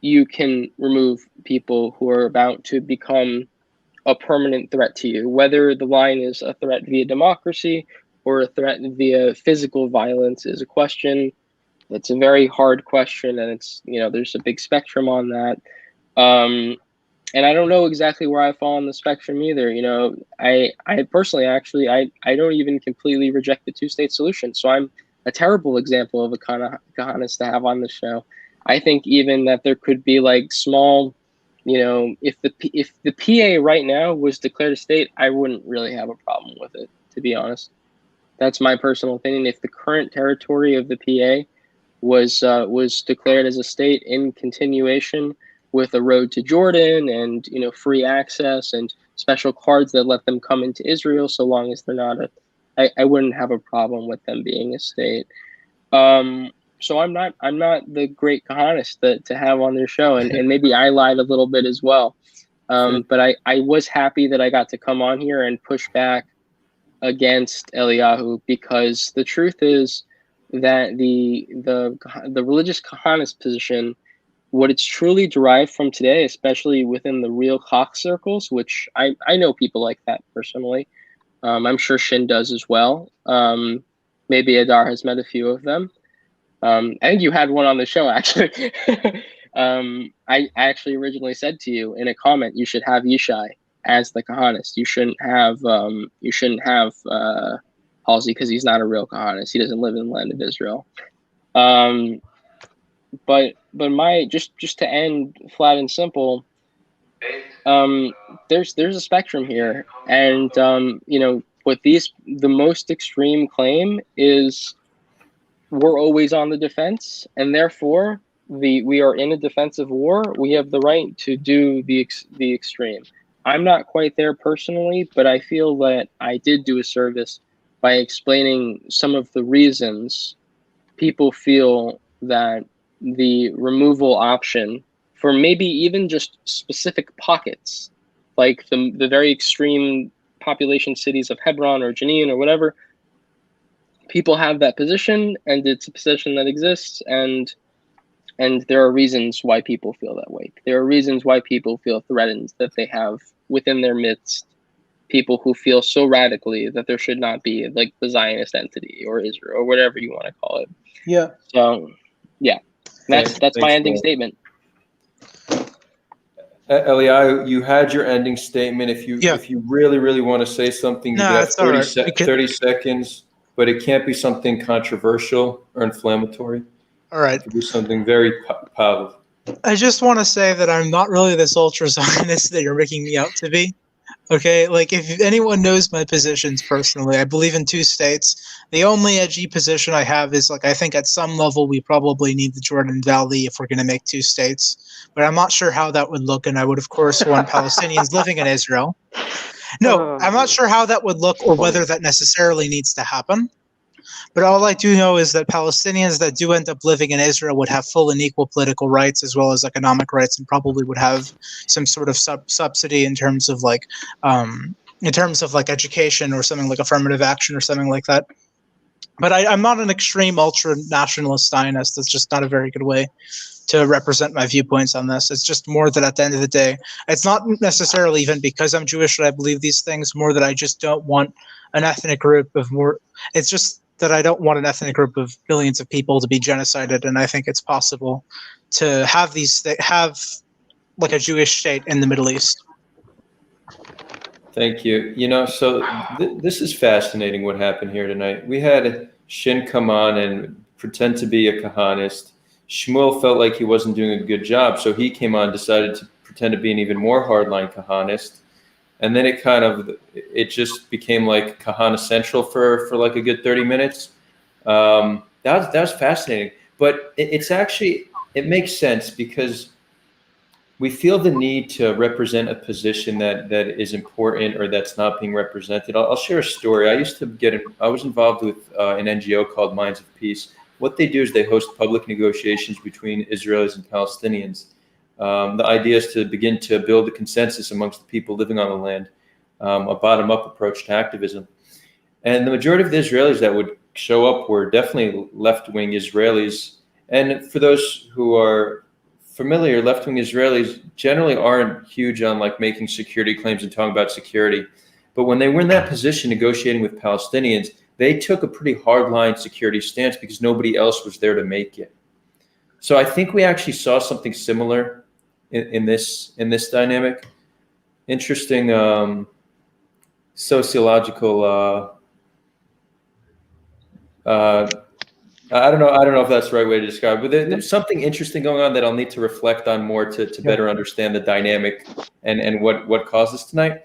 [SPEAKER 7] you can remove people who are about to become a permanent threat to you, whether the line is a threat via democracy or a threat via physical violence is a question. It's a very hard question, and it's, there's a big spectrum on that. And I don't know exactly where I fall on the spectrum either. I personally, actually, I don't even completely reject the two-state solution. So I'm a terrible example of a Kahanist to have on the show. I think even that there could be like small, if the PA right now was declared a state, I wouldn't really have a problem with it, to be honest. That's my personal opinion. If the current territory of the PA was declared as a state in continuation with a road to Jordan and free access and special cards that let them come into Israel, so long as they're not I wouldn't have a problem with them being a state. So I'm not the great Kahanist to have on their show, and maybe I lied a little bit as well. But I was happy that I got to come on here and push back against Eliyahu, because the truth is that the religious Kahanist position, what it's truly derived from today, especially within the real Chach circles, which I know people like that personally. I'm sure Shin does as well. Maybe Adar has met a few of them. I think you had one on the show, actually. I actually originally said to you in a comment, you should have Yishai. as the Kahanist. You shouldn't have Halsey, because he's not a real Kahanist. He doesn't live in the land of Israel. But my just to end flat and simple, there's a spectrum here, and with the most extreme claim is we're always on the defense, and therefore we are in a defensive war. We have the right to do the extreme. I'm not quite there personally, but I feel that I did do a service by explaining some of the reasons people feel that the removal option for maybe even just specific pockets, like the very extreme population cities of Hebron or Jenin or whatever, people have that position, and it's a position that exists, and there are reasons why people feel that way. There are reasons why people feel threatened, that they have within their midst people who feel so radically that there should not be like the Zionist entity or Israel or whatever you want to call it.
[SPEAKER 5] Yeah.
[SPEAKER 7] So yeah, that's my ending statement.
[SPEAKER 1] Eliyahu, you had your ending statement. If you really want to say something, you have 30 seconds, but it can't be something controversial or inflammatory.
[SPEAKER 10] All right.
[SPEAKER 1] It could be something very powerful.
[SPEAKER 10] I just want to say that I'm not really this ultra-Zionist that you're making me out to be. Okay, like if anyone knows my positions personally, I believe in 2 states. The only edgy position I have is like I think at some level we probably need the Jordan Valley if we're going to make 2 states. But I'm not sure how that would look, and I would of course want Palestinians living in Israel. No, I'm not sure how that would look or whether that necessarily needs to happen. But all I do know is that Palestinians that do end up living in Israel would have full and equal political rights as well as economic rights, and probably would have some sort of subsidy in terms of like education or something like affirmative action or something like that. But I'm not an extreme ultra-nationalist Zionist. That's just not a very good way to represent my viewpoints on this. It's just more that at the end of the day, it's not necessarily even because I'm Jewish that I believe these things, more that I just don't want an ethnic group of more. It's just that I don't want an ethnic group of billions of people to be genocided, and I think it's possible to have like a Jewish state in the Middle East.
[SPEAKER 1] Thank you. So this is fascinating what happened here tonight. We had Shin come on and pretend to be a Kahanist. Shmuel felt like he wasn't doing a good job, so he came on, decided to pretend to be an even more hardline Kahanist. And then it just became like Kahana Central for like a good 30 minutes. That was fascinating. But it makes sense because we feel the need to represent a position that is important or that's not being represented. I'll share a story. I was involved with an NGO called Minds of Peace. What they do is they host public negotiations between Israelis and Palestinians. The idea is to begin to build a consensus amongst the people living on the land, a bottom-up approach to activism. And the majority of the Israelis that would show up were definitely left-wing Israelis. And for those who are familiar, left-wing Israelis generally aren't huge on like making security claims and talking about security. But when they were in that position negotiating with Palestinians, they took a pretty hard-line security stance because nobody else was there to make it. So I think we actually saw something similar in this dynamic. Interesting sociological. I don't know if that's the right way to describe it, but there's something interesting going on that I'll need to reflect on more to better understand the dynamic and what caused this tonight.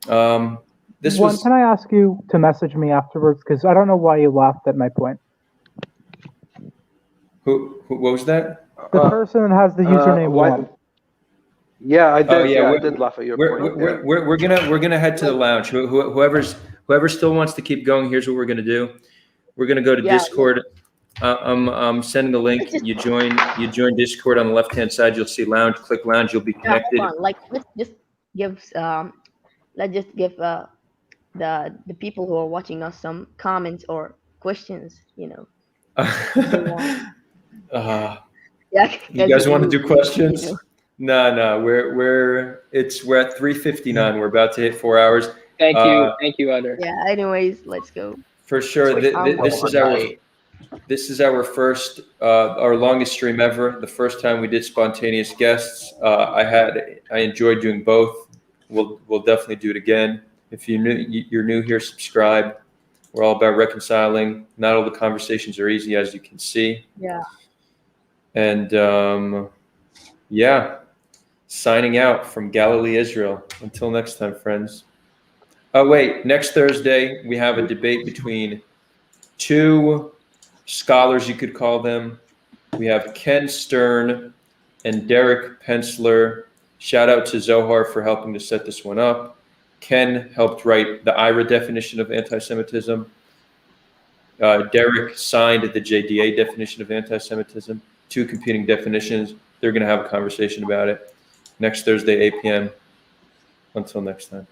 [SPEAKER 1] Can
[SPEAKER 11] I ask you to message me afterwards, because I don't know why you laughed at my point.
[SPEAKER 1] Who what was that?
[SPEAKER 11] The person that has the username one.
[SPEAKER 12] Yeah, I did. I did laugh at your point.
[SPEAKER 1] We're gonna head to the lounge. Whoever still wants to keep going, here's what we're gonna do. We're gonna go to Discord. I'm sending the link. You join Discord on the left hand side. You'll see lounge. Click lounge. You'll be connected.
[SPEAKER 8] Hold on. Like let's just give the people who are watching us some comments or questions.
[SPEAKER 1] Yeah. You guys want to do questions? No. We're at 3:59. We're about to hit 4 hours.
[SPEAKER 7] Thank you, Adar.
[SPEAKER 8] Yeah. Anyways, let's go.
[SPEAKER 1] For sure. This is our first, our longest stream ever. The first time we did spontaneous guests. I enjoyed doing both. we'll definitely do it again. If you're new here, subscribe. We're all about reconciling. Not all the conversations are easy, as you can see.
[SPEAKER 8] Yeah.
[SPEAKER 1] And yeah, signing out from Galilee, Israel. Until next time, friends. Oh, wait, next Thursday, we have a debate between two scholars, you could call them. We have Ken Stern and Derek Pensler. Shout out to Zohar for helping to set this one up. Ken helped write the IRA definition of anti-Semitism. Derek signed the JDA definition of anti-Semitism. Two competing definitions. They're going to have a conversation about it next Thursday, 8 p.m. Until next time.